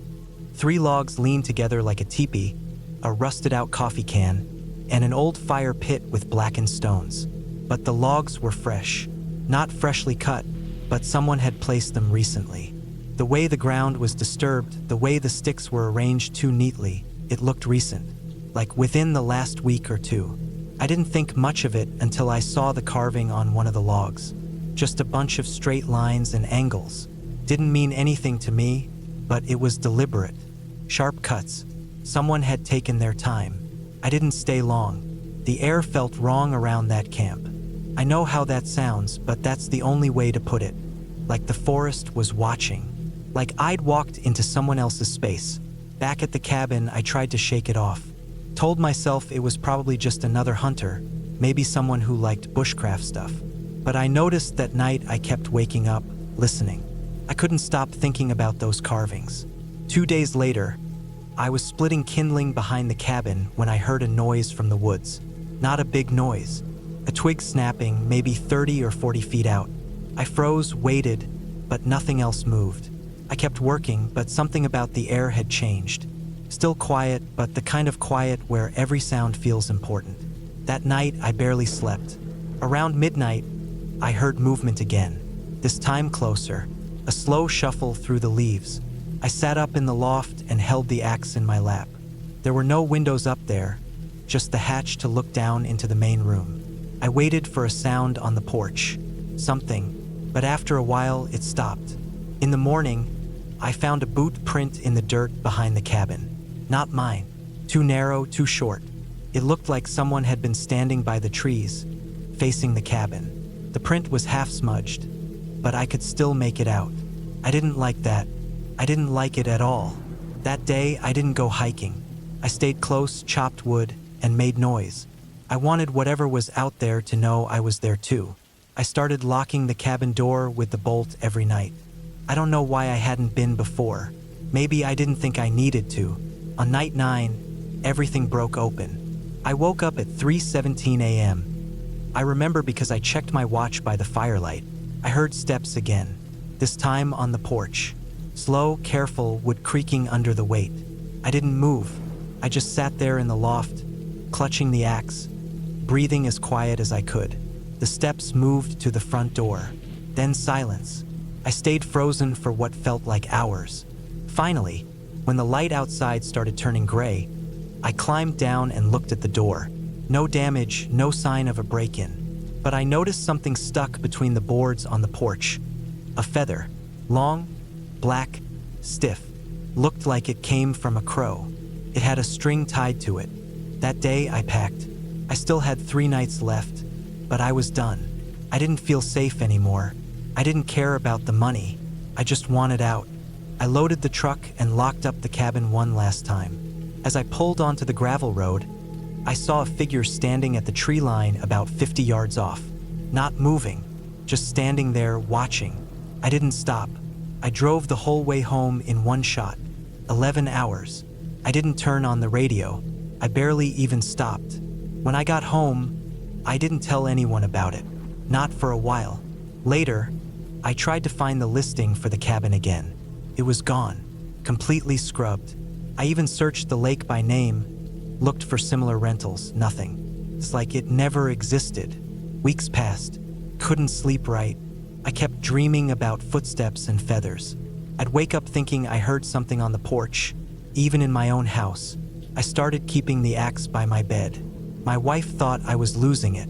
3 logs leaned together like a teepee, a rusted-out coffee can, and an old fire pit with blackened stones. But the logs were fresh. Not freshly cut, but someone had placed them recently. The way the ground was disturbed, the way the sticks were arranged too neatly, it looked recent, like within the last week or 2. I didn't think much of it until I saw the carving on one of the logs. Just a bunch of straight lines and angles. Didn't mean anything to me, but it was deliberate. Sharp cuts. Someone had taken their time. I didn't stay long. The air felt wrong around that camp. I know how that sounds, but that's the only way to put it. Like the forest was watching. Like I'd walked into someone else's space. Back at the cabin, I tried to shake it off. Told myself it was probably just another hunter, maybe someone who liked bushcraft stuff. But I noticed that night I kept waking up, listening. I couldn't stop thinking about those carvings. 2 days later, I was splitting kindling behind the cabin when I heard a noise from the woods. Not a big noise. A twig snapping, maybe 30 or 40 feet out. I froze, waited, but nothing else moved. I kept working, but something about the air had changed. Still quiet, but the kind of quiet where every sound feels important. That night, I barely slept. Around midnight, I heard movement again. This time closer. A slow shuffle through the leaves. I sat up in the loft and held the axe in my lap. There were no windows up there, just the hatch to look down into the main room. I waited for a sound on the porch. Something, but after a while it stopped. In the morning, I found a boot print in the dirt behind the cabin. Not mine. Too narrow, too short. It looked like someone had been standing by the trees, facing the cabin. The print was half smudged, but I could still make it out. I didn't like that. I didn't like it at all. That day, I didn't go hiking. I stayed close, chopped wood, and made noise. I wanted whatever was out there to know I was there too. I started locking the cabin door with the bolt every night. I don't know why I hadn't been before. Maybe I didn't think I needed to. On night 9, everything broke open. I woke up at 3:17 a.m. I remember because I checked my watch by the firelight. I heard steps again, this time on the porch. Slow, careful, wood creaking under the weight. I didn't move. I just sat there in the loft, clutching the axe, breathing as quiet as I could. The steps moved to the front door. Then silence. I stayed frozen for what felt like hours. Finally, when the light outside started turning gray, I climbed down and looked at the door. No damage, no sign of a break-in. But I noticed something stuck between the boards on the porch. A feather. Long, black, stiff. Looked like it came from a crow. It had a string tied to it. That day I packed. I still had 3 nights left, but I was done. I didn't feel safe anymore. I didn't care about the money. I just wanted out. I loaded the truck and locked up the cabin one last time. As I pulled onto the gravel road, I saw a figure standing at the tree line about 50 yards off, not moving, just standing there watching. I didn't stop. I drove the whole way home in one shot, 11 hours. I didn't turn on the radio. I barely even stopped. When I got home, I didn't tell anyone about it, not for a while. Later, I tried to find the listing for the cabin again. It was gone, completely scrubbed. I even searched the lake by name, looked for similar rentals, nothing. It's like it never existed. Weeks passed, couldn't sleep right. I kept dreaming about footsteps and feathers. I'd wake up thinking I heard something on the porch, even in my own house. I started keeping the axe by my bed. My wife thought I was losing it.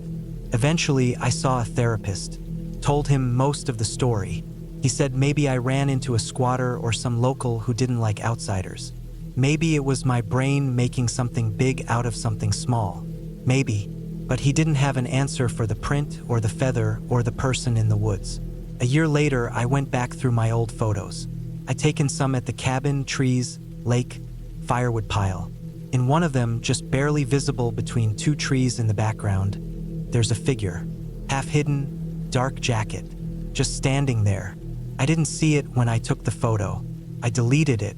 Eventually, I saw a therapist, told him most of the story. He said maybe I ran into a squatter or some local who didn't like outsiders. Maybe it was my brain making something big out of something small. Maybe. But he didn't have an answer for the print or the feather or the person in the woods. A year later, I went back through my old photos. I'd taken some at the cabin, trees, lake, firewood pile. In one of them, just barely visible between two trees in the background, there's a figure, half hidden, dark jacket, just standing there. I didn't see it when I took the photo. I deleted it.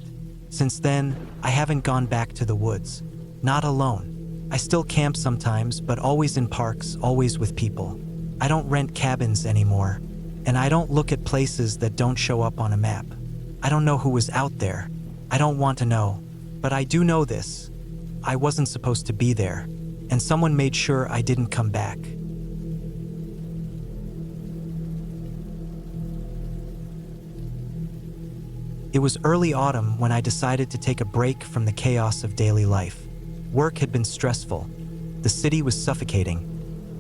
Since then, I haven't gone back to the woods. Not alone. I still camp sometimes, but always in parks, always with people. I don't rent cabins anymore, and I don't look at places that don't show up on a map. I don't know who was out there. I don't want to know. But I do know this. I wasn't supposed to be there, and someone made sure I didn't come back. It was early autumn when I decided to take a break from the chaos of daily life. Work had been stressful, the city was suffocating,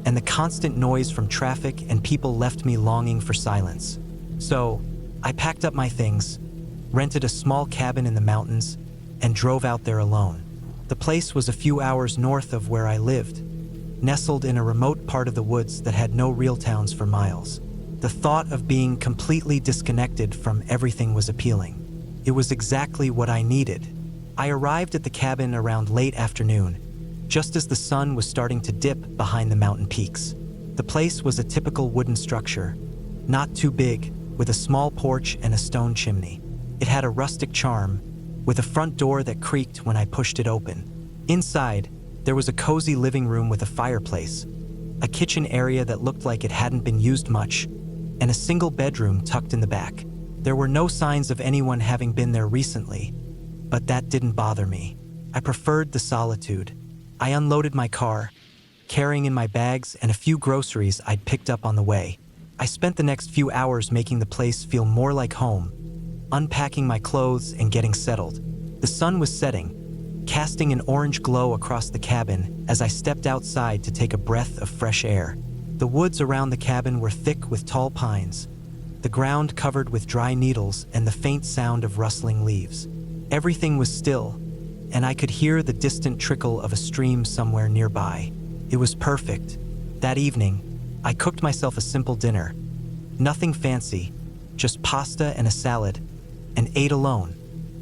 and the constant noise from traffic and people left me longing for silence. So, I packed up my things, rented a small cabin in the mountains, and drove out there alone. The place was a few hours north of where I lived, nestled in a remote part of the woods that had no real towns for miles. The thought of being completely disconnected from everything was appealing. It was exactly what I needed. I arrived at the cabin around late afternoon, just as the sun was starting to dip behind the mountain peaks. The place was a typical wooden structure, not too big, with a small porch and a stone chimney. It had a rustic charm, with a front door that creaked when I pushed it open. Inside, there was a cozy living room with a fireplace, a kitchen area that looked like it hadn't been used much, and a single bedroom tucked in the back. There were no signs of anyone having been there recently, but that didn't bother me. I preferred the solitude. I unloaded my car, carrying in my bags and a few groceries I'd picked up on the way. I spent the next few hours making the place feel more like home, unpacking my clothes and getting settled. The sun was setting, casting an orange glow across the cabin as I stepped outside to take a breath of fresh air. The woods around the cabin were thick with tall pines, the ground covered with dry needles and the faint sound of rustling leaves. Everything was still, and I could hear the distant trickle of a stream somewhere nearby. It was perfect. That evening, I cooked myself a simple dinner. Nothing fancy, just pasta and a salad, and ate alone,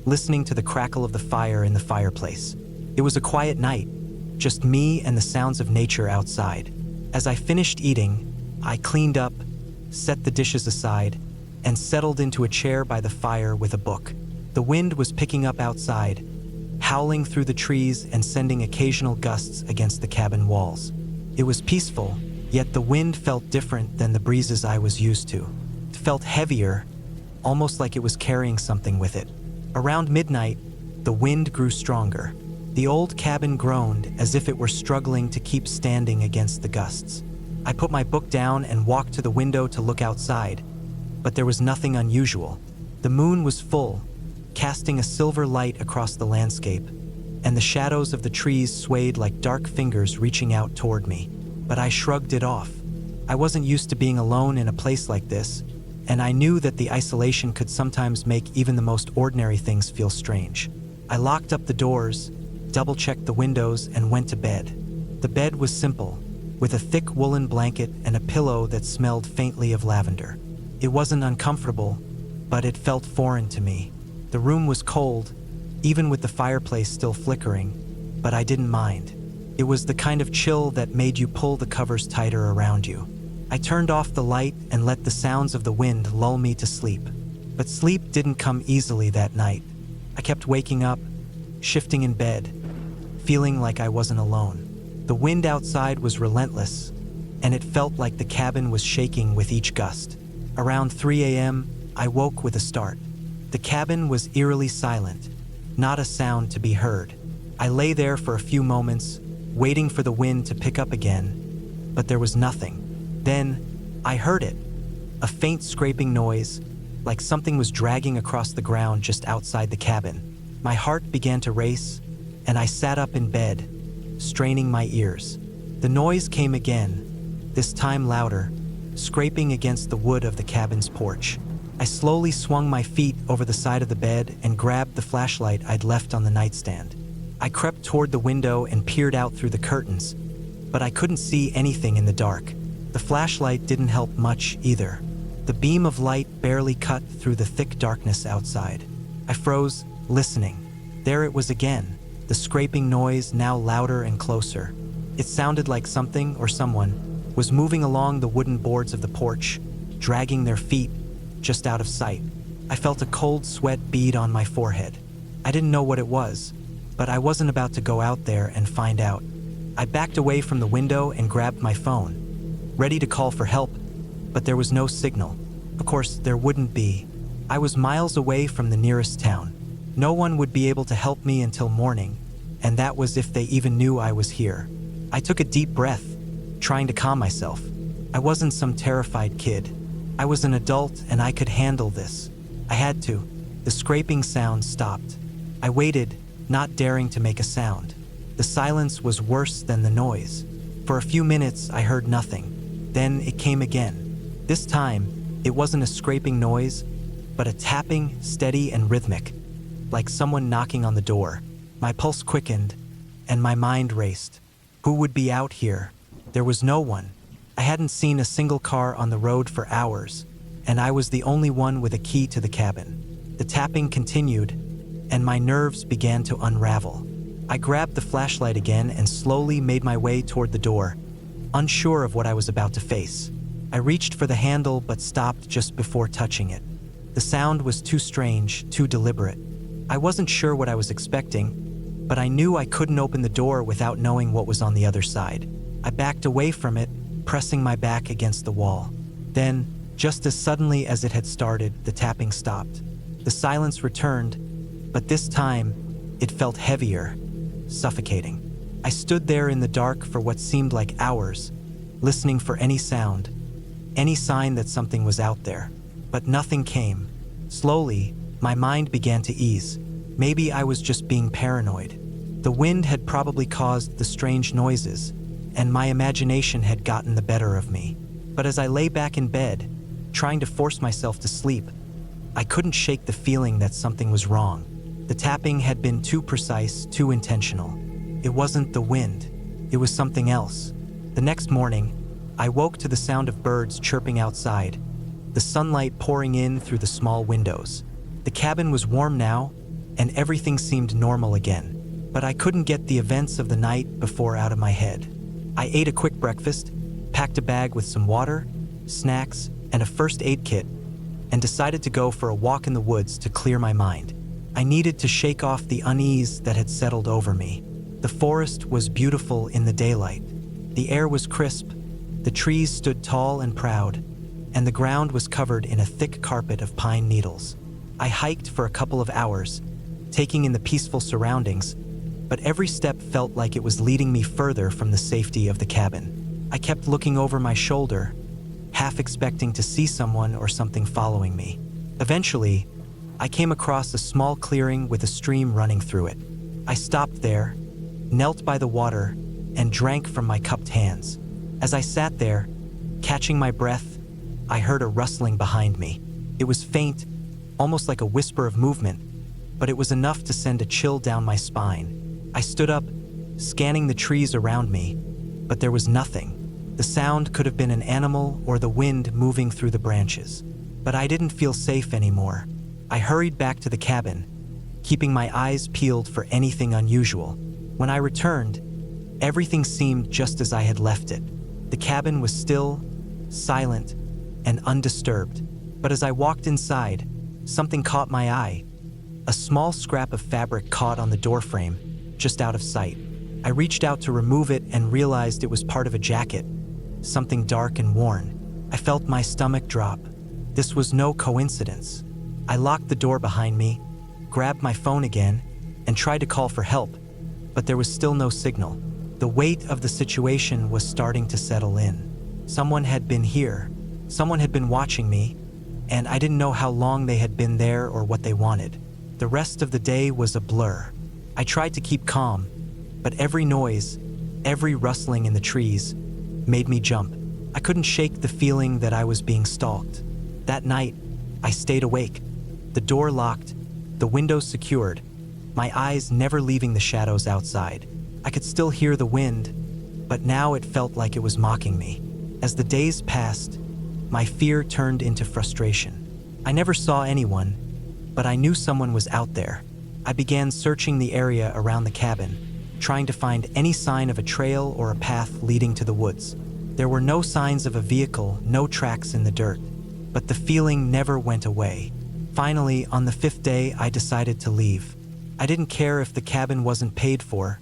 listening to the crackle of the fire in the fireplace. It was a quiet night, just me and the sounds of nature outside. As I finished eating, I cleaned up, set the dishes aside, and settled into a chair by the fire with a book. The wind was picking up outside, howling through the trees and sending occasional gusts against the cabin walls. It was peaceful, yet the wind felt different than the breezes I was used to. It felt heavier, almost like it was carrying something with it. Around midnight, the wind grew stronger. The old cabin groaned as if it were struggling to keep standing against the gusts. I put my book down and walked to the window to look outside, but there was nothing unusual. The moon was full, casting a silver light across the landscape, and the shadows of the trees swayed like dark fingers reaching out toward me. But I shrugged it off. I wasn't used to being alone in a place like this, and I knew that the isolation could sometimes make even the most ordinary things feel strange. I locked up the doors, double-checked the windows, and went to bed. The bed was simple, with a thick woolen blanket and a pillow that smelled faintly of lavender. It wasn't uncomfortable, but it felt foreign to me. The room was cold, even with the fireplace still flickering, but I didn't mind. It was the kind of chill that made you pull the covers tighter around you. I turned off the light and let the sounds of the wind lull me to sleep. But sleep didn't come easily that night. I kept waking up, shifting in bed, feeling like I wasn't alone. The wind outside was relentless, and it felt like the cabin was shaking with each gust. Around 3 a.m., I woke with a start. The cabin was eerily silent, not a sound to be heard. I lay there for a few moments, waiting for the wind to pick up again, but there was nothing. Then, I heard it, a faint scraping noise, like something was dragging across the ground just outside the cabin. My heart began to race, and I sat up in bed, straining my ears. The noise came again, this time louder, scraping against the wood of the cabin's porch. I slowly swung my feet over the side of the bed and grabbed the flashlight I'd left on the nightstand. I crept toward the window and peered out through the curtains, but I couldn't see anything in the dark. The flashlight didn't help much either. The beam of light barely cut through the thick darkness outside. I froze, listening. There it was again, the scraping noise now louder and closer. It sounded like something or someone was moving along the wooden boards of the porch, dragging their feet just out of sight. I felt a cold sweat bead on my forehead. I didn't know what it was, but I wasn't about to go out there and find out. I backed away from the window and grabbed my phone, ready to call for help, but there was no signal. Of course, there wouldn't be. I was miles away from the nearest town. No one would be able to help me until morning, and that was if they even knew I was here. I took a deep breath, trying to calm myself. I wasn't some terrified kid. I was an adult and I could handle this. I had to. The scraping sound stopped. I waited, not daring to make a sound. The silence was worse than the noise. For a few minutes, I heard nothing. Then it came again. This time, it wasn't a scraping noise, but a tapping, steady and rhythmic, like someone knocking on the door. My pulse quickened, and my mind raced. Who would be out here? There was no one. I hadn't seen a single car on the road for hours, and I was the only one with a key to the cabin. The tapping continued, and my nerves began to unravel. I grabbed the flashlight again and slowly made my way toward the door, unsure of what I was about to face. I reached for the handle but stopped just before touching it. The sound was too strange, too deliberate. I wasn't sure what I was expecting, but I knew I couldn't open the door without knowing what was on the other side. I backed away from it, pressing my back against the wall. Then, just as suddenly as it had started, the tapping stopped. The silence returned, but this time, it felt heavier, suffocating. I stood there in the dark for what seemed like hours, listening for any sound, any sign that something was out there. But nothing came. Slowly, my mind began to ease. Maybe I was just being paranoid. The wind had probably caused the strange noises, and my imagination had gotten the better of me. But as I lay back in bed, trying to force myself to sleep, I couldn't shake the feeling that something was wrong. The tapping had been too precise, too intentional. It wasn't the wind. It was something else. The next morning, I woke to the sound of birds chirping outside, the sunlight pouring in through the small windows. The cabin was warm now, and everything seemed normal again. But I couldn't get the events of the night before out of my head. I ate a quick breakfast, packed a bag with some water, snacks, and a first aid kit, and decided to go for a walk in the woods to clear my mind. I needed to shake off the unease that had settled over me. The forest was beautiful in the daylight. The air was crisp, the trees stood tall and proud, and the ground was covered in a thick carpet of pine needles. I hiked for a couple of hours, taking in the peaceful surroundings, but every step felt like it was leading me further from the safety of the cabin. I kept looking over my shoulder, half expecting to see someone or something following me. Eventually, I came across a small clearing with a stream running through it. I stopped there, knelt by the water, and drank from my cupped hands. As I sat there, catching my breath, I heard a rustling behind me. It was faint, almost like a whisper of movement, but it was enough to send a chill down my spine. I stood up, scanning the trees around me, but there was nothing. The sound could have been an animal or the wind moving through the branches. But I didn't feel safe anymore. I hurried back to the cabin, keeping my eyes peeled for anything unusual. When I returned, everything seemed just as I had left it. The cabin was still, silent, and undisturbed. But as I walked inside, something caught my eye. A small scrap of fabric caught on the doorframe, just out of sight. I reached out to remove it and realized it was part of a jacket, something dark and worn. I felt my stomach drop. This was no coincidence. I locked the door behind me, grabbed my phone again, and tried to call for help, but there was still no signal. The weight of the situation was starting to settle in. Someone had been here. Someone had been watching me, and I didn't know how long they had been there or what they wanted. The rest of the day was a blur. I tried to keep calm, but every noise, every rustling in the trees, made me jump. I couldn't shake the feeling that I was being stalked. That night, I stayed awake, the door locked, the windows secured, my eyes never leaving the shadows outside. I could still hear the wind, but now it felt like it was mocking me. As the days passed, my fear turned into frustration. I never saw anyone, but I knew someone was out there. I began searching the area around the cabin, trying to find any sign of a trail or a path leading to the woods. There were no signs of a vehicle, no tracks in the dirt, but the feeling never went away. Finally, on the 5th day, I decided to leave. I didn't care if the cabin wasn't paid for.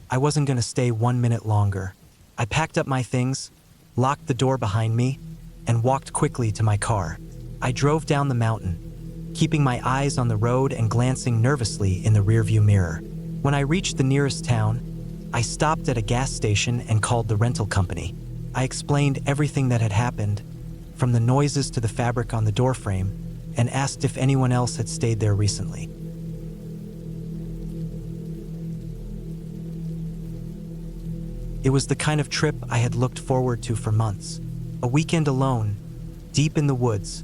I wasn't going to stay 1 minute longer. I packed up my things, locked the door behind me, and walked quickly to my car. I drove down the mountain, keeping my eyes on the road and glancing nervously in the rearview mirror. When I reached the nearest town, I stopped at a gas station and called the rental company. I explained everything that had happened, from the noises to the fabric on the doorframe, and asked if anyone else had stayed there recently. It was the kind of trip I had looked forward to for months. A weekend alone, deep in the woods,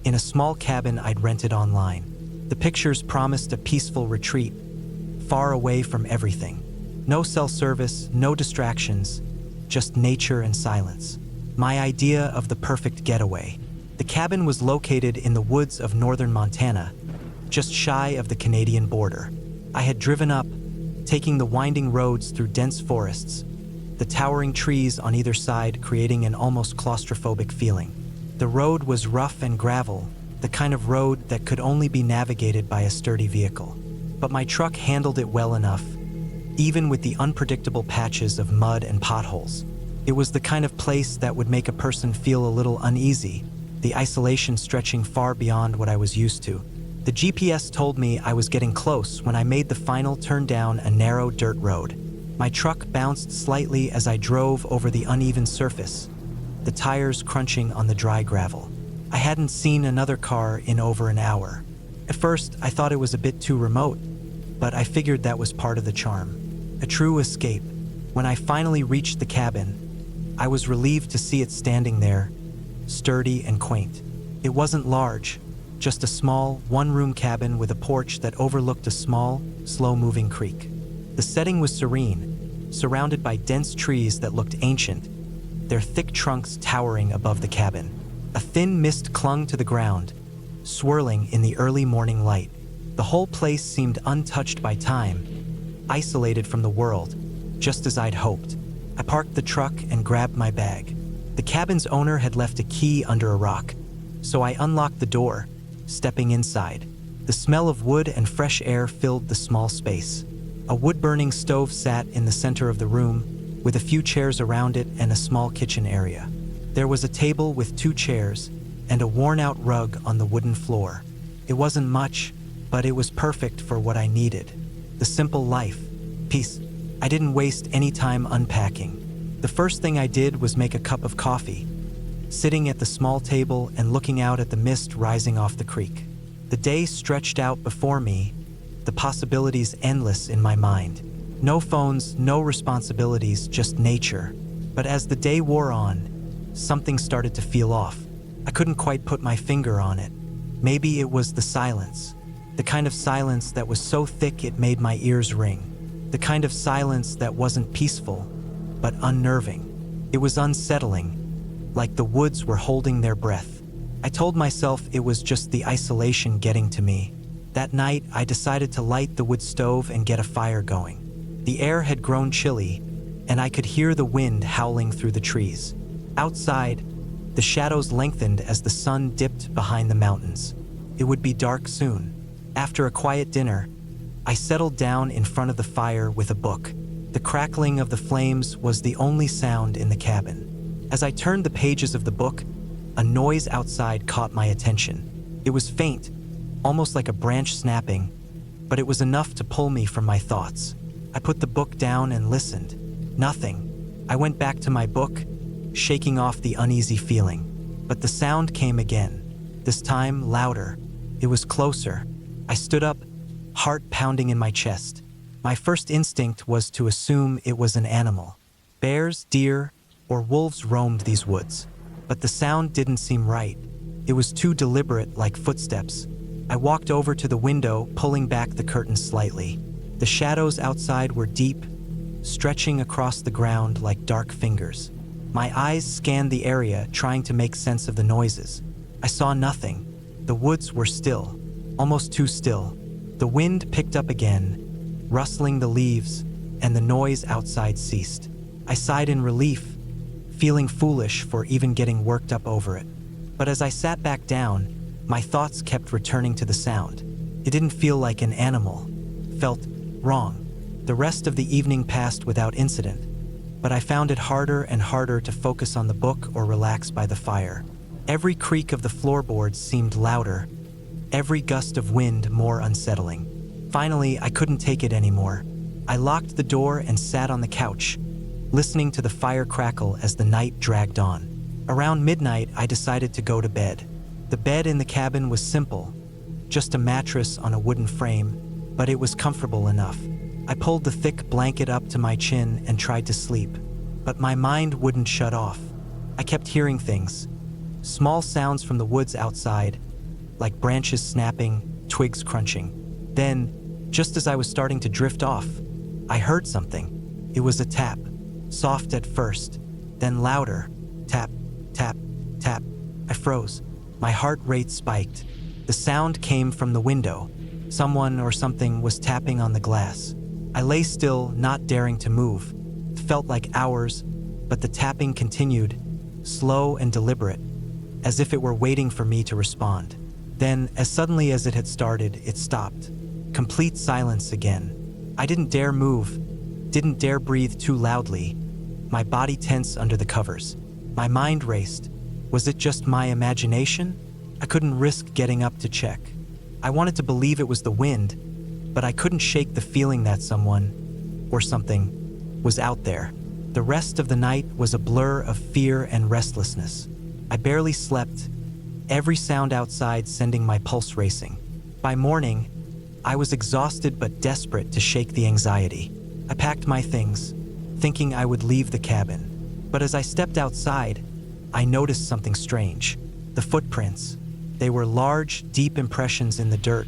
in a small cabin I'd rented online. The pictures promised a peaceful retreat, far away from everything. No cell service, no distractions, just nature and silence. My idea of the perfect getaway. The cabin was located in the woods of northern Montana, just shy of the Canadian border. I had driven up, taking the winding roads through dense forests, the towering trees on either side creating an almost claustrophobic feeling. The road was rough and gravel, the kind of road that could only be navigated by a sturdy vehicle. But my truck handled it well enough, even with the unpredictable patches of mud and potholes. It was the kind of place that would make a person feel a little uneasy, the isolation stretching far beyond what I was used to. The GPS told me I was getting close when I made the final turn down a narrow dirt road. My truck bounced slightly as I drove over the uneven surface, the tires crunching on the dry gravel. I hadn't seen another car in over an hour. At first, I thought it was a bit too remote, but I figured that was part of the charm. A true escape. When I finally reached the cabin, I was relieved to see it standing there, sturdy and quaint. It wasn't large, just a small, one-room cabin with a porch that overlooked a small, slow-moving creek. The setting was serene, surrounded by dense trees that looked ancient, their thick trunks towering above the cabin. A thin mist clung to the ground, swirling in the early morning light. The whole place seemed untouched by time, isolated from the world, just as I'd hoped. I parked the truck and grabbed my bag. The cabin's owner had left a key under a rock, so I unlocked the door, stepping inside. The smell of wood and fresh air filled the small space. A wood-burning stove sat in the center of the room, with a few chairs around it and a small kitchen area. There was a table with 2 chairs and a worn-out rug on the wooden floor. It wasn't much, but it was perfect for what I needed. The simple life. Peace. I didn't waste any time unpacking. The first thing I did was make a cup of coffee, sitting at the small table and looking out at the mist rising off the creek. The day stretched out before me, the possibilities endless in my mind. No phones, no responsibilities, just nature. But as the day wore on, something started to feel off. I couldn't quite put my finger on it. Maybe it was the silence. The kind of silence that was so thick it made my ears ring. The kind of silence that wasn't peaceful, but unnerving. It was unsettling, like the woods were holding their breath. I told myself it was just the isolation getting to me, That night, I decided to light the wood stove and get a fire going. The air had grown chilly, and I could hear the wind howling through the trees. Outside, the shadows lengthened as the sun dipped behind the mountains. It would be dark soon. After a quiet dinner, I settled down in front of the fire with a book. The crackling of the flames was the only sound in the cabin. As I turned the pages of the book, a noise outside caught my attention. It was faint, almost like a branch snapping, but it was enough to pull me from my thoughts. I put the book down and listened. Nothing. I went back to my book, shaking off the uneasy feeling. But the sound came again, this time louder. It was closer. I stood up, heart pounding in my chest. My first instinct was to assume it was an animal. Bears, deer, or wolves roamed these woods. But the sound didn't seem right. It was too deliberate, like footsteps. I walked over to the window, pulling back the curtains slightly. The shadows outside were deep, stretching across the ground like dark fingers. My eyes scanned the area, trying to make sense of the noises. I saw nothing. The woods were still, almost too still. The wind picked up again, rustling the leaves, and the noise outside ceased. I sighed in relief, feeling foolish for even getting worked up over it. But as I sat back down, my thoughts kept returning to the sound. It didn't feel like an animal. Felt wrong. The rest of the evening passed without incident, but I found it harder and harder to focus on the book or relax by the fire. Every creak of the floorboards seemed louder, every gust of wind more unsettling. Finally, I couldn't take it anymore. I locked the door and sat on the couch, listening to the fire crackle as the night dragged on. Around midnight, I decided to go to bed. The bed in the cabin was simple, just a mattress on a wooden frame, but it was comfortable enough. I pulled the thick blanket up to my chin and tried to sleep, but my mind wouldn't shut off. I kept hearing things, small sounds from the woods outside, like branches snapping, twigs crunching. Then, just as I was starting to drift off, I heard something. It was a tap, soft at first, then louder. Tap, tap, tap. I froze. My heart rate spiked. The sound came from the window. Someone or something was tapping on the glass. I lay still, not daring to move. It felt like hours, but the tapping continued, slow and deliberate, as if it were waiting for me to respond. Then, as suddenly as it had started, it stopped. Complete silence again. I didn't dare move, didn't dare breathe too loudly. My body tense under the covers. My mind raced. Was it just my imagination? I couldn't risk getting up to check. I wanted to believe it was the wind, but I couldn't shake the feeling that someone, or something, was out there. The rest of the night was a blur of fear and restlessness. I barely slept, every sound outside sending my pulse racing. By morning, I was exhausted but desperate to shake the anxiety. I packed my things, thinking I would leave the cabin. But as I stepped outside, I noticed something strange. The footprints. They were large, deep impressions in the dirt,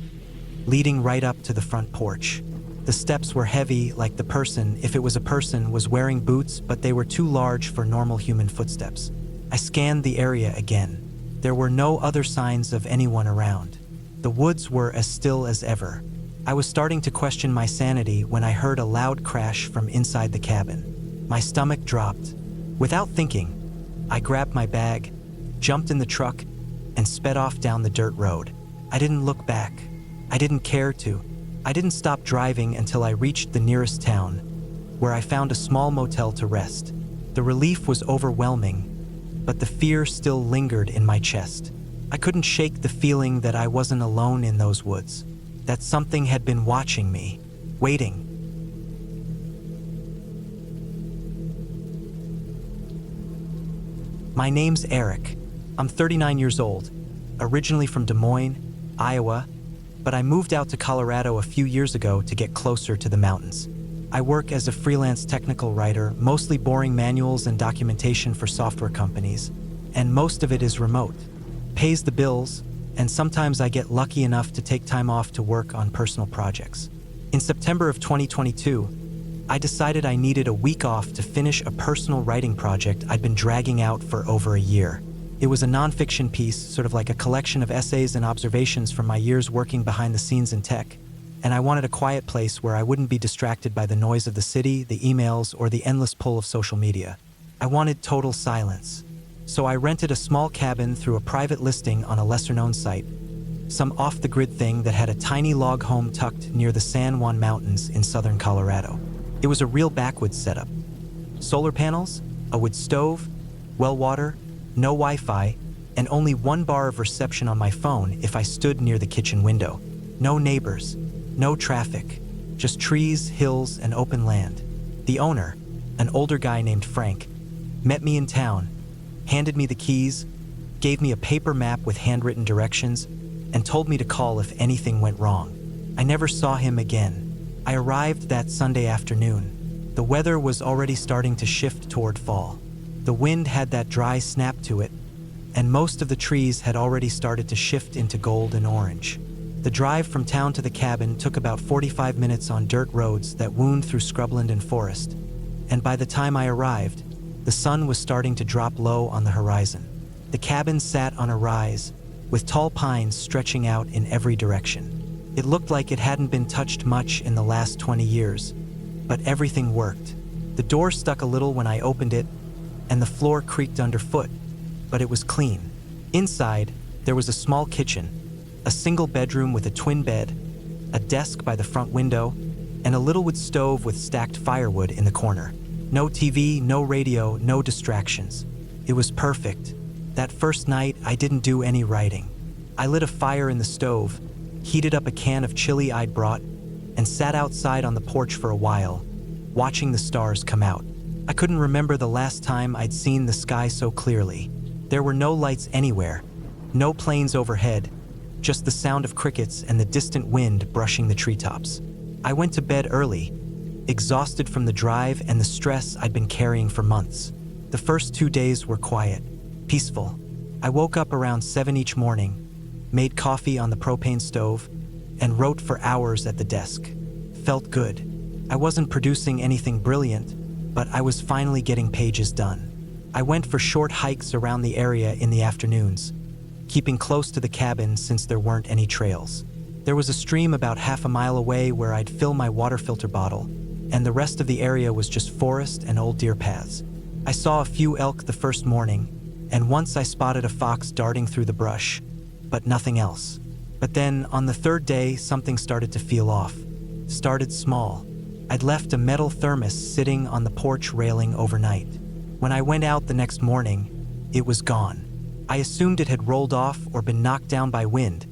leading right up to the front porch. The steps were heavy, like the person, if it was a person, was wearing boots, but they were too large for normal human footsteps. I scanned the area again. There were no other signs of anyone around. The woods were as still as ever. I was starting to question my sanity when I heard a loud crash from inside the cabin. My stomach dropped. Without thinking, I grabbed my bag, jumped in the truck, and sped off down the dirt road. I didn't look back. I didn't care to. I didn't stop driving until I reached the nearest town, where I found a small motel to rest. The relief was overwhelming, but the fear still lingered in my chest. I couldn't shake the feeling that I wasn't alone in those woods, that something had been watching me, waiting. My name's Eric. I'm 39 years old, originally from Des Moines, Iowa, but I moved out to Colorado a few years ago to get closer to the mountains. I work as a freelance technical writer, mostly boring manuals and documentation for software companies, and most of it is remote. Pays the bills, and sometimes I get lucky enough to take time off to work on personal projects. In September of 2022, I decided I needed a week off to finish a personal writing project I'd been dragging out for over a year. It was a nonfiction piece, sort of like a collection of essays and observations from my years working behind the scenes in tech. And I wanted a quiet place where I wouldn't be distracted by the noise of the city, the emails, or the endless pull of social media. I wanted total silence. So I rented a small cabin through a private listing on a lesser-known site, some off-the-grid thing that had a tiny log home tucked near the San Juan Mountains in southern Colorado. It was a real backwoods setup. Solar panels, a wood stove, well water, no Wi-Fi, and only one bar of reception on my phone if I stood near the kitchen window. No neighbors, no traffic, just trees, hills, and open land. The owner, an older guy named Frank, met me in town, handed me the keys, gave me a paper map with handwritten directions, and told me to call if anything went wrong. I never saw him again. I arrived that Sunday afternoon. The weather was already starting to shift toward fall. The wind had that dry snap to it, and most of the trees had already started to shift into gold and orange. The drive from town to the cabin took about 45 minutes on dirt roads that wound through scrubland and forest, and by the time I arrived, the sun was starting to drop low on the horizon. The cabin sat on a rise, with tall pines stretching out in every direction. It looked like it hadn't been touched much in the last 20 years, but everything worked. The door stuck a little when I opened it, and the floor creaked underfoot, but it was clean. Inside, there was a small kitchen, a single bedroom with a twin bed, a desk by the front window, and a little wood stove with stacked firewood in the corner. No TV, no radio, no distractions. It was perfect. That first night, I didn't do any writing. I lit a fire in the stove, heated up a can of chili I'd brought, and sat outside on the porch for a while, watching the stars come out. I couldn't remember the last time I'd seen the sky so clearly. There were no lights anywhere, no planes overhead, just the sound of crickets and the distant wind brushing the treetops. I went to bed early, exhausted from the drive and the stress I'd been carrying for months. The first 2 days were quiet, peaceful. I woke up around 7 each morning, made coffee on the propane stove, and wrote for hours at the desk. Felt good. I wasn't producing anything brilliant, but I was finally getting pages done. I went for short hikes around the area in the afternoons, keeping close to the cabin since there weren't any trails. There was a stream about half a mile away where I'd fill my water filter bottle, and the rest of the area was just forest and old deer paths. I saw a few elk the first morning, and once I spotted a fox darting through the brush, but nothing else. But then, on the third day, something started to feel off. Started small. I'd left a metal thermos sitting on the porch railing overnight. When I went out the next morning, it was gone. I assumed it had rolled off or been knocked down by wind,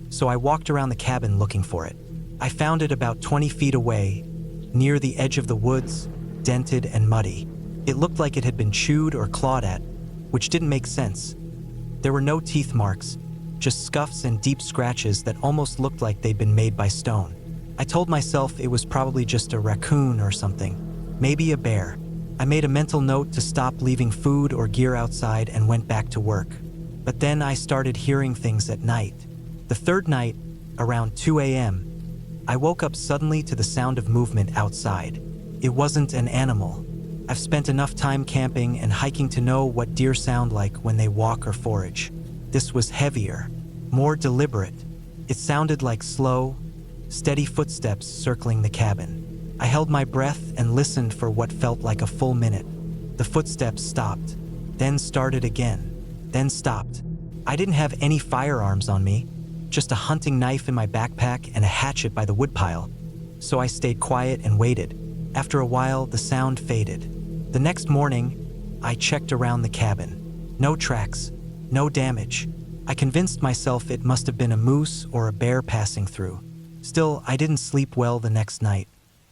so I walked around the cabin looking for it. I found it about 20 feet away, near the edge of the woods, dented and muddy. It looked like it had been chewed or clawed at, which didn't make sense. There were no teeth marks, just scuffs and deep scratches that almost looked like they'd been made by stone. I told myself it was probably just a raccoon or something, maybe a bear. I made a mental note to stop leaving food or gear outside and went back to work. But then I started hearing things at night. The third night, around 2 a.m., I woke up suddenly to the sound of movement outside. It wasn't an animal. I've spent enough time camping and hiking to know what deer sound like when they walk or forage. This was heavier, more deliberate. It sounded like slow, steady footsteps circling the cabin. I held my breath and listened for what felt like a full minute. The footsteps stopped, then started again, then stopped. I didn't have any firearms on me, just a hunting knife in my backpack and a hatchet by the woodpile. So I stayed quiet and waited. After a while, the sound faded. The next morning, I checked around the cabin. No tracks, no damage. I convinced myself it must have been a moose or a bear passing through. Still, I didn't sleep well the next night.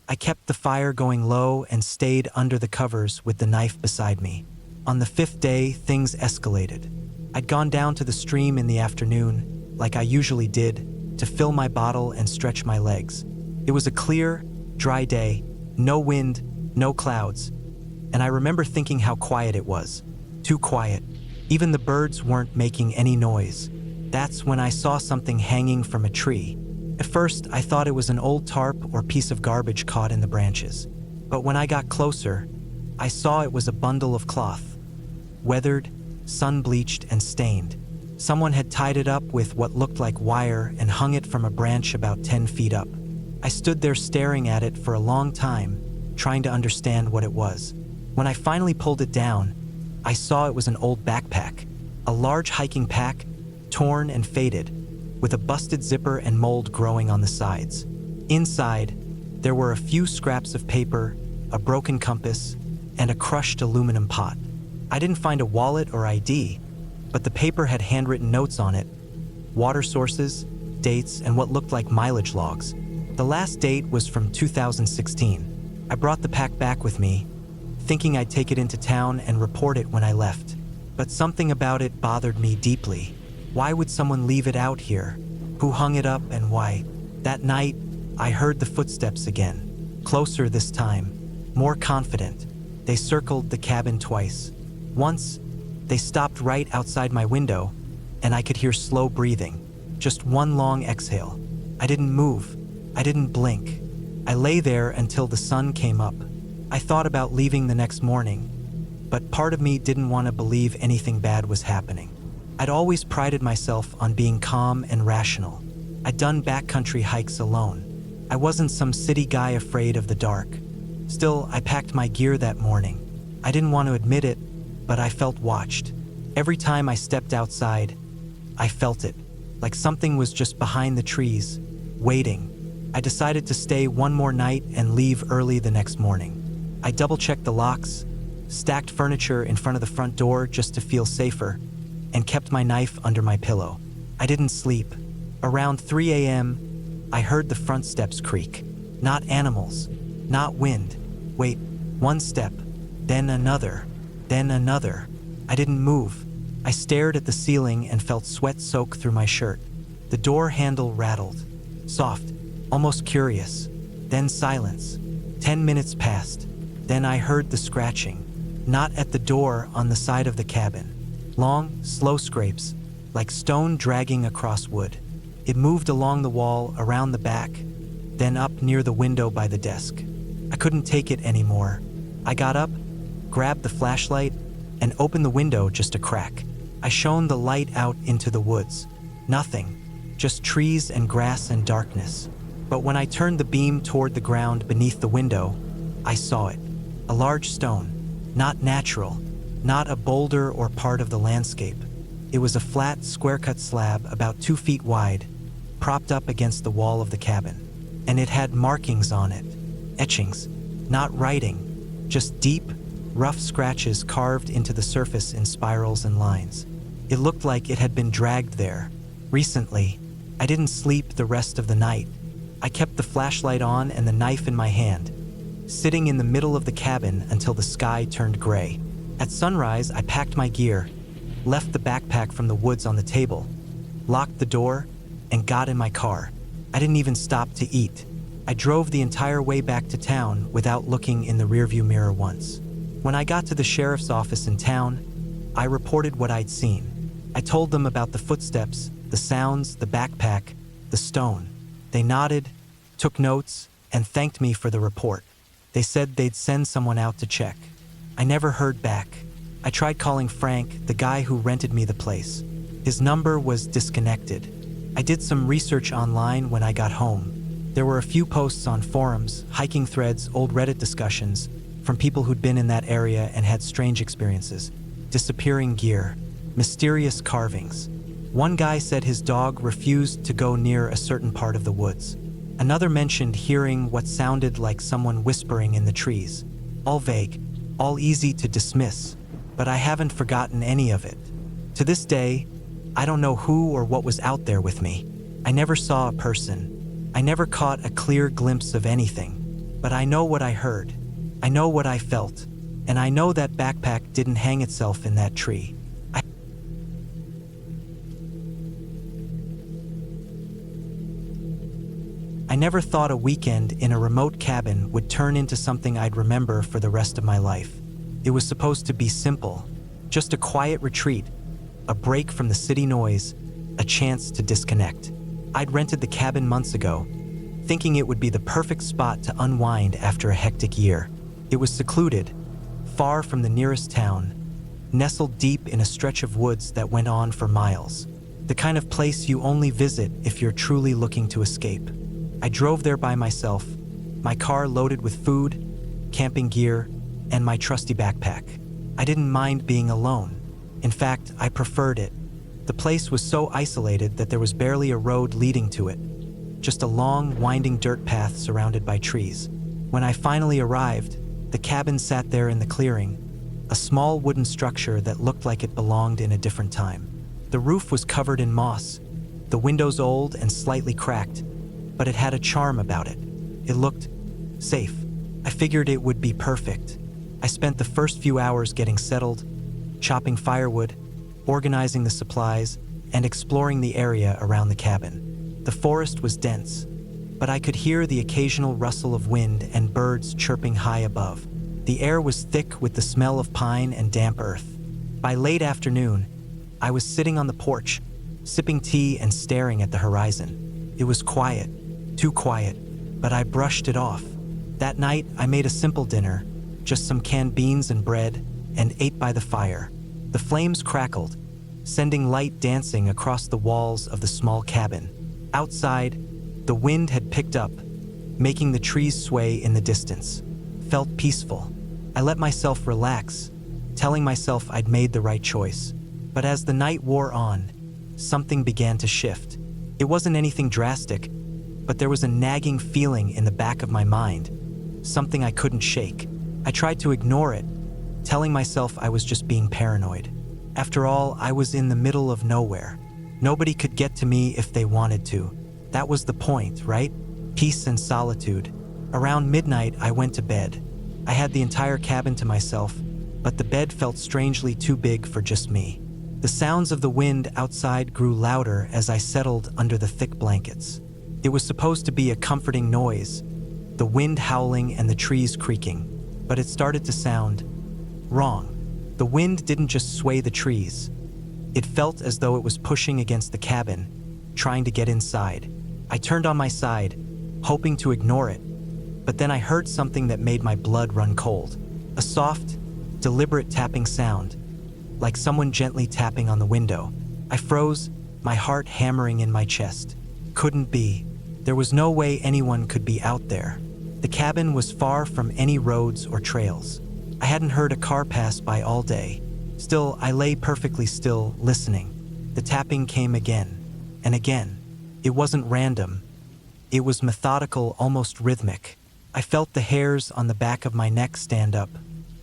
I kept the fire going low and stayed under the covers with the knife beside me. On the 5th day, things escalated. I'd gone down to the stream in the afternoon, like I usually did, to fill my bottle and stretch my legs. It was a clear, dry day, no wind, no clouds, and I remember thinking how quiet it was. Too quiet. Even the birds weren't making any noise. That's when I saw something hanging from a tree. At first, I thought it was an old tarp or piece of garbage caught in the branches. But when I got closer, I saw it was a bundle of cloth. Weathered, sun-bleached and stained. Someone had tied it up with what looked like wire and hung it from a branch about 10 feet up. I stood there staring at it for a long time, trying to understand what it was. When I finally pulled it down, I saw it was an old backpack, a large hiking pack, torn and faded, with a busted zipper and mold growing on the sides. Inside, there were a few scraps of paper, a broken compass, and a crushed aluminum pot. I didn't find a wallet or ID, but the paper had handwritten notes on it, water sources, dates, and what looked like mileage logs. The last date was from 2016. I brought the pack back with me, thinking I'd take it into town and report it when I left. But something about it bothered me deeply. Why would someone leave it out here? Who hung it up and why? That night, I heard the footsteps again. Closer this time, more confident. They circled the cabin twice. Once, they stopped right outside my window, and I could hear slow breathing. Just one long exhale. I didn't move. I didn't blink. I lay there until the sun came up. I thought about leaving the next morning, but part of me didn't want to believe anything bad was happening. I'd always prided myself on being calm and rational. I'd done backcountry hikes alone. I wasn't some city guy afraid of the dark. Still, I packed my gear that morning. I didn't want to admit it, but I felt watched. Every time I stepped outside, I felt it, like something was just behind the trees, waiting. I decided to stay one more night and leave early the next morning. I double-checked the locks, stacked furniture in front of the front door just to feel safer, and kept my knife under my pillow. I didn't sleep. Around 3 a.m., I heard the front steps creak. Not animals, not wind. Wait, one step, then another, then another. I didn't move. I stared at the ceiling and felt sweat soak through my shirt. The door handle rattled. Soft, almost curious. Then silence. 10 minutes passed. Then I heard the scratching. Not at the door, on the side of the cabin. Long, slow scrapes, like stone dragging across wood. It moved along the wall, around the back, then up near the window by the desk. I couldn't take it anymore. I got up, grabbed the flashlight, and opened the window just a crack. I shone the light out into the woods. Nothing, just trees and grass and darkness. But when I turned the beam toward the ground beneath the window, I saw it. A large stone, not natural, not a boulder or part of the landscape. It was a flat, square-cut slab about 2 feet wide, propped up against the wall of the cabin. And it had markings on it, etchings, not writing, just deep, rough scratches carved into the surface in spirals and lines. It looked like it had been dragged there. Recently, I didn't sleep the rest of the night. I kept the flashlight on and the knife in my hand, sitting in the middle of the cabin until the sky turned gray. At sunrise, I packed my gear, left the backpack from the woods on the table, locked the door, and got in my car. I didn't even stop to eat. I drove the entire way back to town without looking in the rearview mirror once. When I got to the sheriff's office in town, I reported what I'd seen. I told them about the footsteps, the sounds, the backpack, the stone. They nodded, took notes, and thanked me for the report. They said they'd send someone out to check. I never heard back. I tried calling Frank, the guy who rented me the place. His number was disconnected. I did some research online when I got home. There were a few posts on forums, hiking threads, old Reddit discussions from people who'd been in that area and had strange experiences. Disappearing gear, mysterious carvings. One guy said his dog refused to go near a certain part of the woods. Another mentioned hearing what sounded like someone whispering in the trees. All vague, all easy to dismiss, but I haven't forgotten any of it. To this day, I don't know who or what was out there with me. I never saw a person. I never caught a clear glimpse of anything. But I know what I heard. I know what I felt. And I know that backpack didn't hang itself in that tree. I never thought a weekend in a remote cabin would turn into something I'd remember for the rest of my life. It was supposed to be simple, just a quiet retreat, a break from the city noise, a chance to disconnect. I'd rented the cabin months ago, thinking it would be the perfect spot to unwind after a hectic year. It was secluded, far from the nearest town, nestled deep in a stretch of woods that went on for miles. The kind of place you only visit if you're truly looking to escape. I drove there by myself, my car loaded with food, camping gear, and my trusty backpack. I didn't mind being alone. In fact, I preferred it. The place was so isolated that there was barely a road leading to it, just a long, winding dirt path surrounded by trees. When I finally arrived, the cabin sat there in the clearing, a small wooden structure that looked like it belonged in a different time. The roof was covered in moss, the windows old and slightly cracked, but it had a charm about it. It looked safe. I figured it would be perfect. I spent the first few hours getting settled, chopping firewood, organizing the supplies, and exploring the area around the cabin. The forest was dense, but I could hear the occasional rustle of wind and birds chirping high above. The air was thick with the smell of pine and damp earth. By late afternoon, I was sitting on the porch, sipping tea and staring at the horizon. It was quiet, too quiet, but I brushed it off. That night, I made a simple dinner, just some canned beans and bread, and ate by the fire. The flames crackled, sending light dancing across the walls of the small cabin. Outside, the wind had picked up, making the trees sway in the distance. Felt peaceful. I let myself relax, telling myself I'd made the right choice. But as the night wore on, something began to shift. It wasn't anything drastic, but there was a nagging feeling in the back of my mind, something I couldn't shake. I tried to ignore it, telling myself I was just being paranoid. After all, I was in the middle of nowhere. Nobody could get to me if they wanted to. That was the point, right? Peace and solitude. Around midnight, I went to bed. I had the entire cabin to myself, but the bed felt strangely too big for just me. The sounds of the wind outside grew louder as I settled under the thick blankets. It was supposed to be a comforting noise, the wind howling and the trees creaking, but it started to sound wrong. The wind didn't just sway the trees. It felt as though it was pushing against the cabin, trying to get inside. I turned on my side, hoping to ignore it, but then I heard something that made my blood run cold. A soft, deliberate tapping sound, like someone gently tapping on the window. I froze, my heart hammering in my chest. Couldn't be. There was no way anyone could be out there. The cabin was far from any roads or trails. I hadn't heard a car pass by all day. Still, I lay perfectly still, listening. The tapping came again, and again. It wasn't random. It was methodical, almost rhythmic. I felt the hairs on the back of my neck stand up.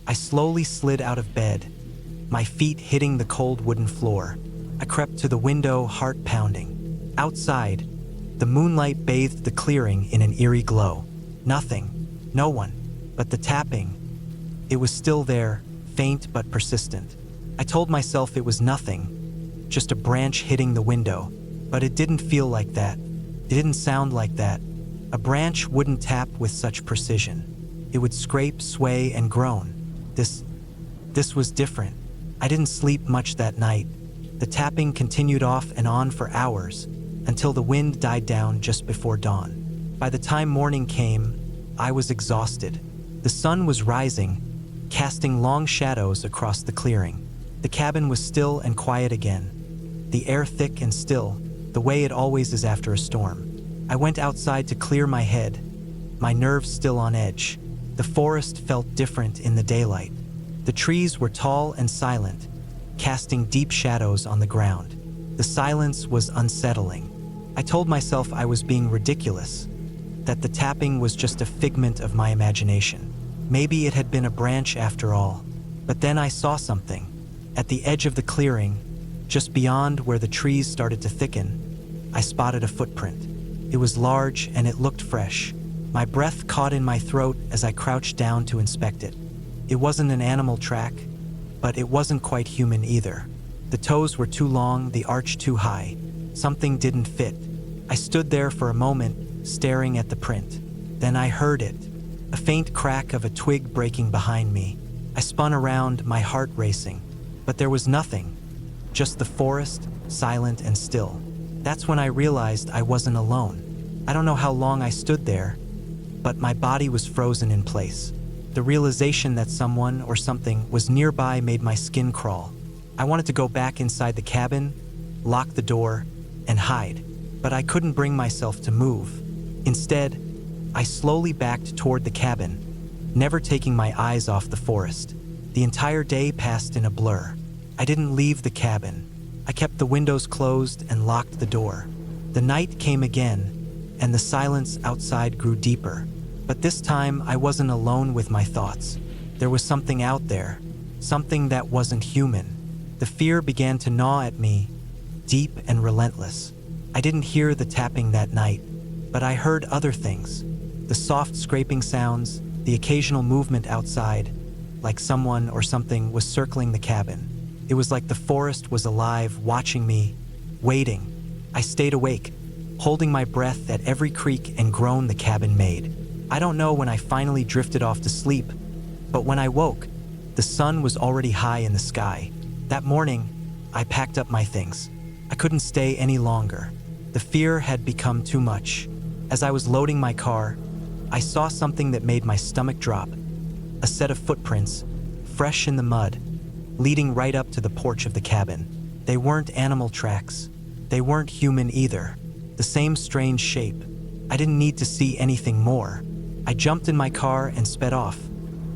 I slowly slid out of bed, my feet hitting the cold wooden floor. I crept to the window, heart pounding. Outside, the moonlight bathed the clearing in an eerie glow. Nothing, no one, but the tapping. It was still there, faint but persistent. I told myself it was nothing, just a branch hitting the window, but it didn't feel like that. It didn't sound like that. A branch wouldn't tap with such precision. It would scrape, sway, and groan. This was different. I didn't sleep much that night. The tapping continued off and on for hours, until the wind died down just before dawn. By the time morning came, I was exhausted. The sun was rising, casting long shadows across the clearing. The cabin was still and quiet again, the air thick and still, the way it always is after a storm. I went outside to clear my head, my nerves still on edge. The forest felt different in the daylight. The trees were tall and silent, casting deep shadows on the ground. The silence was unsettling. I told myself I was being ridiculous, that the tapping was just a figment of my imagination. Maybe it had been a branch after all. But then I saw something. At the edge of the clearing, just beyond where the trees started to thicken, I spotted a footprint. It was large and it looked fresh. My breath caught in my throat as I crouched down to inspect it. It wasn't an animal track, but it wasn't quite human either. The toes were too long, the arch too high. Something didn't fit. I stood there for a moment, staring at the print. Then I heard it, a faint crack of a twig breaking behind me. I spun around, my heart racing. But there was nothing, just the forest, silent and still. That's when I realized I wasn't alone. I don't know how long I stood there, but my body was frozen in place. The realization that someone or something was nearby made my skin crawl. I wanted to go back inside the cabin, lock the door, and hide, but I couldn't bring myself to move. Instead, I slowly backed toward the cabin, never taking my eyes off the forest. The entire day passed in a blur. I didn't leave the cabin. I kept the windows closed and locked the door. The night came again, and the silence outside grew deeper. But this time, I wasn't alone with my thoughts. There was something out there, something that wasn't human. The fear began to gnaw at me, deep and relentless. I didn't hear the tapping that night, but I heard other things. The soft scraping sounds, the occasional movement outside, like someone or something was circling the cabin. It was like the forest was alive, watching me, waiting. I stayed awake, holding my breath at every creak and groan the cabin made. I don't know when I finally drifted off to sleep, but when I woke, the sun was already high in the sky. That morning, I packed up my things. I couldn't stay any longer. The fear had become too much. As I was loading my car, I saw something that made my stomach drop. A set of footprints, fresh in the mud, leading right up to the porch of the cabin. They weren't animal tracks. They weren't human either. The same strange shape. I didn't need to see anything more. I jumped in my car and sped off,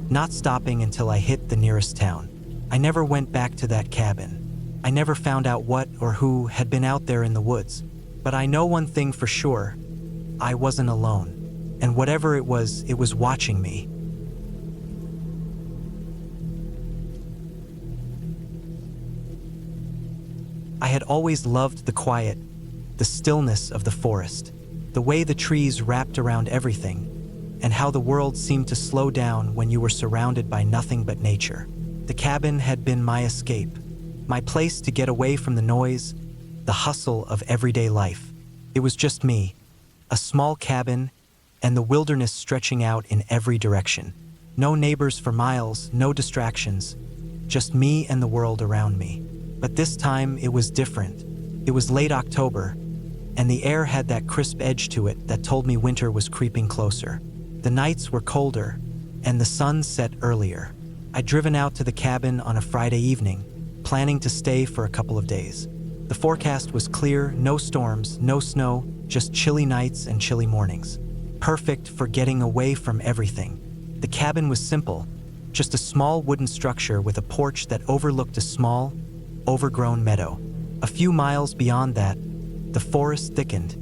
not stopping until I hit the nearest town. I never went back to that cabin. I never found out what or who had been out there in the woods. But I know one thing for sure. I wasn't alone. And whatever it was watching me. I had always loved the quiet, the stillness of the forest, the way the trees wrapped around everything, and how the world seemed to slow down when you were surrounded by nothing but nature. The cabin had been my escape, my place to get away from the noise, the hustle of everyday life. It was just me, a small cabin, and the wilderness stretching out in every direction. No neighbors for miles, no distractions, just me and the world around me. But this time it was different. It was late October, and the air had that crisp edge to it that told me winter was creeping closer. The nights were colder, and the sun set earlier. I'd driven out to the cabin on a Friday evening, planning to stay for a couple of days. The forecast was clear, no storms, no snow, just chilly nights and chilly mornings. Perfect for getting away from everything. The cabin was simple, just a small wooden structure with a porch that overlooked a small, overgrown meadow. A few miles beyond that, the forest thickened,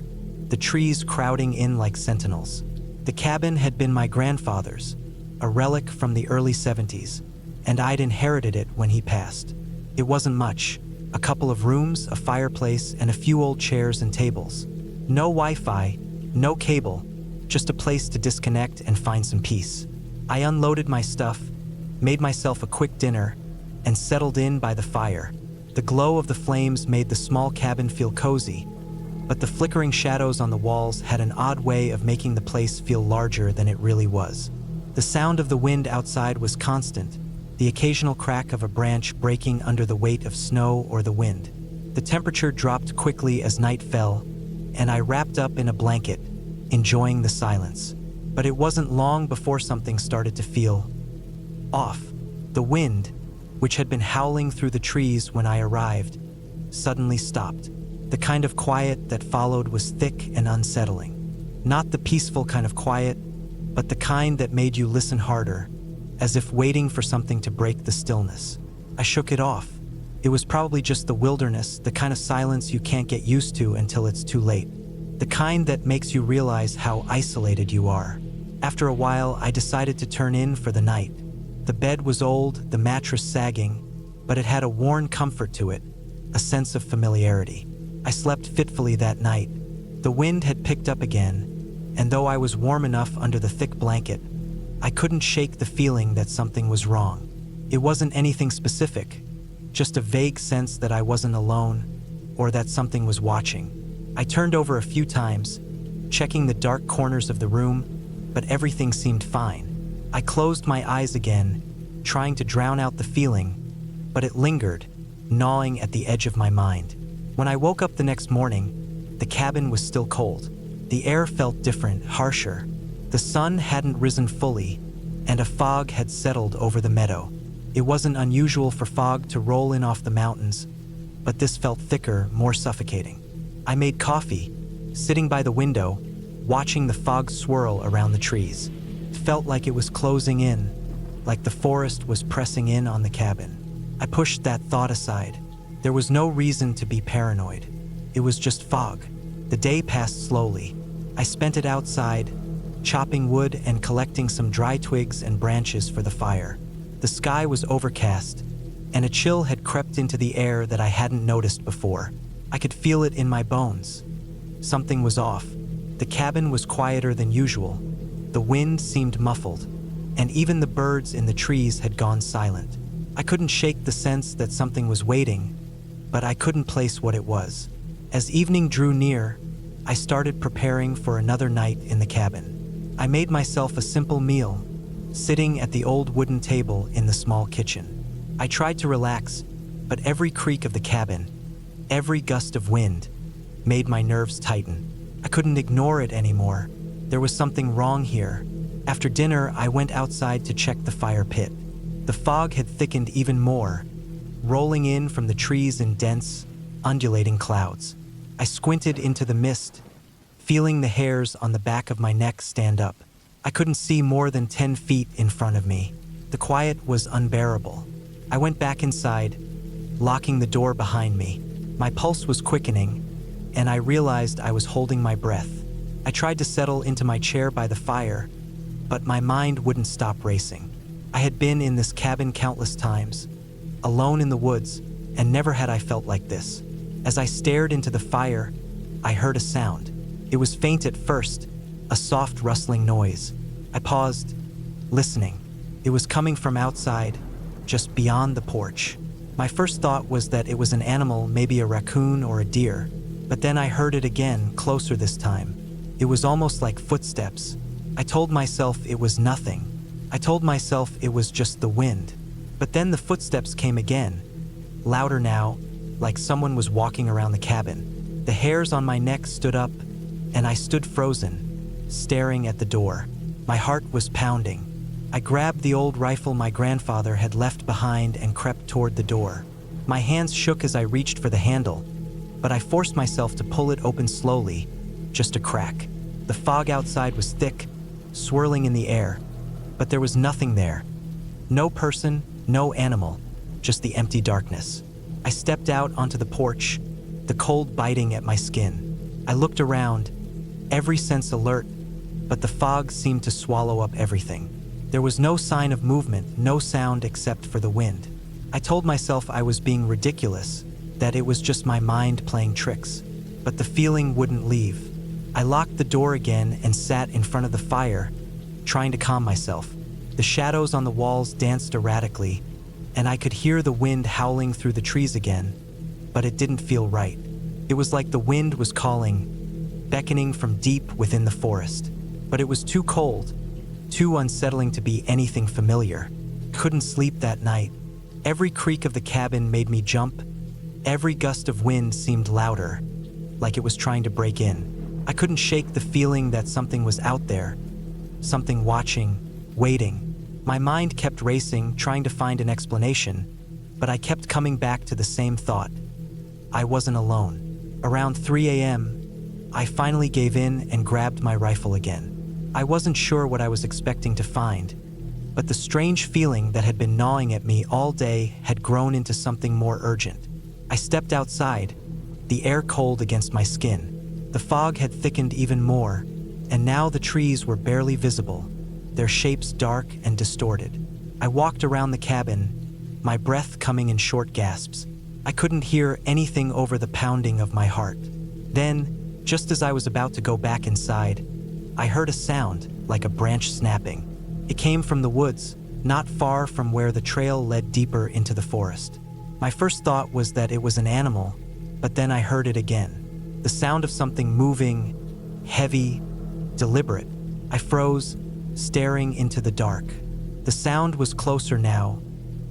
the trees crowding in like sentinels. The cabin had been my grandfather's, a relic from the early 70s, and I'd inherited it when he passed. It wasn't much, a couple of rooms, a fireplace, and a few old chairs and tables. No Wi-Fi, no cable, just a place to disconnect and find some peace. I unloaded my stuff, made myself a quick dinner, and settled in by the fire. The glow of the flames made the small cabin feel cozy, but the flickering shadows on the walls had an odd way of making the place feel larger than it really was. The sound of the wind outside was constant, the occasional crack of a branch breaking under the weight of snow or the wind. The temperature dropped quickly as night fell, and I wrapped up in a blanket, enjoying the silence. But it wasn't long before something started to feel off. The wind, which had been howling through the trees when I arrived, suddenly stopped. The kind of quiet that followed was thick and unsettling. Not the peaceful kind of quiet, but the kind that made you listen harder, as if waiting for something to break the stillness. I shook it off. It was probably just the wilderness, the kind of silence you can't get used to until it's too late. The kind that makes you realize how isolated you are. After a while, I decided to turn in for the night. The bed was old, the mattress sagging, but it had a worn comfort to it, a sense of familiarity. I slept fitfully that night. The wind had picked up again, and though I was warm enough under the thick blanket, I couldn't shake the feeling that something was wrong. It wasn't anything specific, just a vague sense that I wasn't alone or that something was watching. I turned over a few times, checking the dark corners of the room, but everything seemed fine. I closed my eyes again, trying to drown out the feeling, but it lingered, gnawing at the edge of my mind. When I woke up the next morning, the cabin was still cold. The air felt different, harsher. The sun hadn't risen fully, and a fog had settled over the meadow. It wasn't unusual for fog to roll in off the mountains, but this felt thicker, more suffocating. I made coffee, sitting by the window, watching the fog swirl around the trees. It felt like it was closing in, like the forest was pressing in on the cabin. I pushed that thought aside. There was no reason to be paranoid. It was just fog. The day passed slowly. I spent it outside, chopping wood and collecting some dry twigs and branches for the fire. The sky was overcast, and a chill had crept into the air that I hadn't noticed before. I could feel it in my bones. Something was off. The cabin was quieter than usual. The wind seemed muffled, and even the birds in the trees had gone silent. I couldn't shake the sense that something was waiting, but I couldn't place what it was. As evening drew near, I started preparing for another night in the cabin. I made myself a simple meal, sitting at the old wooden table in the small kitchen. I tried to relax, but every creak of the cabin, every gust of wind, made my nerves tighten. I couldn't ignore it anymore. There was something wrong here. After dinner, I went outside to check the fire pit. The fog had thickened even more, rolling in from the trees in dense, undulating clouds. I squinted into the mist, feeling the hairs on the back of my neck stand up. I couldn't see more than 10 feet in front of me. The quiet was unbearable. I went back inside, locking the door behind me. My pulse was quickening, and I realized I was holding my breath. I tried to settle into my chair by the fire, but my mind wouldn't stop racing. I had been in this cabin countless times, alone in the woods, and never had I felt like this. As I stared into the fire, I heard a sound. It was faint at first, a soft rustling noise. I paused, listening. It was coming from outside, just beyond the porch. My first thought was that it was an animal, maybe a raccoon or a deer, but then I heard it again, closer this time. It was almost like footsteps. I told myself it was nothing. I told myself it was just the wind. But then the footsteps came again, louder now, like someone was walking around the cabin. The hairs on my neck stood up, and I stood frozen, staring at the door. My heart was pounding. I grabbed the old rifle my grandfather had left behind and crept toward the door. My hands shook as I reached for the handle, but I forced myself to pull it open slowly, just a crack. The fog outside was thick, swirling in the air, but there was nothing there. No person, no animal, just the empty darkness. I stepped out onto the porch, the cold biting at my skin. I looked around, every sense alert, but the fog seemed to swallow up everything. There was no sign of movement, no sound except for the wind. I told myself I was being ridiculous, that it was just my mind playing tricks, but the feeling wouldn't leave. I locked the door again and sat in front of the fire, trying to calm myself. The shadows on the walls danced erratically, and I could hear the wind howling through the trees again, but it didn't feel right. It was like the wind was calling, beckoning from deep within the forest. But it was too cold, too unsettling to be anything familiar. Couldn't sleep that night. Every creak of the cabin made me jump. Every gust of wind seemed louder, like it was trying to break in. I couldn't shake the feeling that something was out there, something watching, waiting. My mind kept racing, trying to find an explanation, but I kept coming back to the same thought. I wasn't alone. Around 3 a.m., I finally gave in and grabbed my rifle again. I wasn't sure what I was expecting to find, but the strange feeling that had been gnawing at me all day had grown into something more urgent. I stepped outside, the air cold against my skin. The fog had thickened even more, and now the trees were barely visible, their shapes dark and distorted. I walked around the cabin, my breath coming in short gasps. I couldn't hear anything over the pounding of my heart. Then, just as I was about to go back inside, I heard a sound like a branch snapping. It came from the woods, not far from where the trail led deeper into the forest. My first thought was that it was an animal, but then I heard it again. The sound of something moving, heavy, deliberate. I froze, staring into the dark. The sound was closer now,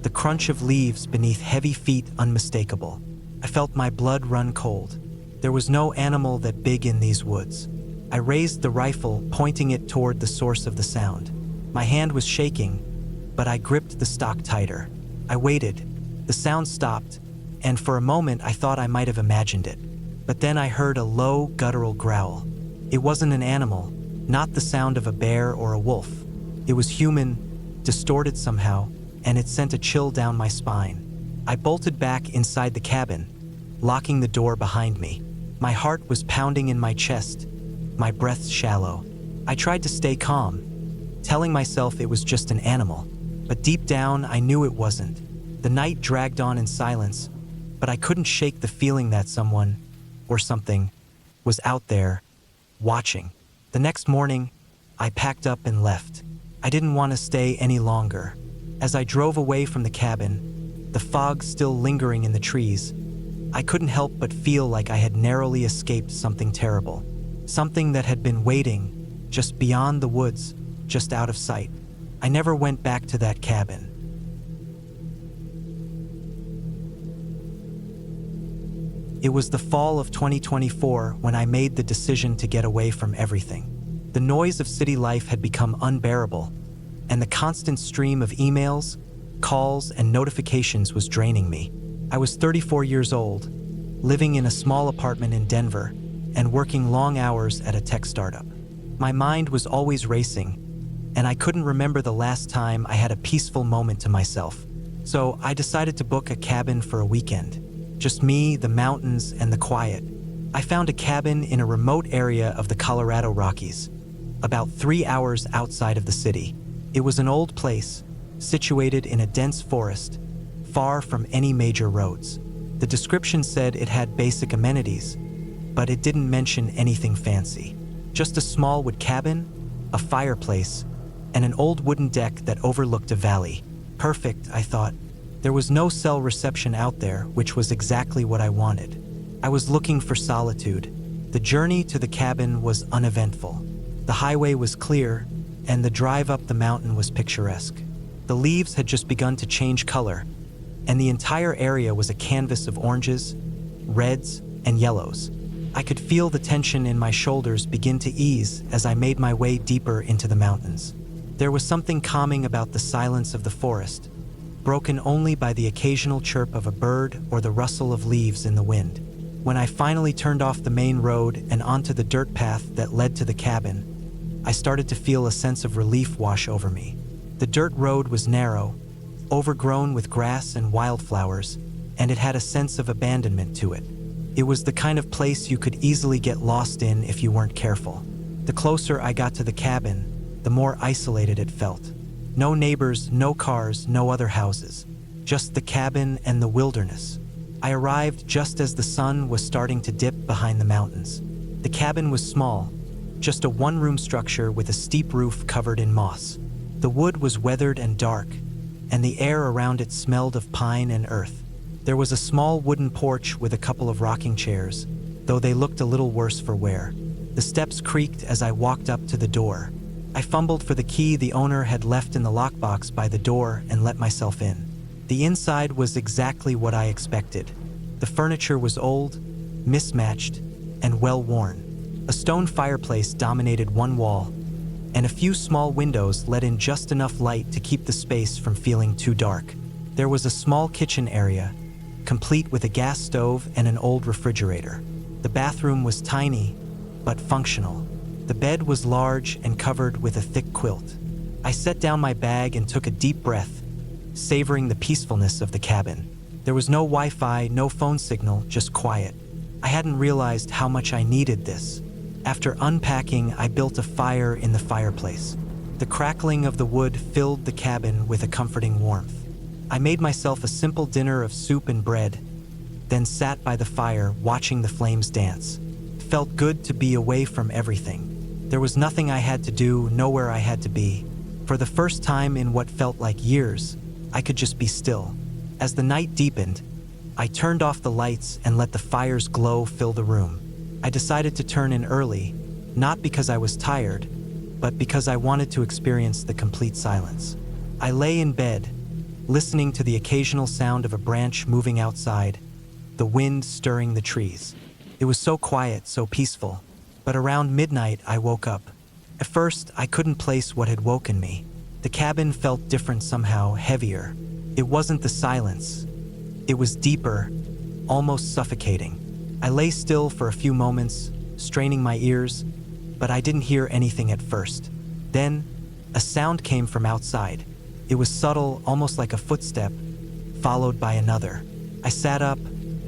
the crunch of leaves beneath heavy feet unmistakable. I felt my blood run cold. There was no animal that big in these woods. I raised the rifle, pointing it toward the source of the sound. My hand was shaking, but I gripped the stock tighter. I waited. The sound stopped, and for a moment I thought I might have imagined it. But then I heard a low, guttural growl. It wasn't an animal, not the sound of a bear or a wolf. It was human, distorted somehow, and it sent a chill down my spine. I bolted back inside the cabin, locking the door behind me. My heart was pounding in my chest, my breath shallow. I tried to stay calm, telling myself it was just an animal, but deep down I knew it wasn't. The night dragged on in silence, but I couldn't shake the feeling that someone, or something, was out there, watching. The next morning, I packed up and left. I didn't want to stay any longer. As I drove away from the cabin, the fog still lingering in the trees, I couldn't help but feel like I had narrowly escaped something terrible. Something that had been waiting, just beyond the woods, just out of sight. I never went back to that cabin. It was the fall of 2024 when I made the decision to get away from everything. The noise of city life had become unbearable, and the constant stream of emails, calls, and notifications was draining me. I was 34 years old, living in a small apartment in Denver, and working long hours at a tech startup. My mind was always racing, and I couldn't remember the last time I had a peaceful moment to myself. So I decided to book a cabin for a weekend. Just me, the mountains, and the quiet. I found a cabin in a remote area of the Colorado Rockies, about 3 hours outside of the city. It was an old place, situated in a dense forest, far from any major roads. The description said it had basic amenities, but it didn't mention anything fancy. Just a small wood cabin, a fireplace, and an old wooden deck that overlooked a valley. Perfect, I thought. There was no cell reception out there, which was exactly what I wanted. I was looking for solitude. The journey to the cabin was uneventful. The highway was clear, and the drive up the mountain was picturesque. The leaves had just begun to change color, and the entire area was a canvas of oranges, reds, and yellows. I could feel the tension in my shoulders begin to ease as I made my way deeper into the mountains. There was something calming about the silence of the forest, broken only by the occasional chirp of a bird or the rustle of leaves in the wind. When I finally turned off the main road and onto the dirt path that led to the cabin, I started to feel a sense of relief wash over me. The dirt road was narrow, overgrown with grass and wildflowers, and it had a sense of abandonment to it. It was the kind of place you could easily get lost in if you weren't careful. The closer I got to the cabin, the more isolated it felt. No neighbors, no cars, no other houses. Just the cabin and the wilderness. I arrived just as the sun was starting to dip behind the mountains. The cabin was small, just a one-room structure with a steep roof covered in moss. The wood was weathered and dark, and the air around it smelled of pine and earth. There was a small wooden porch with a couple of rocking chairs, though they looked a little worse for wear. The steps creaked as I walked up to the door. I fumbled for the key the owner had left in the lockbox by the door and let myself in. The inside was exactly what I expected. The furniture was old, mismatched, and well-worn. A stone fireplace dominated one wall, and a few small windows let in just enough light to keep the space from feeling too dark. There was a small kitchen area, complete with a gas stove and an old refrigerator. The bathroom was tiny, but functional. The bed was large and covered with a thick quilt. I set down my bag and took a deep breath, savoring the peacefulness of the cabin. There was no Wi-Fi, no phone signal, just quiet. I hadn't realized how much I needed this. After unpacking, I built a fire in the fireplace. The crackling of the wood filled the cabin with a comforting warmth. I made myself a simple dinner of soup and bread, then sat by the fire watching the flames dance. It felt good to be away from everything. There was nothing I had to do, nowhere I had to be. For the first time in what felt like years, I could just be still. As the night deepened, I turned off the lights and let the fire's glow fill the room. I decided to turn in early, not because I was tired, but because I wanted to experience the complete silence. I lay in bed, listening to the occasional sound of a branch moving outside, the wind stirring the trees. It was so quiet, so peaceful. But around midnight, I woke up. At first, I couldn't place what had woken me. The cabin felt different somehow, heavier. It wasn't the silence. It was deeper, almost suffocating. I lay still for a few moments, straining my ears, but I didn't hear anything at first. Then, a sound came from outside. It was subtle, almost like a footstep, followed by another. I sat up,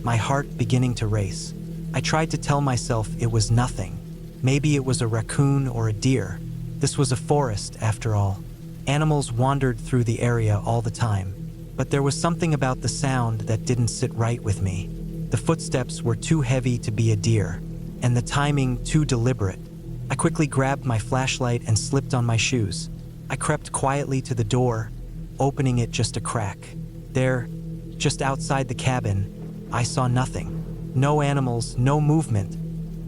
my heart beginning to race. I tried to tell myself it was nothing. Maybe it was a raccoon or a deer. This was a forest, after all. Animals wandered through the area all the time. But there was something about the sound that didn't sit right with me. The footsteps were too heavy to be a deer, and the timing too deliberate. I quickly grabbed my flashlight and slipped on my shoes. I crept quietly to the door, opening it just a crack. There, just outside the cabin, I saw nothing. No animals, no movement,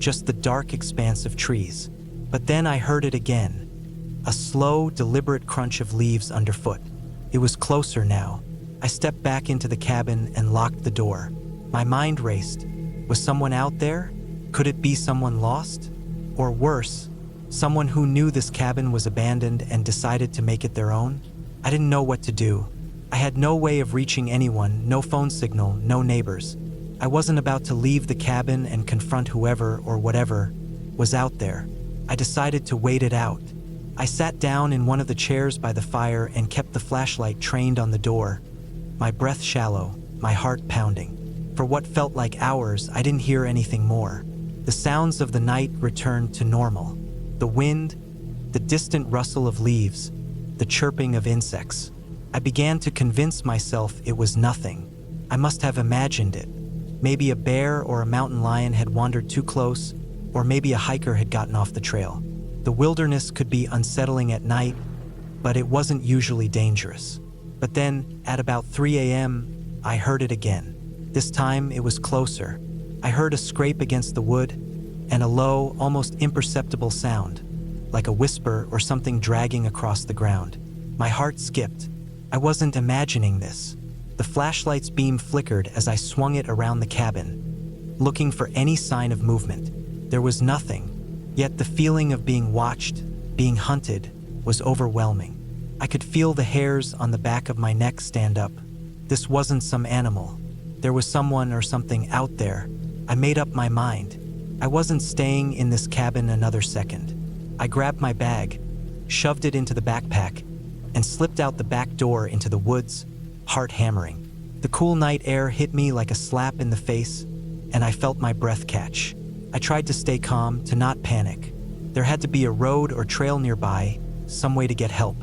just the dark expanse of trees. But then I heard it again. A slow, deliberate crunch of leaves underfoot. It was closer now. I stepped back into the cabin and locked the door. My mind raced. Was someone out there? Could it be someone lost? Or worse, someone who knew this cabin was abandoned and decided to make it their own? I didn't know what to do. I had no way of reaching anyone, no phone signal, no neighbors. I wasn't about to leave the cabin and confront whoever or whatever was out there. I decided to wait it out. I sat down in one of the chairs by the fire and kept the flashlight trained on the door, my breath shallow, my heart pounding. For what felt like hours, I didn't hear anything more. The sounds of the night returned to normal. The wind, the distant rustle of leaves, the chirping of insects. I began to convince myself it was nothing. I must have imagined it. Maybe a bear or a mountain lion had wandered too close, or maybe a hiker had gotten off the trail. The wilderness could be unsettling at night, but it wasn't usually dangerous. But then, at about 3 a.m., I heard it again. This time, it was closer. I heard a scrape against the wood, and a low, almost imperceptible sound, like a whisper or something dragging across the ground. My heart skipped. I wasn't imagining this. The flashlight's beam flickered as I swung it around the cabin, looking for any sign of movement. There was nothing. Yet the feeling of being watched, being hunted, was overwhelming. I could feel the hairs on the back of my neck stand up. This wasn't some animal. There was someone or something out there. I made up my mind. I wasn't staying in this cabin another second. I grabbed my bag, shoved it into the backpack, and slipped out the back door into the woods, heart hammering. The cool night air hit me like a slap in the face, and I felt my breath catch. I tried to stay calm, to not panic. There had to be a road or trail nearby, some way to get help.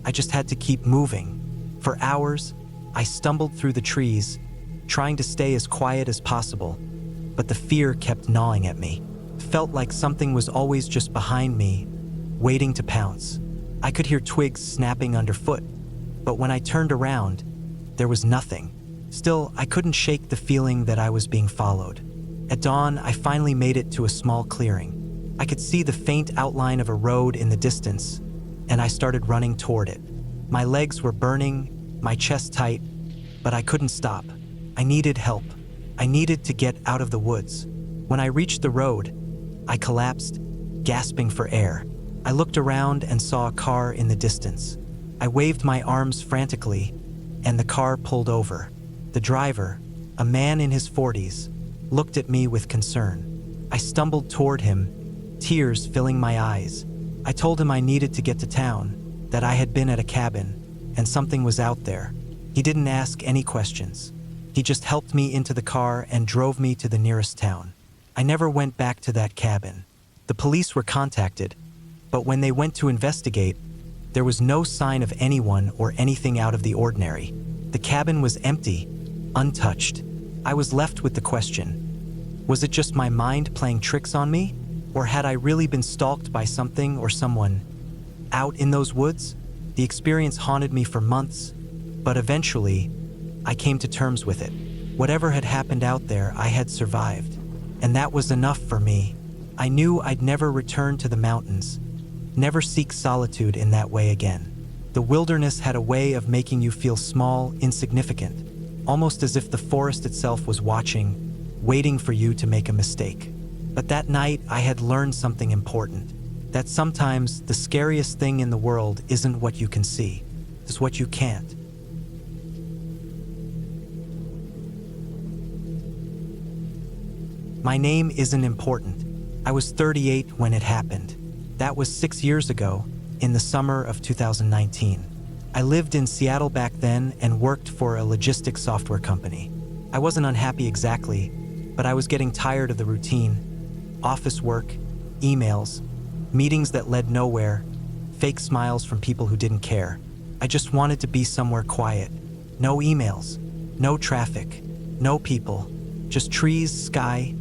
I just had to keep moving. For hours, I stumbled through the trees, trying to stay as quiet as possible, but the fear kept gnawing at me. Felt like something was always just behind me, waiting to pounce. I could hear twigs snapping underfoot, but when I turned around, there was nothing. Still, I couldn't shake the feeling that I was being followed. At dawn, I finally made it to a small clearing. I could see the faint outline of a road in the distance, and I started running toward it. My legs were burning, my chest tight, but I couldn't stop. I needed help. I needed to get out of the woods. When I reached the road, I collapsed, gasping for air. I looked around and saw a car in the distance. I waved my arms frantically, and the car pulled over. The driver, a man in his 40s, looked at me with concern. I stumbled toward him, tears filling my eyes. I told him I needed to get to town, that I had been at a cabin, and something was out there. He didn't ask any questions. He just helped me into the car and drove me to the nearest town. I never went back to that cabin. The police were contacted, but when they went to investigate, there was no sign of anyone or anything out of the ordinary. The cabin was empty, untouched. I was left with the question, was it just my mind playing tricks on me? Or had I really been stalked by something or someone out in those woods? The experience haunted me for months, but eventually, I came to terms with it. Whatever had happened out there, I had survived. And that was enough for me. I knew I'd never return to the mountains, never seek solitude in that way again. The wilderness had a way of making you feel small, insignificant, almost as if the forest itself was watching, waiting for you to make a mistake. But that night, I had learned something important, That sometimes the scariest thing in the world isn't what you can see, it's what you can't. My name isn't important. I was 38 when it happened. That was 6 years ago, in the summer of 2019. I lived in Seattle back then and worked for a logistics software company. I wasn't unhappy exactly, but I was getting tired of the routine. Office work, emails, meetings that led nowhere, fake smiles from people who didn't care. I just wanted to be somewhere quiet. No emails, no traffic, no people, just trees, sky,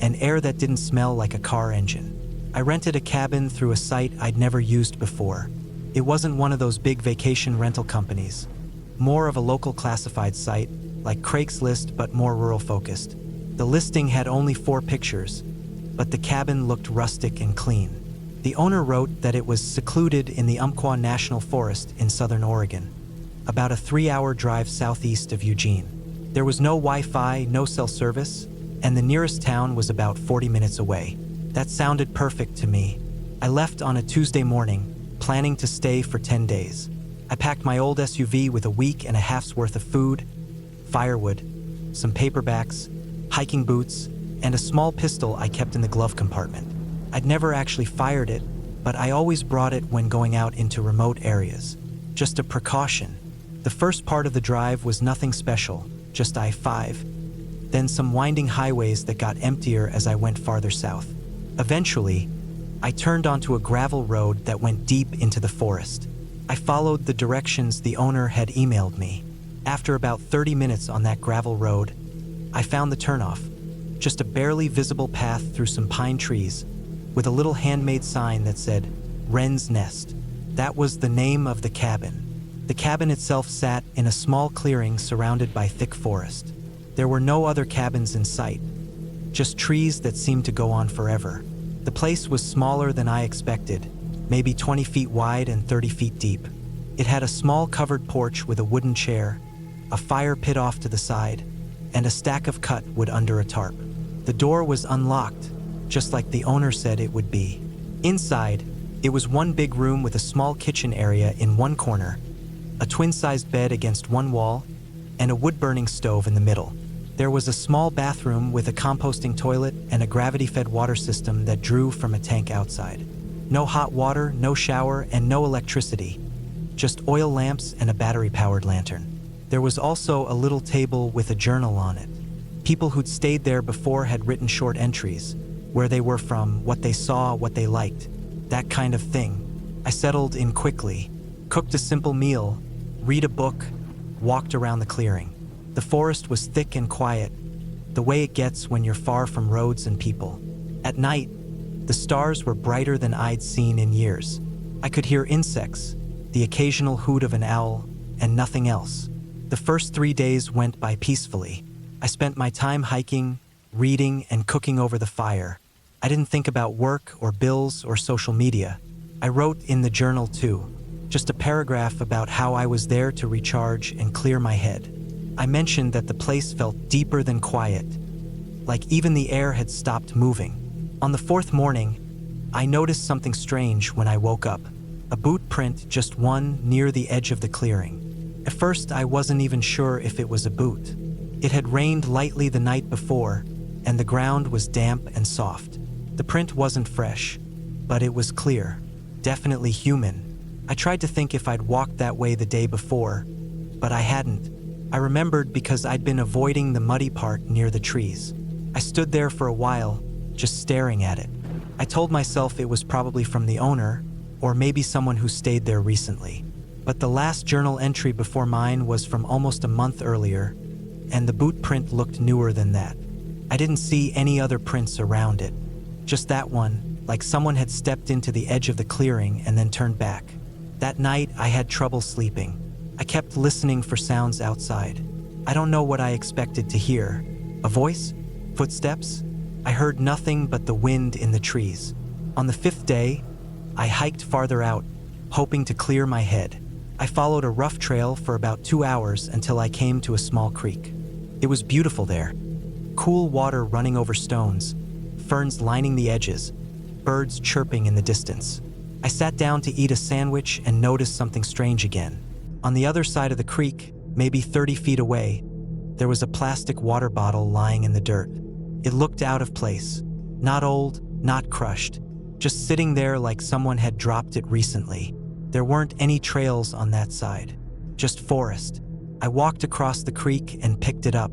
and air that didn't smell like a car engine. I rented a cabin through a site I'd never used before. It wasn't one of those big vacation rental companies, more of a local classified site, like Craigslist but more rural focused. The listing had only 4 pictures, but the cabin looked rustic and clean. The owner wrote that it was secluded in the Umpqua National Forest in southern Oregon, about a 3-hour drive southeast of Eugene. There was no Wi-Fi, no cell service, and the nearest town was about 40 minutes away. That sounded perfect to me. I left on a Tuesday morning, planning to stay for 10 days. I packed my old SUV with a week and a half's worth of food, firewood, some paperbacks, hiking boots, and a small pistol I kept in the glove compartment. I'd never actually fired it, but I always brought it when going out into remote areas. Just a precaution. The first part of the drive was nothing special, just I-5. Then some winding highways that got emptier as I went farther south. Eventually, I turned onto a gravel road that went deep into the forest. I followed the directions the owner had emailed me. After about 30 minutes on that gravel road, I found the turnoff. Just a barely visible path through some pine trees, with a little handmade sign that said, Wren's Nest. That was the name of the cabin. The cabin itself sat in a small clearing surrounded by thick forest. There were no other cabins in sight, just trees that seemed to go on forever. The place was smaller than I expected, maybe 20 feet wide and 30 feet deep. It had a small covered porch with a wooden chair, a fire pit off to the side, and a stack of cut wood under a tarp. The door was unlocked, just like the owner said it would be. Inside, it was one big room with a small kitchen area in one corner, a twin-sized bed against one wall, and a wood-burning stove in the middle. There was a small bathroom with a composting toilet and a gravity-fed water system that drew from a tank outside. No hot water, no shower, and no electricity. Just oil lamps and a battery-powered lantern. There was also a little table with a journal on it. People who'd stayed there before had written short entries, where they were from, what they saw, what they liked, that kind of thing. I settled in quickly, cooked a simple meal, read a book, walked around the clearing. The forest was thick and quiet, the way it gets when you're far from roads and people. At night, the stars were brighter than I'd seen in years. I could hear insects, the occasional hoot of an owl, and nothing else. The first 3 days went by peacefully. I spent my time hiking, reading, and cooking over the fire. I didn't think about work or bills or social media. I wrote in the journal too, just a paragraph about how I was there to recharge and clear my head. I mentioned that the place felt deeper than quiet, like even the air had stopped moving. On the 4th morning, I noticed something strange when I woke up. A boot print, just one, near the edge of the clearing. At first, I wasn't even sure if it was a boot. It had rained lightly the night before, and the ground was damp and soft. The print wasn't fresh, but it was clear, definitely human. I tried to think if I'd walked that way the day before, but I hadn't. I remembered because I'd been avoiding the muddy part near the trees. I stood there for a while, just staring at it. I told myself it was probably from the owner, or maybe someone who stayed there recently. But the last journal entry before mine was from almost a month earlier, and the boot print looked newer than that. I didn't see any other prints around it. Just that one, like someone had stepped into the edge of the clearing and then turned back. That night, I had trouble sleeping. I kept listening for sounds outside. I don't know what I expected to hear. A voice? Footsteps? I heard nothing but the wind in the trees. On the 5th day, I hiked farther out, hoping to clear my head. I followed a rough trail for about 2 hours until I came to a small creek. It was beautiful there. Cool water running over stones, ferns lining the edges, birds chirping in the distance. I sat down to eat a sandwich and noticed something strange again. On the other side of the creek, maybe 30 feet away, there was a plastic water bottle lying in the dirt. It looked out of place. Not old, not crushed, just sitting there like someone had dropped it recently. There weren't any trails on that side, just forest. I walked across the creek and picked it up.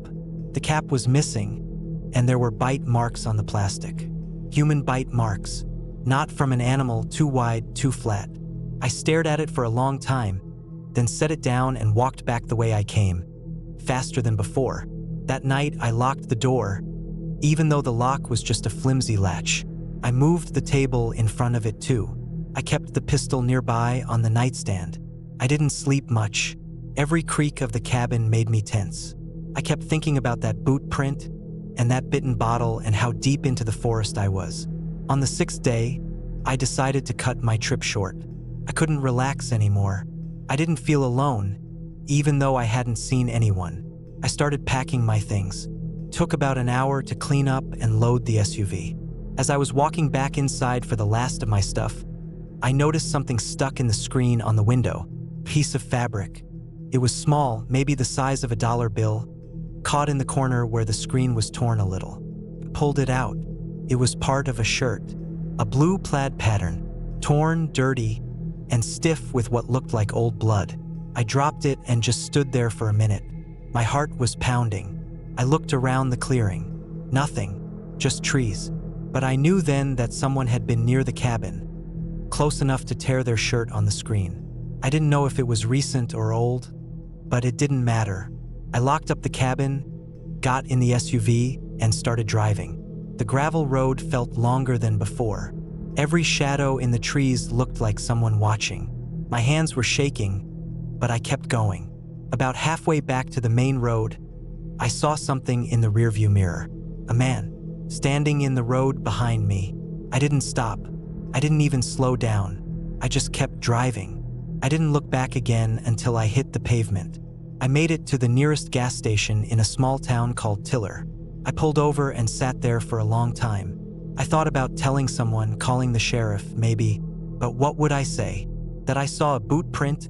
The cap was missing, and there were bite marks on the plastic. Human bite marks, not from an animal too wide, too flat. I stared at it for a long time, then set it down and walked back the way I came, faster than before. That night, I locked the door, even though the lock was just a flimsy latch. I moved the table in front of it too. I kept the pistol nearby on the nightstand. I didn't sleep much. Every creak of the cabin made me tense. I kept thinking about that boot print and that bitten bottle and how deep into the forest I was. On the 6th day, I decided to cut my trip short. I couldn't relax anymore. I didn't feel alone, even though I hadn't seen anyone. I started packing my things. Took about an hour to clean up and load the SUV. As I was walking back inside for the last of my stuff, I noticed something stuck in the screen on the window. Piece of fabric. It was small, maybe the size of a dollar bill, caught in the corner where the screen was torn a little. I pulled it out. It was part of a shirt, a blue plaid pattern, torn, dirty, and stiff with what looked like old blood. I dropped it and just stood there for a minute. My heart was pounding. I looked around the clearing. Nothing, just trees. But I knew then that someone had been near the cabin, close enough to tear their shirt on the screen. I didn't know if it was recent or old, but it didn't matter. I locked up the cabin, got in the SUV, and started driving. The gravel road felt longer than before. Every shadow in the trees looked like someone watching. My hands were shaking, but I kept going. About halfway back to the main road, I saw something in the rearview mirror. A man, standing in the road behind me. I didn't stop. I didn't even slow down. I just kept driving. I didn't look back again until I hit the pavement. I made it to the nearest gas station in a small town called Tiller. I pulled over and sat there for a long time. I thought about telling someone, calling the sheriff, maybe, but what would I say? That I saw a boot print,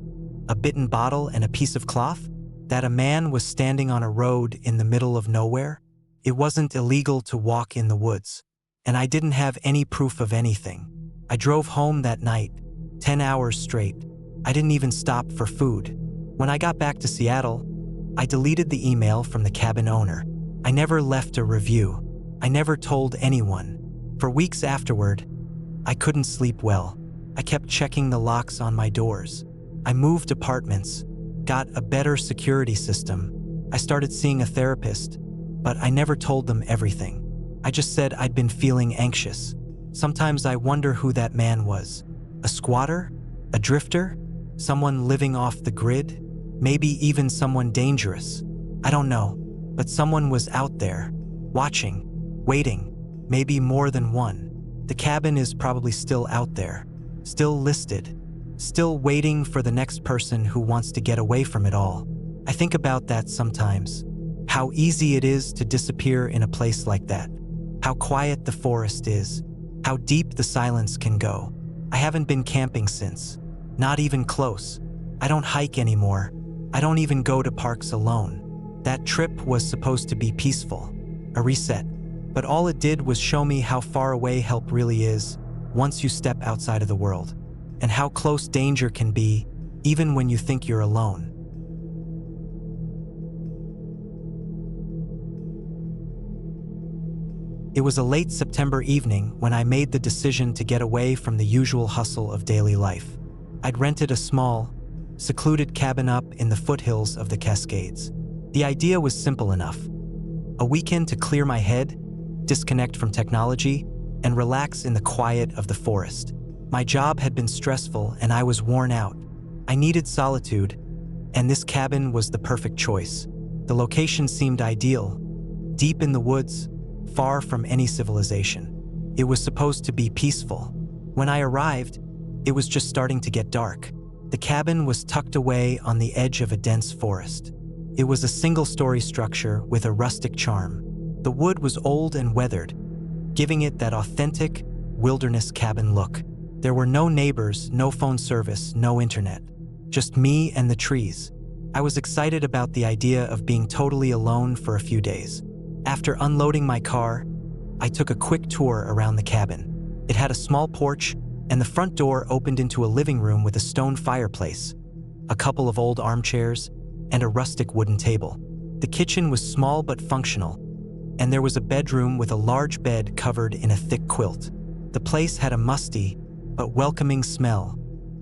a bitten bottle, and a piece of cloth? That a man was standing on a road in the middle of nowhere? It wasn't illegal to walk in the woods, and I didn't have any proof of anything. I drove home that night, 10 hours straight. I didn't even stop for food. When I got back to Seattle, I deleted the email from the cabin owner. I never left a review. I never told anyone. For weeks afterward, I couldn't sleep well. I kept checking the locks on my doors. I moved apartments, got a better security system. I started seeing a therapist, but I never told them everything. I just said I'd been feeling anxious. Sometimes I wonder who that man was. A squatter? A drifter? Someone living off the grid? Maybe even someone dangerous. I don't know, but someone was out there, watching, waiting, maybe more than one. The cabin is probably still out there, still listed, still waiting for the next person who wants to get away from it all. I think about that sometimes. How easy it is to disappear in a place like that. How quiet the forest is. How deep the silence can go. I haven't been camping since. Not even close. I don't hike anymore. I don't even go to parks alone. That trip was supposed to be peaceful, a reset. But all it did was show me how far away help really is once you step outside of the world, and how close danger can be even when you think you're alone. It was a late September evening when I made the decision to get away from the usual hustle of daily life. I'd rented a small, secluded cabin up in the foothills of the Cascades. The idea was simple enough. A weekend to clear my head, disconnect from technology, and relax in the quiet of the forest. My job had been stressful and I was worn out. I needed solitude, and this cabin was the perfect choice. The location seemed ideal, deep in the woods, far from any civilization. It was supposed to be peaceful. When I arrived, it was just starting to get dark. The cabin was tucked away on the edge of a dense forest. It was a single-story structure with a rustic charm. The wood was old and weathered, giving it that authentic, wilderness cabin look. There were no neighbors, no phone service, no internet. Just me and the trees. I was excited about the idea of being totally alone for a few days. After unloading my car, I took a quick tour around the cabin. It had a small porch, and the front door opened into a living room with a stone fireplace, a couple of old armchairs, and a rustic wooden table. The kitchen was small but functional, and there was a bedroom with a large bed covered in a thick quilt. The place had a musty but welcoming smell,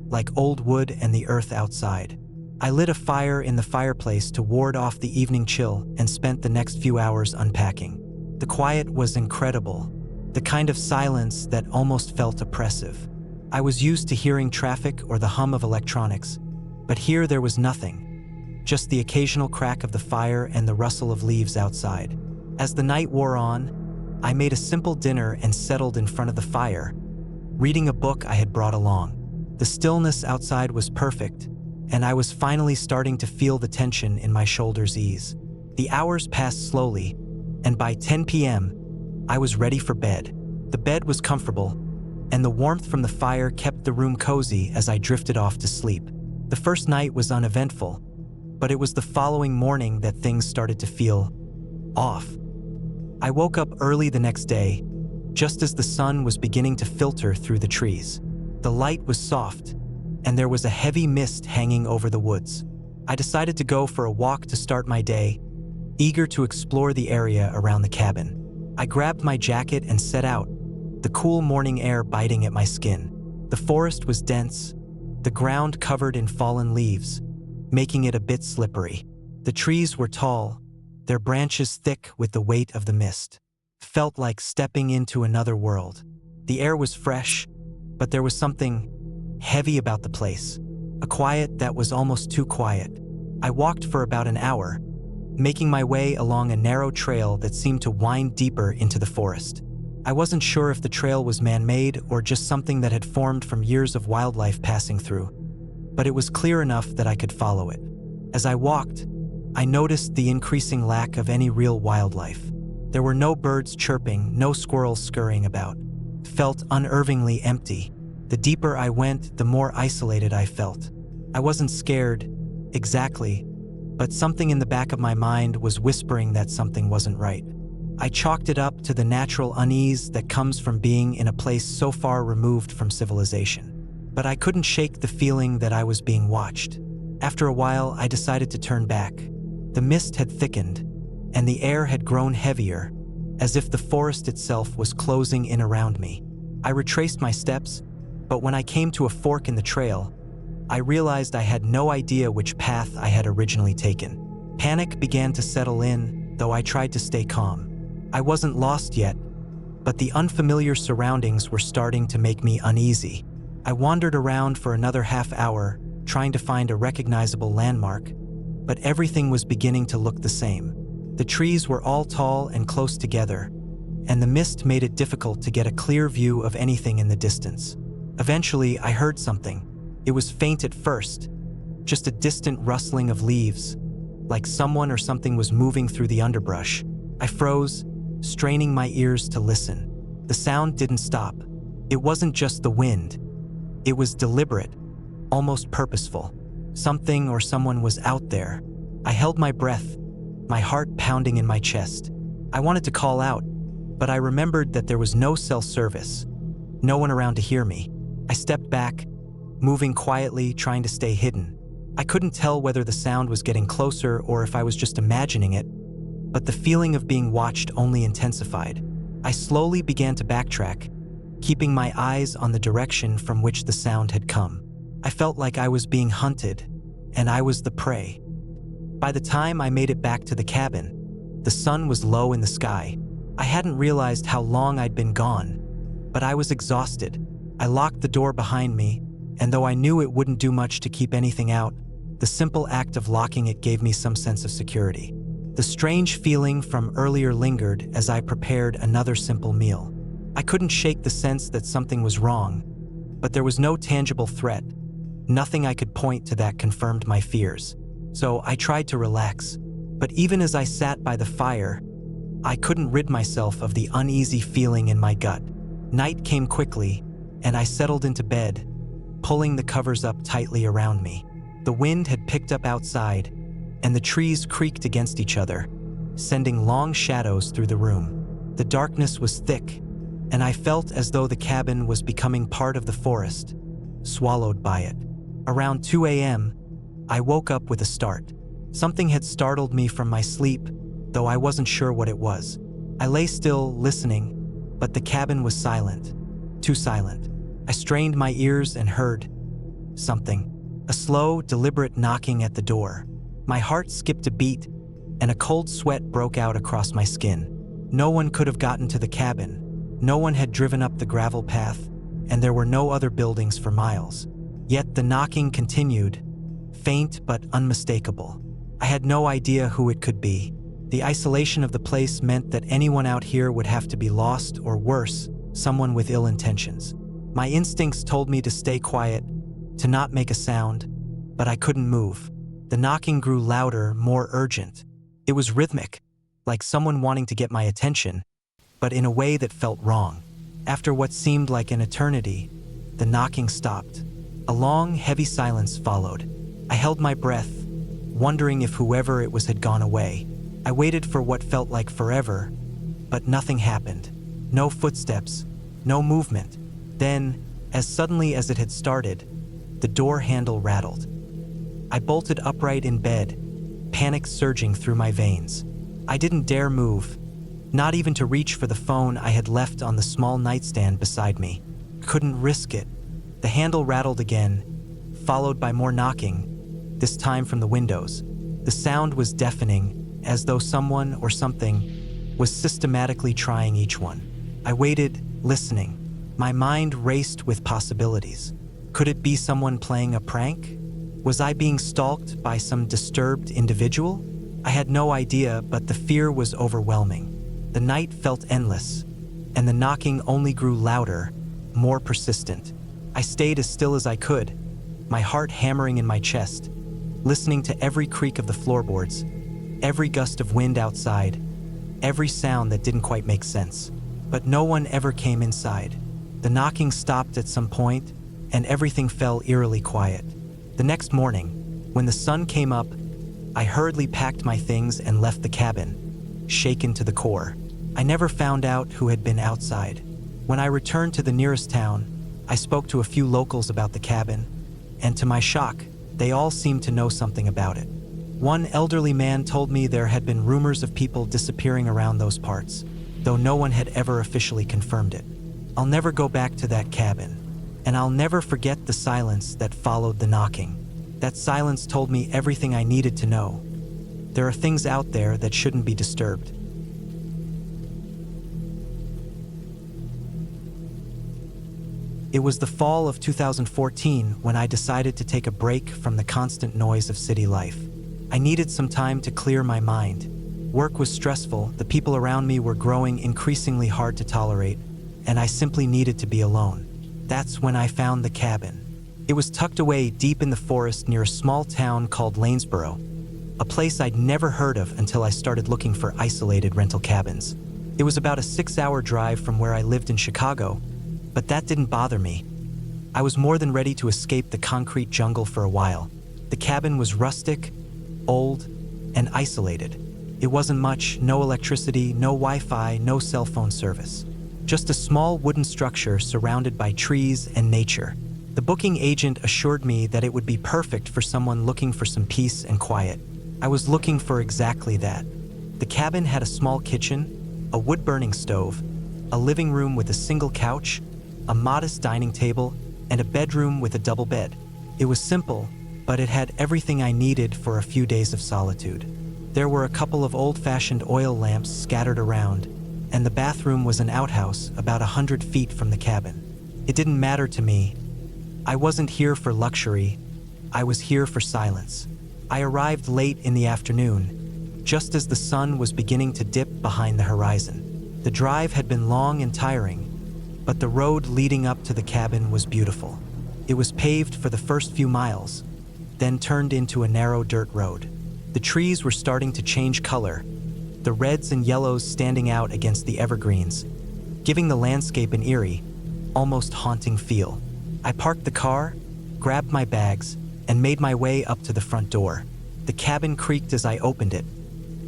like old wood and the earth outside. I lit a fire in the fireplace to ward off the evening chill and spent the next few hours unpacking. The quiet was incredible, the kind of silence that almost felt oppressive. I was used to hearing traffic or the hum of electronics, but here there was nothing, just the occasional crack of the fire and the rustle of leaves outside. As the night wore on, I made a simple dinner and settled in front of the fire, reading a book I had brought along. The stillness outside was perfect, and I was finally starting to feel the tension in my shoulders ease. The hours passed slowly, and by 10 p.m., I was ready for bed. The bed was comfortable, and the warmth from the fire kept the room cozy as I drifted off to sleep. The first night was uneventful, but it was the following morning that things started to feel off. I woke up early the next day, just as the sun was beginning to filter through the trees. The light was soft, and there was a heavy mist hanging over the woods. I decided to go for a walk to start my day, eager to explore the area around the cabin. I grabbed my jacket and set out, the cool morning air biting at my skin. The forest was dense, the ground covered in fallen leaves, making it a bit slippery. The trees were tall, their branches thick with the weight of the mist. Felt like stepping into another world. The air was fresh, but there was something heavy about the place, a quiet that was almost too quiet. I walked for about an hour, making my way along a narrow trail that seemed to wind deeper into the forest. I wasn't sure if the trail was man-made or just something that had formed from years of wildlife passing through, but it was clear enough that I could follow it. As I walked, I noticed the increasing lack of any real wildlife. There were no birds chirping, no squirrels scurrying about. It felt unnervingly empty. The deeper I went, the more isolated I felt. I wasn't scared, exactly, but something in the back of my mind was whispering that something wasn't right. I chalked it up to the natural unease that comes from being in a place so far removed from civilization. But I couldn't shake the feeling that I was being watched. After a while, I decided to turn back. The mist had thickened, and the air had grown heavier, as if the forest itself was closing in around me. I retraced my steps, but when I came to a fork in the trail, I realized I had no idea which path I had originally taken. Panic began to settle in, though I tried to stay calm. I wasn't lost yet, but the unfamiliar surroundings were starting to make me uneasy. I wandered around for another half hour, trying to find a recognizable landmark, but everything was beginning to look the same. The trees were all tall and close together, and the mist made it difficult to get a clear view of anything in the distance. Eventually, I heard something. It was faint at first, just a distant rustling of leaves, like someone or something was moving through the underbrush. I froze, straining my ears to listen. The sound didn't stop. It wasn't just the wind. It was deliberate, almost purposeful. Something or someone was out there. I held my breath, my heart pounding in my chest. I wanted to call out, but I remembered that there was no cell service, no one around to hear me. I stepped back, moving quietly, trying to stay hidden. I couldn't tell whether the sound was getting closer or if I was just imagining it, but the feeling of being watched only intensified. I slowly began to backtrack, keeping my eyes on the direction from which the sound had come. I felt like I was being hunted, and I was the prey. By the time I made it back to the cabin, the sun was low in the sky. I hadn't realized how long I'd been gone, but I was exhausted. I locked the door behind me, and though I knew it wouldn't do much to keep anything out, the simple act of locking it gave me some sense of security. The strange feeling from earlier lingered as I prepared another simple meal. I couldn't shake the sense that something was wrong, but there was no tangible threat. Nothing I could point to that confirmed my fears. So I tried to relax, but even as I sat by the fire, I couldn't rid myself of the uneasy feeling in my gut. Night came quickly, and I settled into bed, pulling the covers up tightly around me. The wind had picked up outside, and the trees creaked against each other, sending long shadows through the room. The darkness was thick, and I felt as though the cabin was becoming part of the forest, swallowed by it. Around 2 a.m., I woke up with a start. Something had startled me from my sleep, though I wasn't sure what it was. I lay still, listening, but the cabin was silent, too silent. I strained my ears and heard something. A slow, deliberate knocking at the door. My heart skipped a beat, and a cold sweat broke out across my skin. No one could have gotten to the cabin. No one had driven up the gravel path, and there were no other buildings for miles. Yet the knocking continued, faint but unmistakable. I had no idea who it could be. The isolation of the place meant that anyone out here would have to be lost or worse, someone with ill intentions. My instincts told me to stay quiet, to not make a sound, but I couldn't move. The knocking grew louder, more urgent. It was rhythmic, like someone wanting to get my attention, but in a way that felt wrong. After what seemed like an eternity, the knocking stopped. A long, heavy silence followed. I held my breath, wondering if whoever it was had gone away. I waited for what felt like forever, but nothing happened. No footsteps, no movement. Then, as suddenly as it had started, the door handle rattled. I bolted upright in bed, panic surging through my veins. I didn't dare move, not even to reach for the phone I had left on the small nightstand beside me. Couldn't risk it. The handle rattled again, followed by more knocking, this time from the windows. The sound was deafening, as though someone or something was systematically trying each one. I waited, listening. My mind raced with possibilities. Could it be someone playing a prank? Was I being stalked by some disturbed individual? I had no idea, but the fear was overwhelming. The night felt endless, and the knocking only grew louder, more persistent. I stayed as still as I could, my heart hammering in my chest, listening to every creak of the floorboards, every gust of wind outside, every sound that didn't quite make sense. But no one ever came inside. The knocking stopped at some point, and everything fell eerily quiet. The next morning, when the sun came up, I hurriedly packed my things and left the cabin, shaken to the core. I never found out who had been outside. When I returned to the nearest town, I spoke to a few locals about the cabin, and to my shock, they all seemed to know something about it. One elderly man told me there had been rumors of people disappearing around those parts, though no one had ever officially confirmed it. I'll never go back to that cabin, and I'll never forget the silence that followed the knocking. That silence told me everything I needed to know. There are things out there that shouldn't be disturbed. It was the fall of 2014 when I decided to take a break from the constant noise of city life. I needed some time to clear my mind. Work was stressful, the people around me were growing increasingly hard to tolerate, and I simply needed to be alone. That's when I found the cabin. It was tucked away deep in the forest near a small town called Lanesboro, a place I'd never heard of until I started looking for isolated rental cabins. It was about a 6-hour drive from where I lived in Chicago, but that didn't bother me. I was more than ready to escape the concrete jungle for a while. The cabin was rustic, old, and isolated. It wasn't much, no electricity, no Wi-Fi, no cell phone service. Just a small wooden structure surrounded by trees and nature. The booking agent assured me that it would be perfect for someone looking for some peace and quiet. I was looking for exactly that. The cabin had a small kitchen, a wood-burning stove, a living room with a single couch, a modest dining table, and a bedroom with a double bed. It was simple, but it had everything I needed for a few days of solitude. There were a couple of old-fashioned oil lamps scattered around, and the bathroom was an outhouse about 100 feet from the cabin. It didn't matter to me. I wasn't here for luxury. I was here for silence. I arrived late in the afternoon, just as the sun was beginning to dip behind the horizon. The drive had been long and tiring, but the road leading up to the cabin was beautiful. It was paved for the first few miles, then turned into a narrow dirt road. The trees were starting to change color, the reds and yellows standing out against the evergreens, giving the landscape an eerie, almost haunting feel. I parked the car, grabbed my bags, and made my way up to the front door. The cabin creaked as I opened it.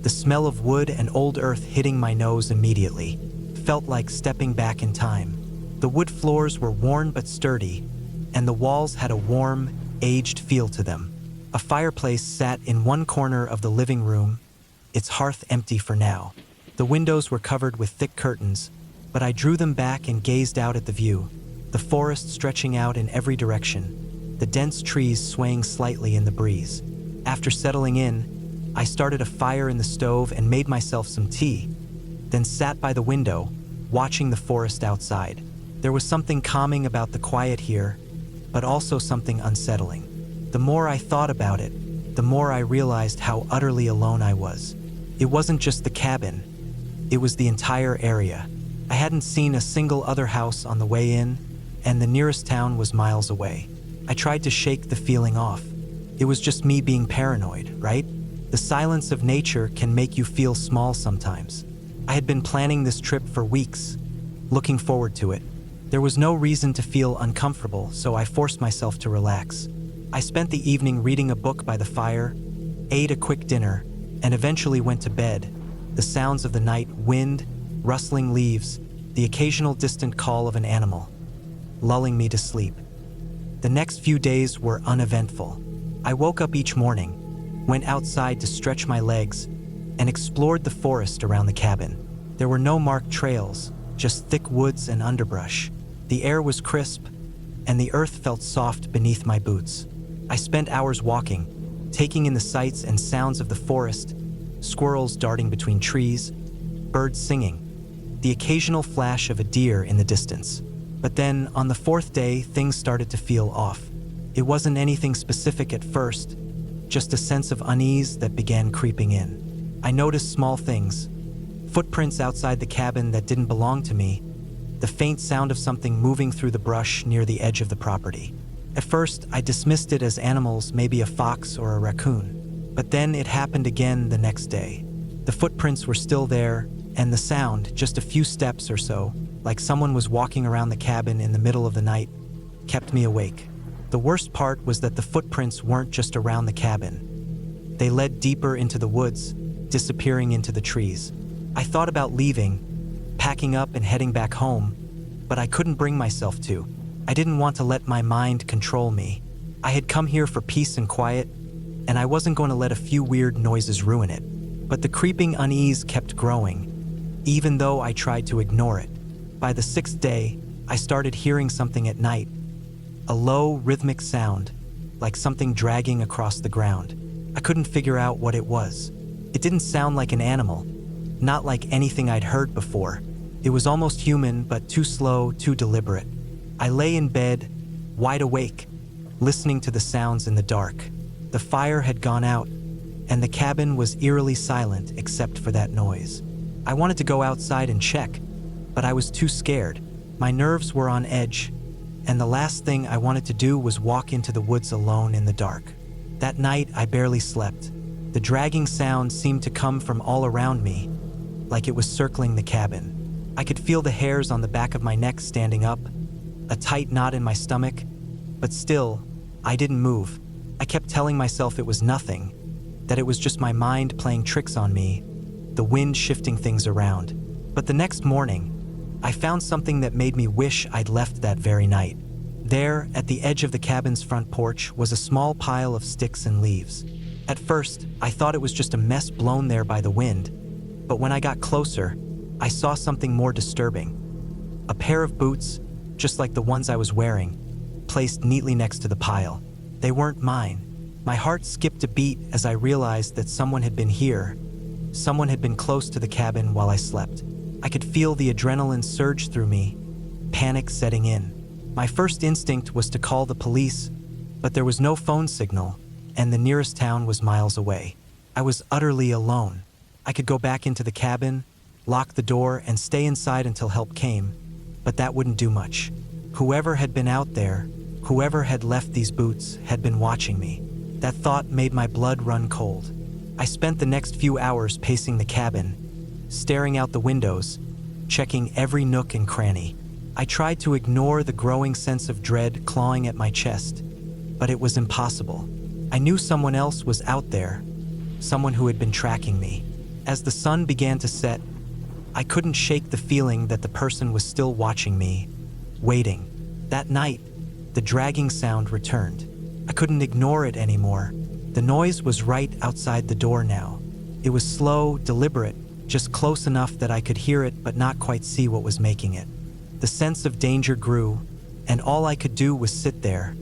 The smell of wood and old earth hitting my nose immediately felt like stepping back in time. The wood floors were worn but sturdy, and the walls had a warm, aged feel to them. A fireplace sat in one corner of the living room, its hearth empty for now. The windows were covered with thick curtains, but I drew them back and gazed out at the view, the forest stretching out in every direction, the dense trees swaying slightly in the breeze. After settling in, I started a fire in the stove and made myself some tea, then sat by the window, watching the forest outside. There was something calming about the quiet here, but also something unsettling. The more I thought about it, the more I realized how utterly alone I was. It wasn't just the cabin, it was the entire area. I hadn't seen a single other house on the way in, and the nearest town was miles away. I tried to shake the feeling off. It was just me being paranoid, right? The silence of nature can make you feel small sometimes. I had been planning this trip for weeks, looking forward to it. There was no reason to feel uncomfortable, so I forced myself to relax. I spent the evening reading a book by the fire, ate a quick dinner, and eventually went to bed. The sounds of the night, wind, rustling leaves, the occasional distant call of an animal, lulling me to sleep. The next few days were uneventful. I woke up each morning, went outside to stretch my legs, and explored the forest around the cabin. There were no marked trails, just thick woods and underbrush. The air was crisp, and the earth felt soft beneath my boots. I spent hours walking, taking in the sights and sounds of the forest, squirrels darting between trees, birds singing, the occasional flash of a deer in the distance. But then, on the fourth day, things started to feel off. It wasn't anything specific at first, just a sense of unease that began creeping in. I noticed small things, footprints outside the cabin that didn't belong to me, the faint sound of something moving through the brush near the edge of the property. At first, I dismissed it as animals, maybe a fox or a raccoon. But then it happened again the next day. The footprints were still there, and the sound, just a few steps or so, like someone was walking around the cabin in the middle of the night, kept me awake. The worst part was that the footprints weren't just around the cabin. They led deeper into the woods, disappearing into the trees. I thought about leaving, packing up and heading back home, but I couldn't bring myself to. I didn't want to let my mind control me. I had come here for peace and quiet, and I wasn't going to let a few weird noises ruin it. But the creeping unease kept growing, even though I tried to ignore it. By the sixth day, I started hearing something at night, a low, rhythmic sound, like something dragging across the ground. I couldn't figure out what it was. It didn't sound like an animal, not like anything I'd heard before. It was almost human, but too slow, too deliberate. I lay in bed, wide awake, listening to the sounds in the dark. The fire had gone out, and the cabin was eerily silent except for that noise. I wanted to go outside and check, but I was too scared. My nerves were on edge, and the last thing I wanted to do was walk into the woods alone in the dark. That night, I barely slept. The dragging sound seemed to come from all around me, like it was circling the cabin. I could feel the hairs on the back of my neck standing up, a tight knot in my stomach, but still, I didn't move. I kept telling myself it was nothing, that it was just my mind playing tricks on me, the wind shifting things around. But the next morning, I found something that made me wish I'd left that very night. There, at the edge of the cabin's front porch, was a small pile of sticks and leaves. At first, I thought it was just a mess blown there by the wind, but when I got closer, I saw something more disturbing. A pair of boots, just like the ones I was wearing, placed neatly next to the pile. They weren't mine. My heart skipped a beat as I realized that someone had been here. Someone had been close to the cabin while I slept. I could feel the adrenaline surge through me, panic setting in. My first instinct was to call the police, but there was no phone signal, and the nearest town was miles away. I was utterly alone. I could go back into the cabin, lock the door, and stay inside until help came, but that wouldn't do much. Whoever had been out there, whoever had left these boots, had been watching me. That thought made my blood run cold. I spent the next few hours pacing the cabin, staring out the windows, checking every nook and cranny. I tried to ignore the growing sense of dread clawing at my chest, but it was impossible. I knew someone else was out there, someone who had been tracking me. As the sun began to set, I couldn't shake the feeling that the person was still watching me, waiting. That night, the dragging sound returned. I couldn't ignore it anymore. The noise was right outside the door now. It was slow, deliberate, just close enough that I could hear it but not quite see what was making it. The sense of danger grew, and all I could do was sit there,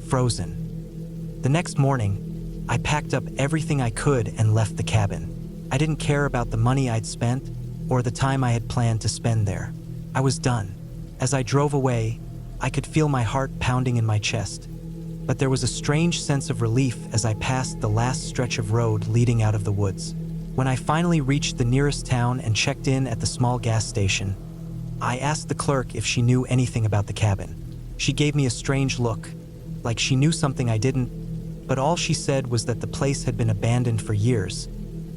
frozen. The next morning, I packed up everything I could and left the cabin. I didn't care about the money I'd spent or the time I had planned to spend there. I was done. As I drove away, I could feel my heart pounding in my chest, but there was a strange sense of relief as I passed the last stretch of road leading out of the woods. When I finally reached the nearest town and checked in at the small gas station, I asked the clerk if she knew anything about the cabin. She gave me a strange look, like she knew something I didn't, but all she said was that the place had been abandoned for years,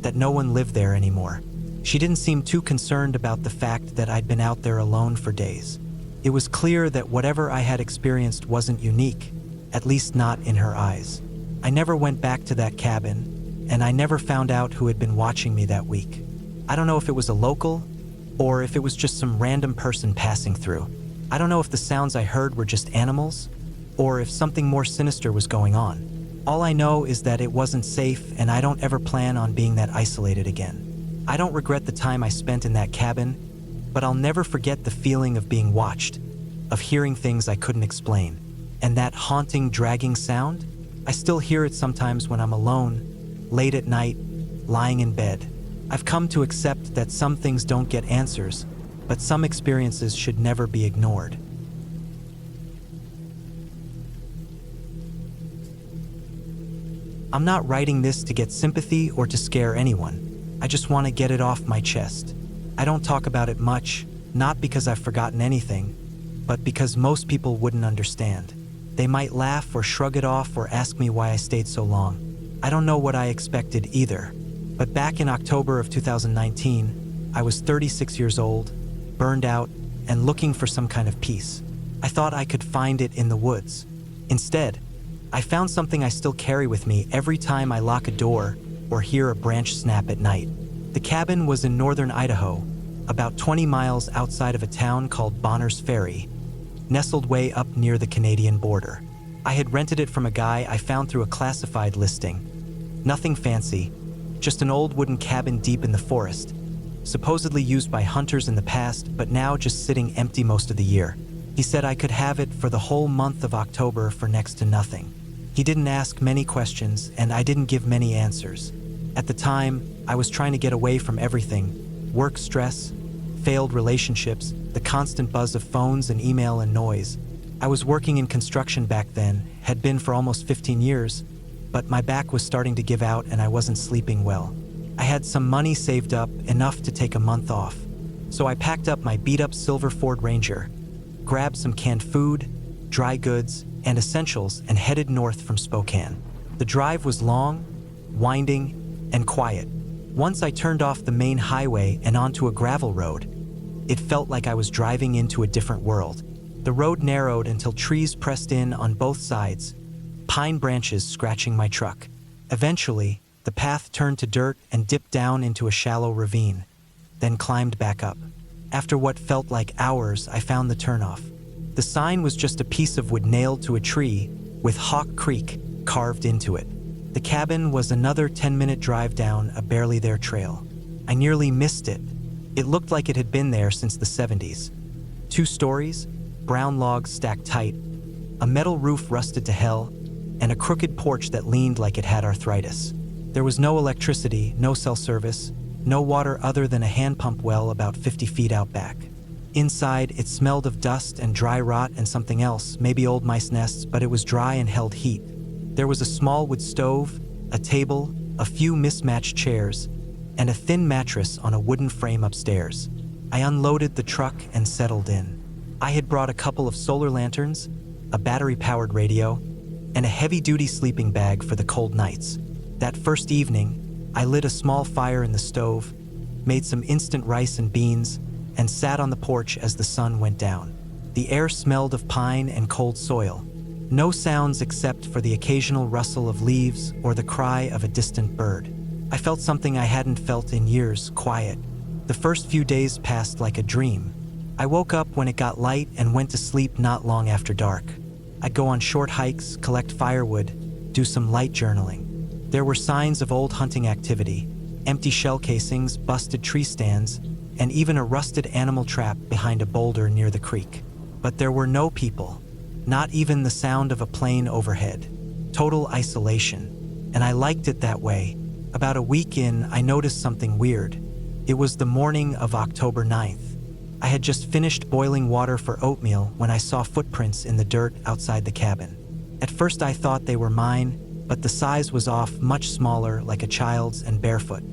that no one lived there anymore. She didn't seem too concerned about the fact that I'd been out there alone for days. It was clear that whatever I had experienced wasn't unique, at least not in her eyes. I never went back to that cabin, and I never found out who had been watching me that week. I don't know if it was a local, or if it was just some random person passing through. I don't know if the sounds I heard were just animals, or if something more sinister was going on. All I know is that it wasn't safe, and I don't ever plan on being that isolated again. I don't regret the time I spent in that cabin, but I'll never forget the feeling of being watched, of hearing things I couldn't explain. And that haunting, dragging sound? I still hear it sometimes when I'm alone, late at night, lying in bed. I've come to accept that some things don't get answers, but some experiences should never be ignored. I'm not writing this to get sympathy or to scare anyone. I just want to get it off my chest. I don't talk about it much, not because I've forgotten anything, but because most people wouldn't understand. They might laugh or shrug it off or ask me why I stayed so long. I don't know what I expected either. But back in October of 2019, I was 36 years old, burned out, and looking for some kind of peace. I thought I could find it in the woods. Instead, I found something I still carry with me every time I lock a door or hear a branch snap at night. The cabin was in northern Idaho, about 20 miles outside of a town called Bonners Ferry, nestled way up near the Canadian border. I had rented it from a guy I found through a classified listing. Nothing fancy, just an old wooden cabin deep in the forest, supposedly used by hunters in the past, but now just sitting empty most of the year. He said I could have it for the whole month of October for next to nothing. He didn't ask many questions, and I didn't give many answers. At the time, I was trying to get away from everything: work stress, failed relationships, the constant buzz of phones and email and noise. I was working in construction back then, had been for almost 15 years, but my back was starting to give out and I wasn't sleeping well. I had some money saved up, enough to take a month off. So I packed up my beat-up silver Ford Ranger, grabbed some canned food, dry goods, and essentials and headed north from Spokane. The drive was long, winding, and quiet. Once I turned off the main highway and onto a gravel road, it felt like I was driving into a different world. The road narrowed until trees pressed in on both sides, pine branches scratching my truck. Eventually, the path turned to dirt and dipped down into a shallow ravine, then climbed back up. After what felt like hours, I found the turnoff. The sign was just a piece of wood nailed to a tree with Hawk Creek carved into it. The cabin was another 10-minute drive down a barely there trail. I nearly missed it. It looked like it had been there since the 70s. 2 stories, brown logs stacked tight, a metal roof rusted to hell, and a crooked porch that leaned like it had arthritis. There was no electricity, no cell service, no water other than a hand pump well about 50 feet out back. Inside, it smelled of dust and dry rot and something else, maybe old mice nests, but it was dry and held heat. There was a small wood stove, a table, a few mismatched chairs, and a thin mattress on a wooden frame upstairs. I unloaded the truck and settled in. I had brought a couple of solar lanterns, a battery-powered radio, and a heavy-duty sleeping bag for the cold nights. That first evening, I lit a small fire in the stove, made some instant rice and beans, and sat on the porch as the sun went down. The air smelled of pine and cold soil. No sounds except for the occasional rustle of leaves or the cry of a distant bird. I felt something I hadn't felt in years, quiet. The first few days passed like a dream. I woke up when it got light and went to sleep not long after dark. I'd go on short hikes, collect firewood, do some light journaling. There were signs of old hunting activity, empty shell casings, busted tree stands, and even a rusted animal trap behind a boulder near the creek. But there were no people, not even the sound of a plane overhead. Total isolation. And I liked it that way. About a week in, I noticed something weird. It was the morning of October 9th. I had just finished boiling water for oatmeal when I saw footprints in the dirt outside the cabin. At first I thought they were mine, but the size was off, much smaller, like a child's, and barefoot.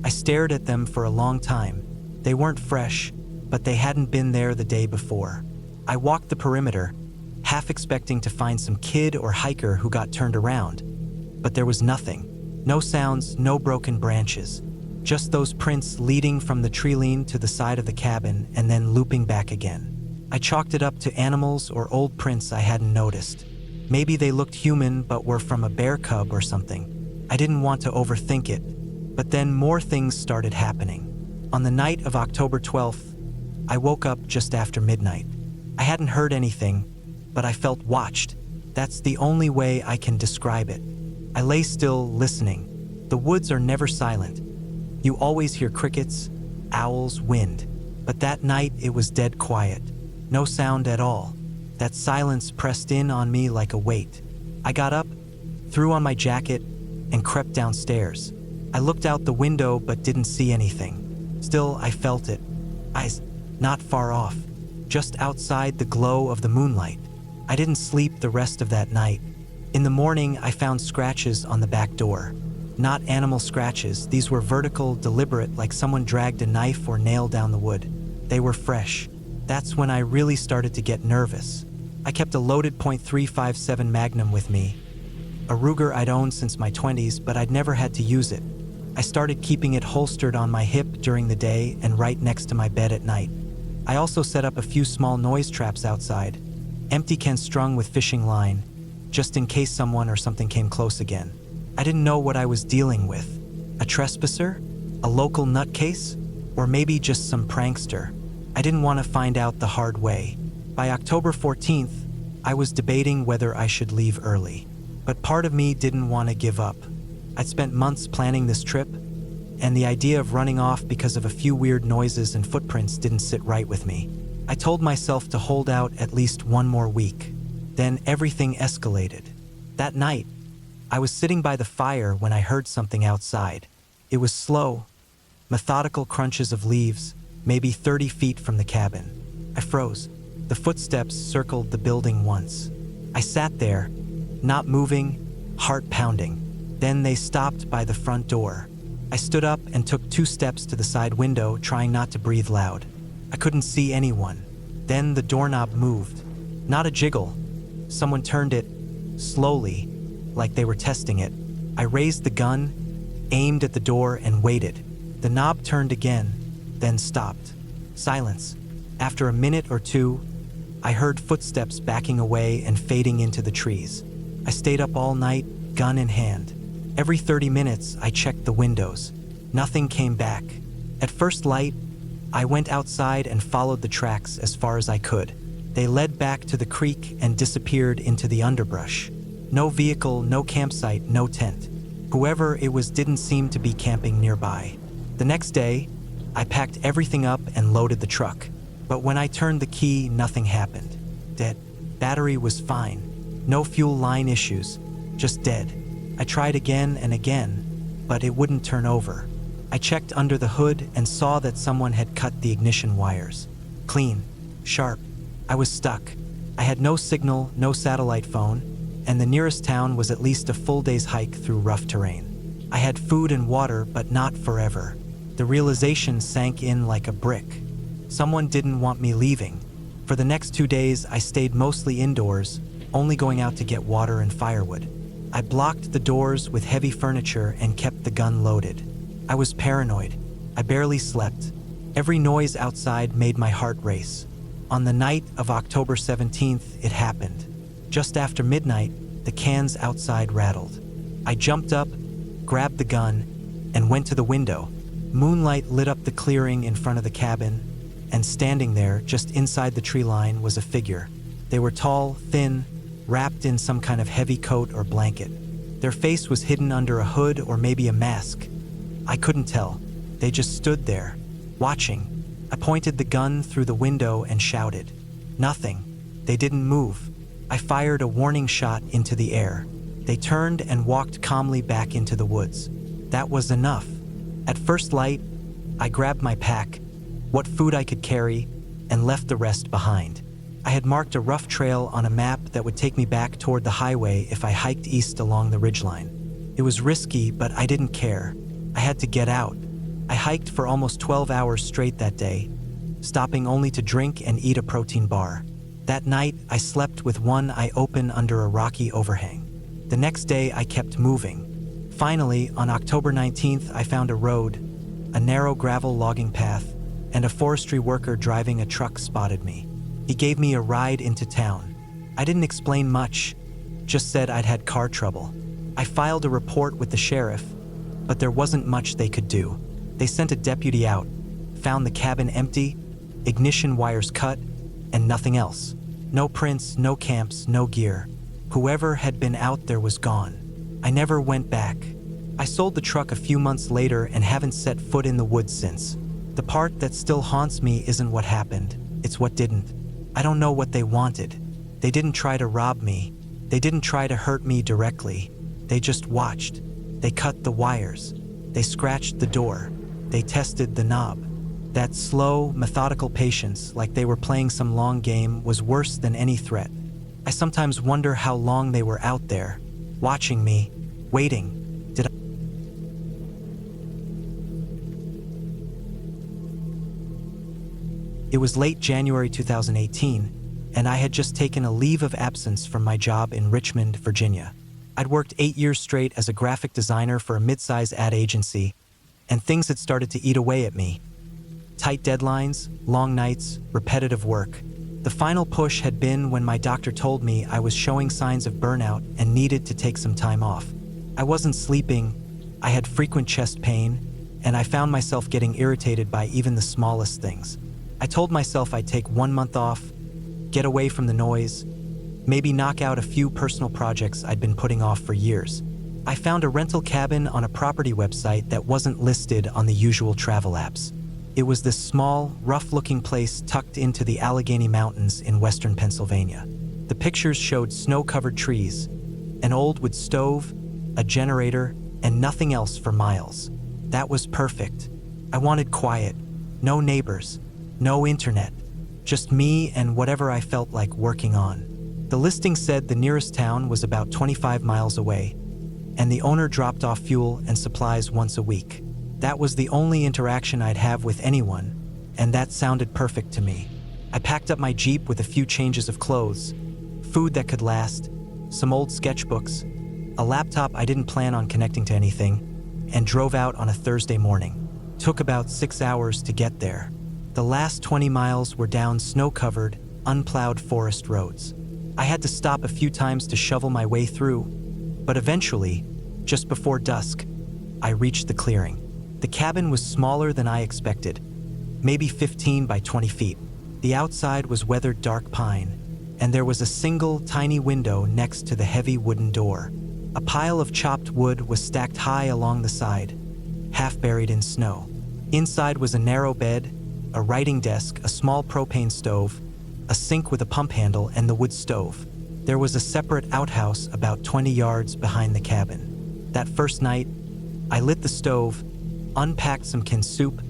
I stared at them for a long time. They weren't fresh, but they hadn't been there the day before. I walked the perimeter, half expecting to find some kid or hiker who got turned around. But there was nothing. No sounds, no broken branches. Just those prints leading from the tree-line to the side of the cabin and then looping back again. I chalked it up to animals or old prints I hadn't noticed. Maybe they looked human but were from a bear cub or something. I didn't want to overthink it, but then more things started happening. On the night of October 12th, I woke up just after midnight. I hadn't heard anything, but I felt watched. That's the only way I can describe it. I lay still, listening. The woods are never silent. You always hear crickets, owls, wind. But that night it was dead quiet. No sound at all. That silence pressed in on me like a weight. I got up, threw on my jacket, and crept downstairs. I looked out the window but didn't see anything. Still, I felt it. Eyes not far off, just outside the glow of the moonlight. I didn't sleep the rest of that night. In the morning, I found scratches on the back door. Not animal scratches, these were vertical, deliberate, like someone dragged a knife or nail down the wood. They were fresh. That's when I really started to get nervous. I kept a loaded .357 Magnum with me, a Ruger I'd owned since my 20s, but I'd never had to use it. I started keeping it holstered on my hip during the day and right next to my bed at night. I also set up a few small noise traps outside, empty cans strung with fishing line, just in case someone or something came close again. I didn't know what I was dealing with. A trespasser? A local nutcase? Or maybe just some prankster? I didn't want to find out the hard way. By October 14th, I was debating whether I should leave early. But part of me didn't want to give up. I'd spent months planning this trip, and the idea of running off because of a few weird noises and footprints didn't sit right with me. I told myself to hold out at least one more week. Then everything escalated. That night, I was sitting by the fire when I heard something outside. It was slow, methodical crunches of leaves, maybe 30 feet from the cabin. I froze. The footsteps circled the building once. I sat there, not moving, heart pounding. Then they stopped by the front door. I stood up and took 2 steps to the side window, trying not to breathe loud. I couldn't see anyone. Then the doorknob moved. Not a jiggle. Someone turned it, slowly, like they were testing it. I raised the gun, aimed at the door, and waited. The knob turned again, then stopped. Silence. After a minute or two, I heard footsteps backing away and fading into the trees. I stayed up all night, gun in hand. Every 30 minutes, I checked the windows. Nothing came back. At first light, I went outside and followed the tracks as far as I could. They led back to the creek and disappeared into the underbrush. No vehicle, no campsite, no tent. Whoever it was didn't seem to be camping nearby. The next day, I packed everything up and loaded the truck. But when I turned the key, nothing happened. Dead. Battery was fine. No fuel line issues. Just dead. I tried again and again, but it wouldn't turn over. I checked under the hood and saw that someone had cut the ignition wires. Clean. Sharp. I was stuck. I had no signal, no satellite phone, and the nearest town was at least a full day's hike through rough terrain. I had food and water, but not forever. The realization sank in like a brick. Someone didn't want me leaving. For the next 2 days, I stayed mostly indoors, only going out to get water and firewood. I blocked the doors with heavy furniture and kept the gun loaded. I was paranoid. I barely slept. Every noise outside made my heart race. On the night of October 17th, it happened. Just after midnight, the cans outside rattled. I jumped up, grabbed the gun, and went to the window. Moonlight lit up the clearing in front of the cabin, and standing there, just inside the tree line, was a figure. They were tall, thin, wrapped in some kind of heavy coat or blanket. Their face was hidden under a hood or maybe a mask. I couldn't tell. They just stood there, watching. I pointed the gun through the window and shouted. Nothing. They didn't move. I fired a warning shot into the air. They turned and walked calmly back into the woods. That was enough. At first light, I grabbed my pack, what food I could carry, and left the rest behind. I had marked a rough trail on a map that would take me back toward the highway if I hiked east along the ridgeline. It was risky, but I didn't care. I had to get out. I hiked for almost 12 hours straight that day, stopping only to drink and eat a protein bar. That night, I slept with one eye open under a rocky overhang. The next day, I kept moving. Finally, on October 19th, I found a road, a narrow gravel logging path, and a forestry worker driving a truck spotted me. He gave me a ride into town. I didn't explain much, just said I'd had car trouble. I filed a report with the sheriff, but there wasn't much they could do. They sent a deputy out, found the cabin empty, ignition wires cut, and nothing else. No prints, no camps, no gear. Whoever had been out there was gone. I never went back. I sold the truck a few months later and haven't set foot in the woods since. The part that still haunts me isn't what happened, it's what didn't. I don't know what they wanted. They didn't try to rob me. They didn't try to hurt me directly. They just watched. They cut the wires. They scratched the door. They tested the knob. That slow, methodical patience, like they were playing some long game, was worse than any threat. I sometimes wonder how long they were out there, watching me, waiting. It was late January 2018, and I had just taken a leave of absence from my job in Richmond, Virginia. I'd worked 8 years straight as a graphic designer for a mid-size ad agency, and things had started to eat away at me. Tight deadlines, long nights, repetitive work. The final push had been when my doctor told me I was showing signs of burnout and needed to take some time off. I wasn't sleeping, I had frequent chest pain, and I found myself getting irritated by even the smallest things. I told myself I'd take 1 month off, get away from the noise, maybe knock out a few personal projects I'd been putting off for years. I found a rental cabin on a property website that wasn't listed on the usual travel apps. It was this small, rough-looking place tucked into the Allegheny Mountains in western Pennsylvania. The pictures showed snow-covered trees, an old wood stove, a generator, and nothing else for miles. That was perfect. I wanted quiet, no neighbors, no internet, just me and whatever I felt like working on. The listing said the nearest town was about 25 miles away, and the owner dropped off fuel and supplies once a week. That was the only interaction I'd have with anyone, and that sounded perfect to me. I packed up my Jeep with a few changes of clothes, food that could last, some old sketchbooks, a laptop I didn't plan on connecting to anything, and drove out on a Thursday morning. Took about 6 hours to get there. The last 20 miles were down snow-covered, unplowed forest roads. I had to stop a few times to shovel my way through, but eventually, just before dusk, I reached the clearing. The cabin was smaller than I expected, maybe 15 by 20 feet. The outside was weathered dark pine, and there was a single tiny window next to the heavy wooden door. A pile of chopped wood was stacked high along the side, half buried in snow. Inside was a narrow bed, a writing desk, a small propane stove, a sink with a pump handle, and the wood stove. There was a separate outhouse about 20 yards behind the cabin. That first night, I lit the stove, unpacked some canned soup,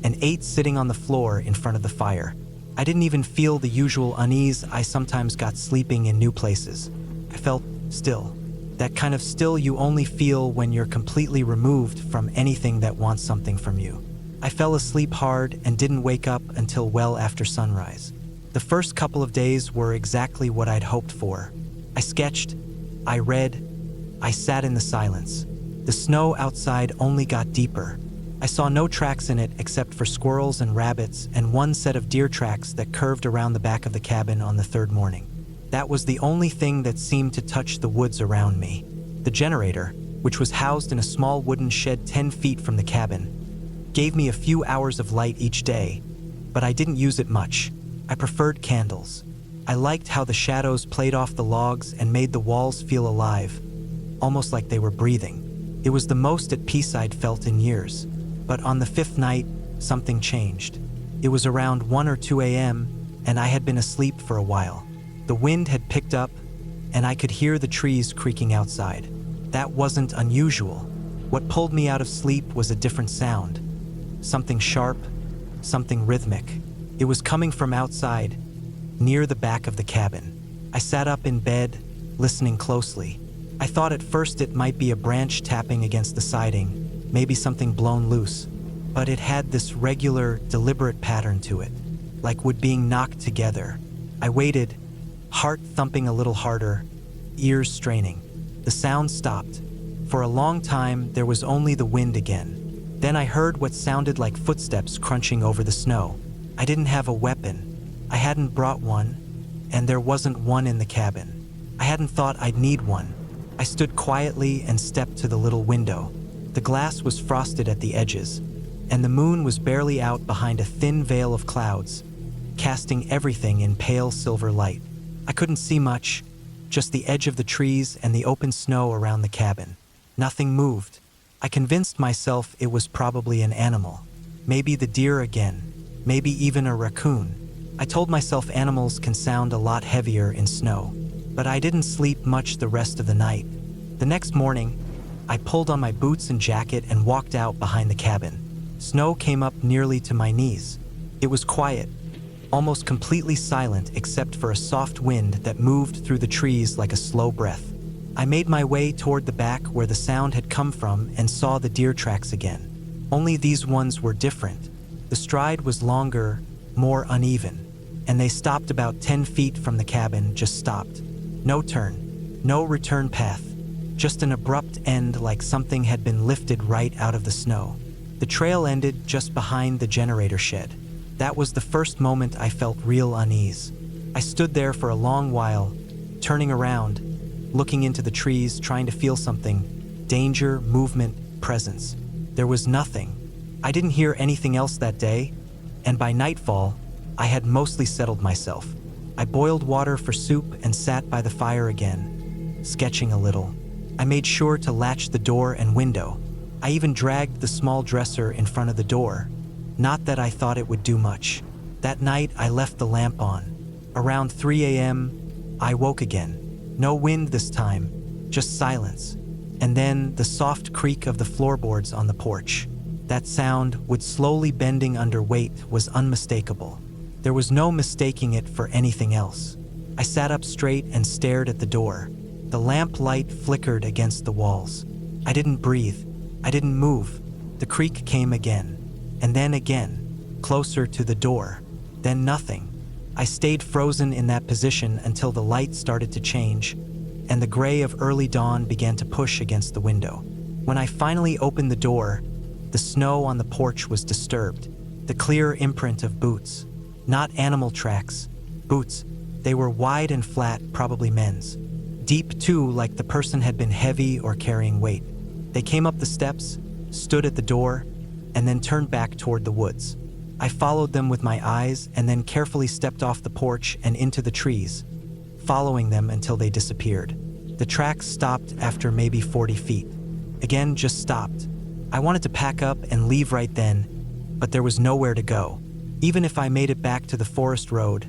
and ate sitting on the floor in front of the fire. I didn't even feel the usual unease I sometimes got sleeping in new places. I felt still. That kind of still you only feel when you're completely removed from anything that wants something from you. I fell asleep hard and didn't wake up until well after sunrise. The first couple of days were exactly what I'd hoped for. I sketched, I read, I sat in the silence. The snow outside only got deeper. I saw no tracks in it except for squirrels and rabbits and one set of deer tracks that curved around the back of the cabin on the third morning. That was the only thing that seemed to touch the woods around me. The generator, which was housed in a small wooden shed 10 feet from the cabin, gave me a few hours of light each day, but I didn't use it much. I preferred candles. I liked how the shadows played off the logs and made the walls feel alive, almost like they were breathing. It was the most at peace I'd felt in years. But on the fifth night, something changed. It was around 1 or 2 a.m., and I had been asleep for a while. The wind had picked up, and I could hear the trees creaking outside. That wasn't unusual. What pulled me out of sleep was a different sound. Something sharp, something rhythmic. It was coming from outside, near the back of the cabin. I sat up in bed, listening closely. I thought at first it might be a branch tapping against the siding, maybe something blown loose, but it had this regular, deliberate pattern to it, like wood being knocked together. I waited, heart thumping a little harder, ears straining. The sound stopped. For a long time, there was only the wind again. Then I heard what sounded like footsteps crunching over the snow. I didn't have a weapon. I hadn't brought one, and there wasn't one in the cabin. I hadn't thought I'd need one. I stood quietly and stepped to the little window. The glass was frosted at the edges, and the moon was barely out behind a thin veil of clouds, casting everything in pale silver light. I couldn't see much, just the edge of the trees and the open snow around the cabin. Nothing moved. I convinced myself it was probably an animal. Maybe the deer again, maybe even a raccoon. I told myself animals can sound a lot heavier in snow, but I didn't sleep much the rest of the night. The next morning, I pulled on my boots and jacket and walked out behind the cabin. Snow came up nearly to my knees. It was quiet, almost completely silent except for a soft wind that moved through the trees like a slow breath. I made my way toward the back where the sound had come from and saw the deer tracks again. Only these ones were different. The stride was longer, more uneven, and they stopped about 10 feet from the cabin, just stopped. No turn, no return path. Just an abrupt end like something had been lifted right out of the snow. The trail ended just behind the generator shed. That was the first moment I felt real unease. I stood there for a long while, turning around, looking into the trees, trying to feel something. Danger, movement, presence. There was nothing. I didn't hear anything else that day, and by nightfall, I had mostly settled myself. I boiled water for soup and sat by the fire again, sketching a little. I made sure to latch the door and window. I even dragged the small dresser in front of the door. Not that I thought it would do much. That night, I left the lamp on. Around 3 a.m., I woke again. No wind this time, just silence. And then the soft creak of the floorboards on the porch. That sound, with slowly bending under weight, was unmistakable. There was no mistaking it for anything else. I sat up straight and stared at the door. The lamp light flickered against the walls. I didn't breathe. I didn't move. The creak came again. And then again, closer to the door. Then nothing. I stayed frozen in that position until the light started to change, and the gray of early dawn began to push against the window. When I finally opened the door, the snow on the porch was disturbed. The clear imprint of boots. Not animal tracks. Boots. They were wide and flat, probably men's. Deep too, like the person had been heavy or carrying weight. They came up the steps, stood at the door, and then turned back toward the woods. I followed them with my eyes and then carefully stepped off the porch and into the trees, following them until they disappeared. The tracks stopped after maybe 40 feet. Again, just stopped. I wanted to pack up and leave right then, but there was nowhere to go. Even if I made it back to the forest road,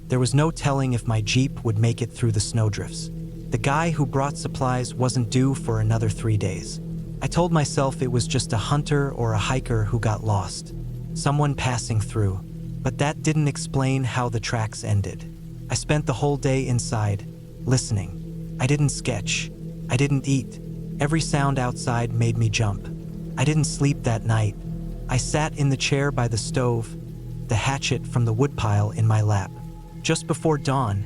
there was no telling if my Jeep would make it through the snowdrifts. The guy who brought supplies wasn't due for another 3 days. I told myself it was just a hunter or a hiker who got lost, someone passing through, but that didn't explain how the tracks ended. I spent the whole day inside, listening. I didn't sketch. I didn't eat. Every sound outside made me jump. I didn't sleep that night. I sat in the chair by the stove, the hatchet from the woodpile in my lap. Just before dawn,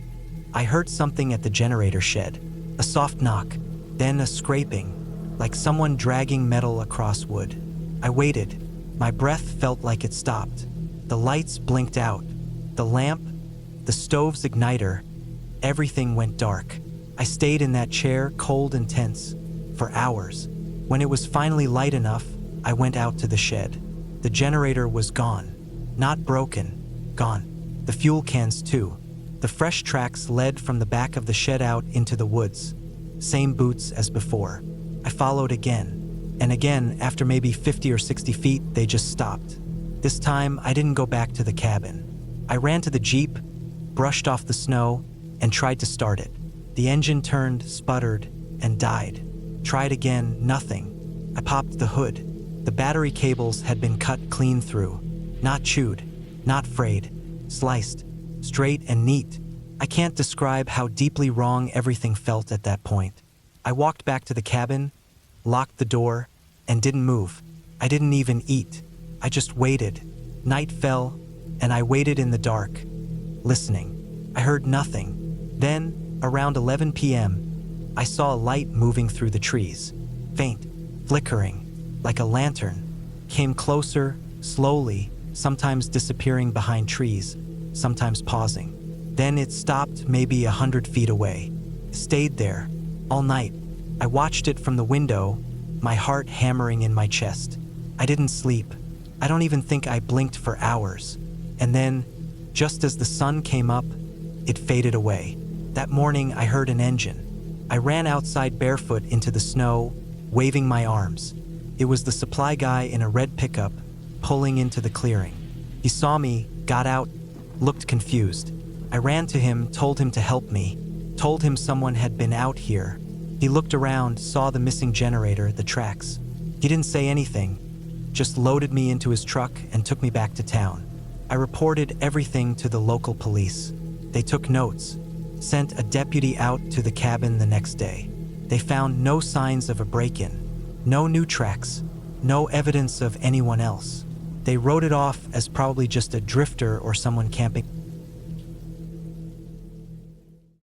I heard something at the generator shed, a soft knock, then a scraping, like someone dragging metal across wood. I waited, My breath felt like it stopped. The lights blinked out. The lamp, the stove's igniter, everything went dark. I stayed in that chair, cold and tense, for hours. When it was finally light enough, I went out to the shed. The generator was gone. Not broken, gone. The fuel cans too. The fresh tracks led from the back of the shed out into the woods. Same boots as before. I followed again. And again, after maybe 50 or 60 feet, they just stopped. This time, I didn't go back to the cabin. I ran to the Jeep, brushed off the snow, and tried to start it. The engine turned, sputtered, and died. Tried again, nothing. I popped the hood. The battery cables had been cut clean through. Not chewed, not frayed, sliced, straight and neat. I can't describe how deeply wrong everything felt at that point. I walked back to the cabin, locked the door, and didn't move. I didn't even eat. I just waited. Night fell, and I waited in the dark, listening. I heard nothing. Then, around 11 p.m., I saw a light moving through the trees. Faint, flickering, like a lantern. Came closer, slowly, sometimes disappearing behind trees, sometimes pausing. Then it stopped maybe 100 feet away. Stayed there, all night. I watched it from the window, my heart hammering in my chest. I didn't sleep. I don't even think I blinked for hours. And then, just as the sun came up, it faded away. That morning, I heard an engine. I ran outside barefoot into the snow, waving my arms. It was the supply guy in a red pickup, pulling into the clearing. He saw me, got out, looked confused. I ran to him, told him to help me, told him someone had been out here. He looked around, saw the missing generator, the tracks. He didn't say anything, just loaded me into his truck and took me back to town. I reported everything to the local police. They took notes, sent a deputy out to the cabin the next day. They found no signs of a break-in, no new tracks, no evidence of anyone else. They wrote it off as probably just a drifter or someone camping.